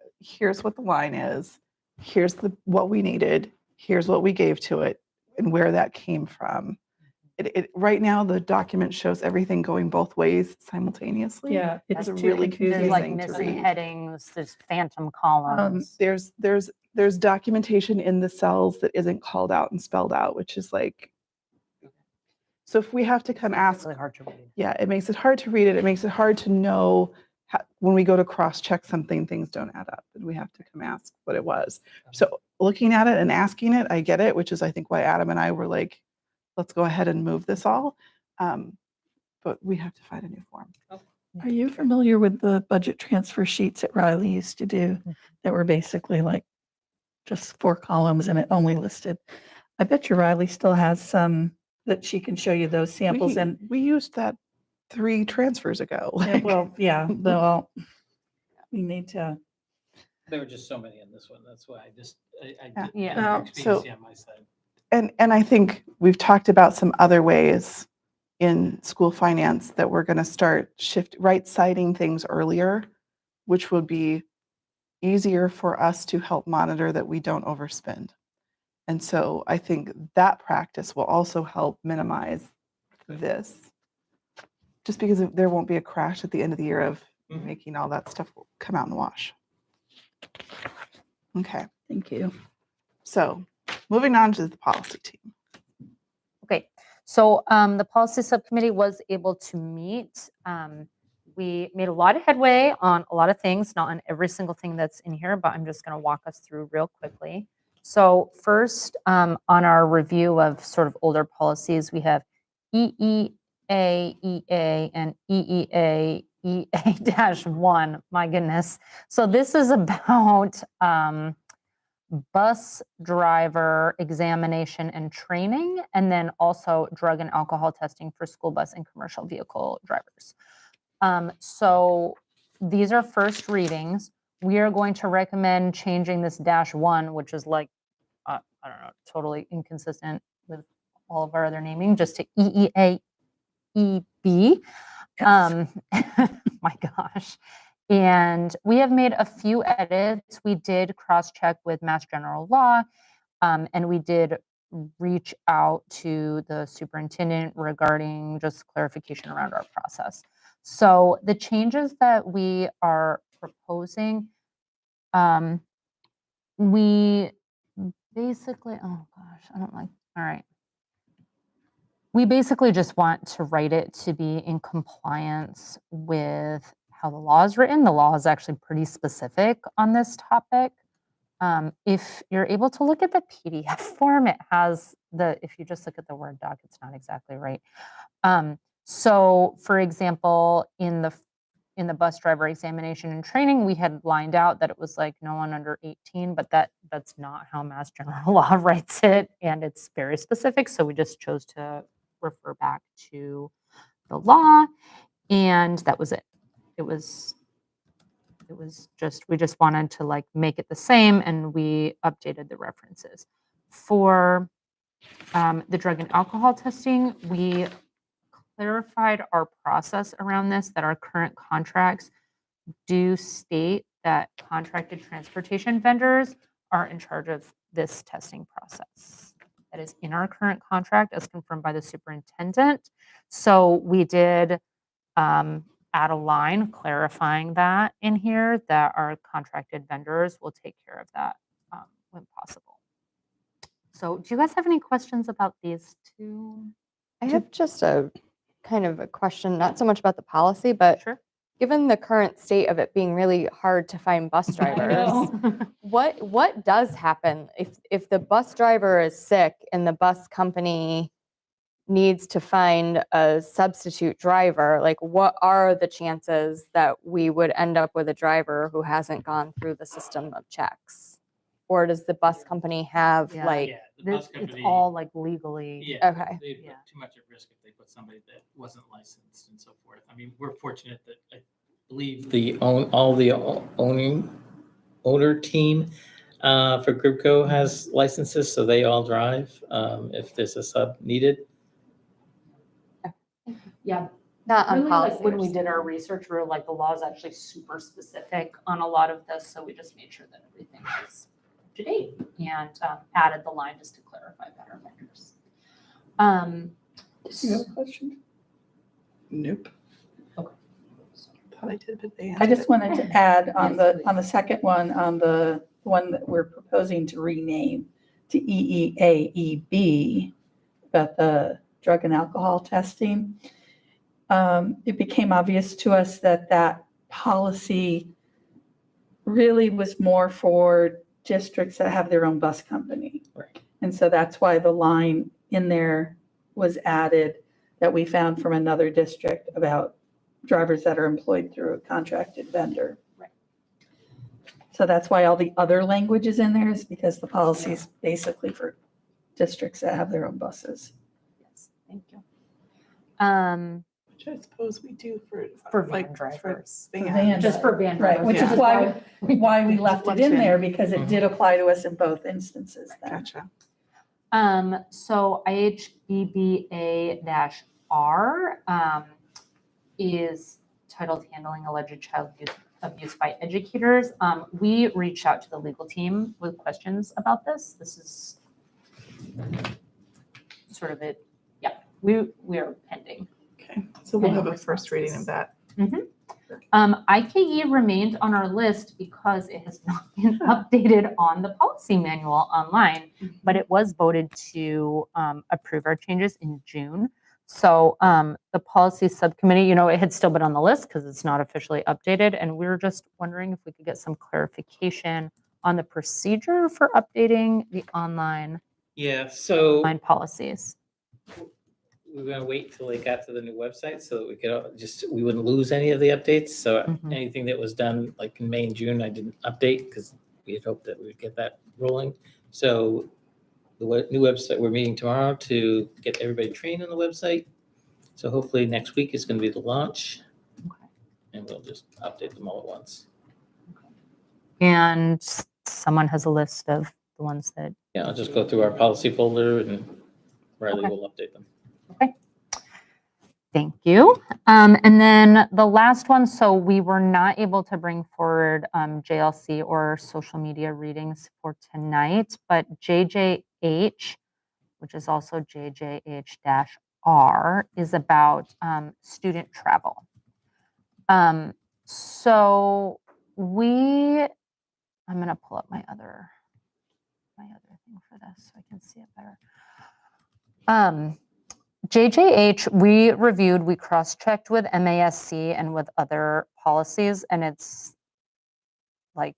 line is, here's what we needed, here's what we gave to it, and where that came from. Right now the document shows everything going both ways simultaneously. Yeah, it's That's too really confusing. There's like confusing to missing read. headings, there's phantom columns. There's documentation in the cells that isn't called out and spelled out, which is like, so if we have to come It's ask, really hard to read. yeah, it makes it hard to read it. It makes it hard to know when we go to cross-check something, things don't add up and we have to come ask what it was. So looking at it and asking it, I get it, which is I think why Adam and I were like, let's go ahead and move this all. But we have to find a new form. Are you familiar with the budget transfer sheets that Riley used to do that were basically like just 4 columns and it only listed? I bet you Riley still has some that she can show you those samples and We used that 3 transfers ago. yeah, well, yeah, well, we need to. There were just so many in this one. That's why I Yeah. did Yeah. expediency on my side. And I think we've talked about some other ways in school finance that we're going to start right-siding things earlier, which would be easier for us to help monitor that we don't overspend. And so I think that practice will also help minimize this, just because there won't be a crash at the end of the year of Mhm. making all that stuff come out in the wash. Okay, Thank you. so moving on to the policy team. Okay, so the policy subcommittee was able to meet. We made a lot of headway on a lot of things, not on every single thing that's in here, but I'm just going to walk us through real quickly. So first, on our review of sort of older policies, we have EEA, EA, and EEA, EA-1. My goodness. So this is about bus driver examination and training, and then also drug and alcohol testing for school bus and commercial vehicle drivers. So these are first readings. We are going to recommend changing this -1, which is like, I don't know, totally inconsistent with all of our other naming, just to EEA, EB. My gosh. And we have made a few edits. We did cross-check with Mass General Law, and we did reach out to the superintendent regarding just clarification around our process. So the changes that we are proposing, we basically, oh gosh, I don't like, all right. We basically just want to write it to be in compliance with how the law is written. The law is actually pretty specific on this topic. If you're able to look at the PDF form, it has if you just look at the Word doc, it's not exactly right. So for example, in the bus driver examination and training, we had lined out that it was like no one under 18, but that's not how Mass General Law writes it, and it's very specific. So we just chose to refer back to the law, and that was it. It was just, we just wanted to like make it the same, and we updated the references. For the drug and alcohol testing, we clarified our process around this, that our current contracts do state that contracted transportation vendors are in charge of this testing process. That is in our current contract as confirmed by the superintendent. So we did add a line clarifying that in here, that our contracted vendors will take care of that when possible. So do you guys have any questions about these two? I have just a kind of a question, not so much about the policy, but Sure. given the current state of it being really hard to find bus drivers, what does happen if the bus driver is sick and the bus company needs to find a substitute driver? Like, what are the chances that we would end up with a driver who hasn't gone through the system of checks? Or does the bus company have Yeah. like, the bus It's company. all like legally. Yeah. Okay. They put Yeah. too much at risk if they put somebody that wasn't licensed and so forth. I mean, we're fortunate that I believe all the owner team for Gripco has licenses, so they all drive if there's a sub needed. Yeah. not on Really, policy? like when or we did our research, we were like, the law is actually super specific on a lot of this, so we just made sure that everything was up to date and added the line just to clarify better vendors. Do you have a question? Nope. Okay. Thought I did, but they I answered just it. wanted to add on Yes, the second one, on the one that we're proposing to rename to EEAEB, about the drug and alcohol testing. It became obvious to us that that policy really was more for districts that have their own bus company. Right. And so that's why the line in there was added that we found from another district about drivers that are employed through a contracted vendor. Right. So that's why all the other language is in there, is because the policy is basically for districts that have their own buses. Yes, thank you. Which I suppose we do for Van like, drivers. For van vans. Just for van Right, drivers. which is why we left it in there, because it Mhm. did apply to us in both instances then. Gotcha. So IHBBA-R is titled Handling Alleged Child Abuse by Educators. We reached out to the legal team with questions about this. This is sort of it. Yeah, we are pending. Okay, so we'll Any have a first reading of that. IKE remained on our list because it has not been updated on the policy manual online, but it was voted to approve our changes in June. So the policy subcommittee, it had still been on the list because it's not officially updated. And we were just wondering if we could get some clarification on the procedure for updating the online policies. We were gonna wait till they got to the new website so that we could we wouldn't lose any of the updates. So Mhm. anything that was done like in May and June, I didn't update because we had hoped that we would get that rolling. So the new website, we're meeting tomorrow to get everybody trained on the website. So hopefully next week is gonna be the launch. Okay. And we'll just update them all at once. And someone has a list of the ones that. Yeah, I'll just go through our policy folder and Riley Okay. will update them. Thank you. And then the last one, so we were not able to bring forward JLC or social media readings for tonight, but JJH, which is also JJH-R, is about student travel. So I'm gonna pull up my other thing for this so I can see it better. JJH, we reviewed, we cross-checked with MASC and with other policies, and it's like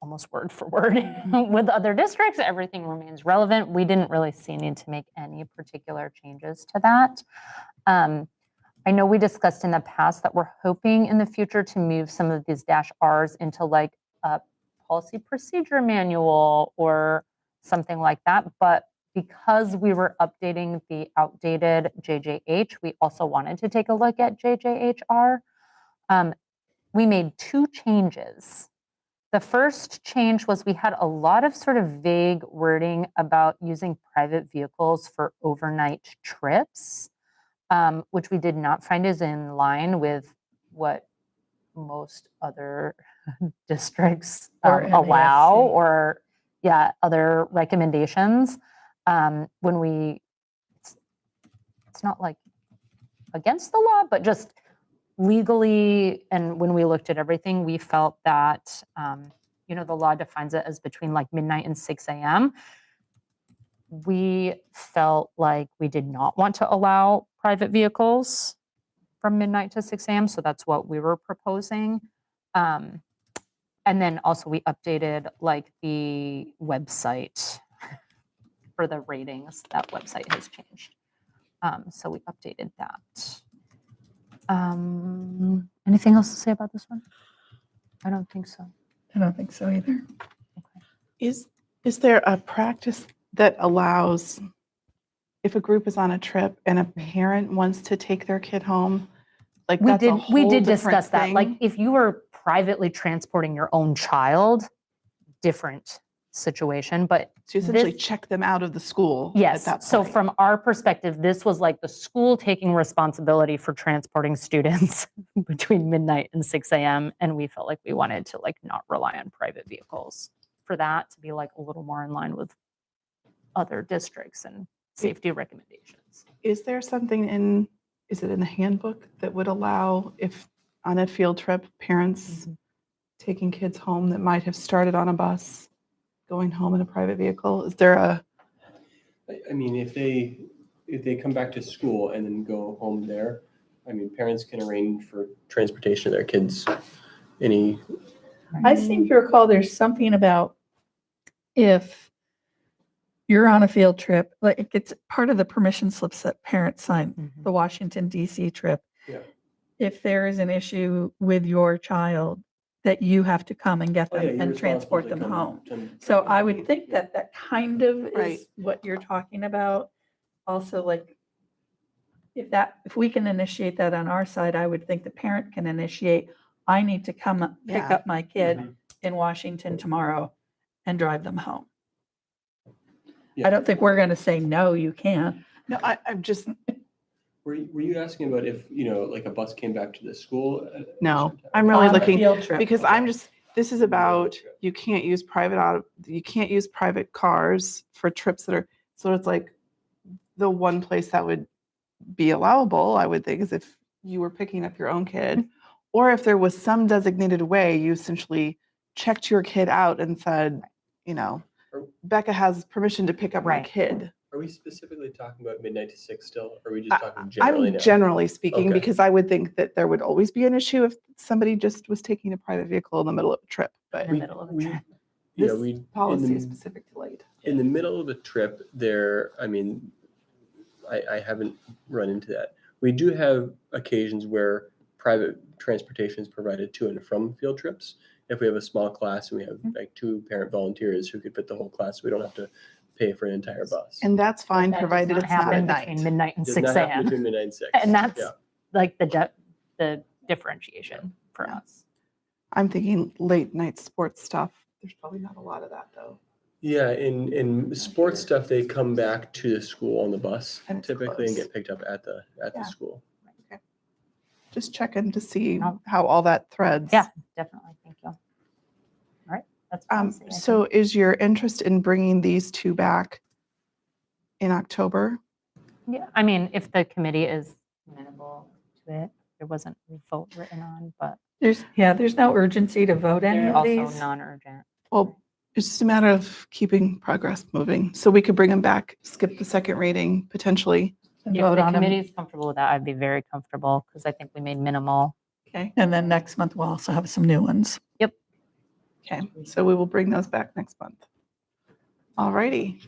almost word for word with other districts. Everything remains relevant. We didn't really see a need to make any particular changes to that. I know we discussed in the past that we're hoping in the future to move some of these -Rs into like a policy procedure manual or something like that, but because we were updating the outdated JJH, we also wanted to take a look at JJHR. We made two changes. The first change was we had a lot of sort of vague wording about using private vehicles for overnight trips, which we did not find is in line with what most other districts Or allow, MASC. or other recommendations. It's not like against the law, but just legally, and when we looked at everything, we felt that, the law defines it as between like midnight and 6 a.m. We felt like we did not want to allow private vehicles from midnight to 6 a.m. So that's what we were proposing. And then also we updated like the website for the ratings. That website has changed. So we updated that. Anything else to say about this one? I don't think so. I don't think so either. Is there a practice that allows, if a group is on a trip and a parent wants to take their kid home, like We that's a did, we whole did different discuss that. Like thing? if you were privately transporting your own child, different situation, but So you essentially this- check them out of the school at yes. that So point. from our perspective, this was like the school taking responsibility for transporting students between midnight and 6 a.m. And we felt like we wanted to like not rely on private vehicles for that, to be like a little more in line with other districts and safety recommendations. Is there something is it in the handbook that would allow, if on a field trip, parents taking kids home that might have started on a bus, going home in a private vehicle? Is there a, I mean, if they come back to school and then go home there, I mean, parents can arrange for transportation of their kids. I seem to recall there's something about if you're on a field trip, like it's part of the permission slips that parents sign, the Washington DC trip. Yeah. If there is an issue with your child, that you have to come and get Oh, them yeah, you're and responsible transport to them come home. to- So I would think that that kind of Right. is what you're talking about. Also, like, if we can initiate that on our side, I would think the parent can initiate, I need to come pick Yeah. up my kid Mhm. in Washington tomorrow and drive them home. Yeah. I don't think we're going to say, no, you can't. no, I'm just, Were you asking about if, like a bus came back to the school? at a No, certain time? I'm really On a looking, field trip. because this is about, you can't use private cars for trips that are, so it's like the one place that would be allowable, I would think, is if you were picking up your own kid, or if there was some designated way you essentially checked your kid out and said, Becca has permission to pick up my Right. kid. Are we specifically talking about midnight to 6 still? Or are we just talking generally I'm now? generally speaking, Okay. because I would think that there would always be an issue if somebody just was taking a private vehicle in the middle of a trip. But In the middle of a trip. this we policy is specific to late. in the middle of a trip there, I mean, I haven't run into that. We do have occasions where private transportation is provided to and from field trips. If we have a small class and we have like 2 parent volunteers who could fit the whole class, we don't have to pay for an entire bus. And that's fine, That does provided not it's not happen at between night. midnight and Does 6 not happen a.m. between midnight and 6. And that's Yeah. like the differentiation for Yeah. us. I'm thinking late night sports stuff. There's probably not a lot of that though. Yeah, in sports stuff, they come back to the school on the bus And it's typically and close. get picked up at the Yeah. school. Just checking to see No. how all that threads. Yeah, definitely. Thank you. All right. That's policy, I So is your interest in bringing these 2 back in October? think. Yeah, I mean, if the committee is amenable to it, there wasn't a vote written on, but There's no urgency to vote any they're of also these. non-urgent. Well, it's just a matter of keeping progress moving. So we could bring them back, skip the second reading potentially. And If vote the on them. committee is comfortable with that, I'd be very comfortable because I think we made minimal. Okay. And then next month, we'll also have some new ones. Okay. So we will bring those back next month. All righty.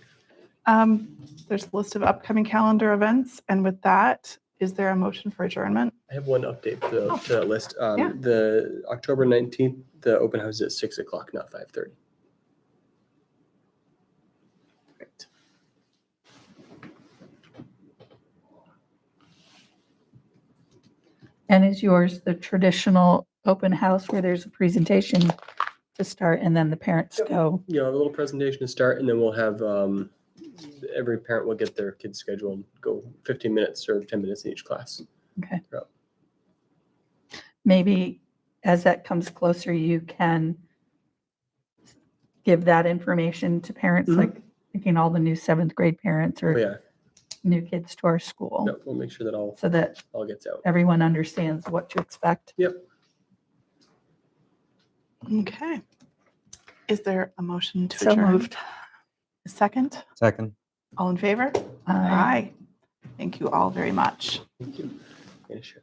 There's a list of upcoming calendar events. And with that, is there a motion for adjournment? I have one update to that list. Yeah. The October 19th, the open house is at 6 o'clock, not 5:30. Great. And is yours the traditional open house where there's a presentation to start and then the parents go? A little presentation to start, and then we'll have every parent will get their kid's schedule and go 15 minutes or 10 minutes in each class. Okay. Yep. Maybe as that comes closer, you can give that information to parents, Mhm. like thinking all the new 7th grade parents Oh, or yeah. new kids to our school No, we'll make sure that so that all gets out. everyone understands what to expect. Yep. Okay. Is there a motion to So adjourn? moved. A second? Second. All in favor? Aye. Thank you all very much. Thank you. I'm gonna share.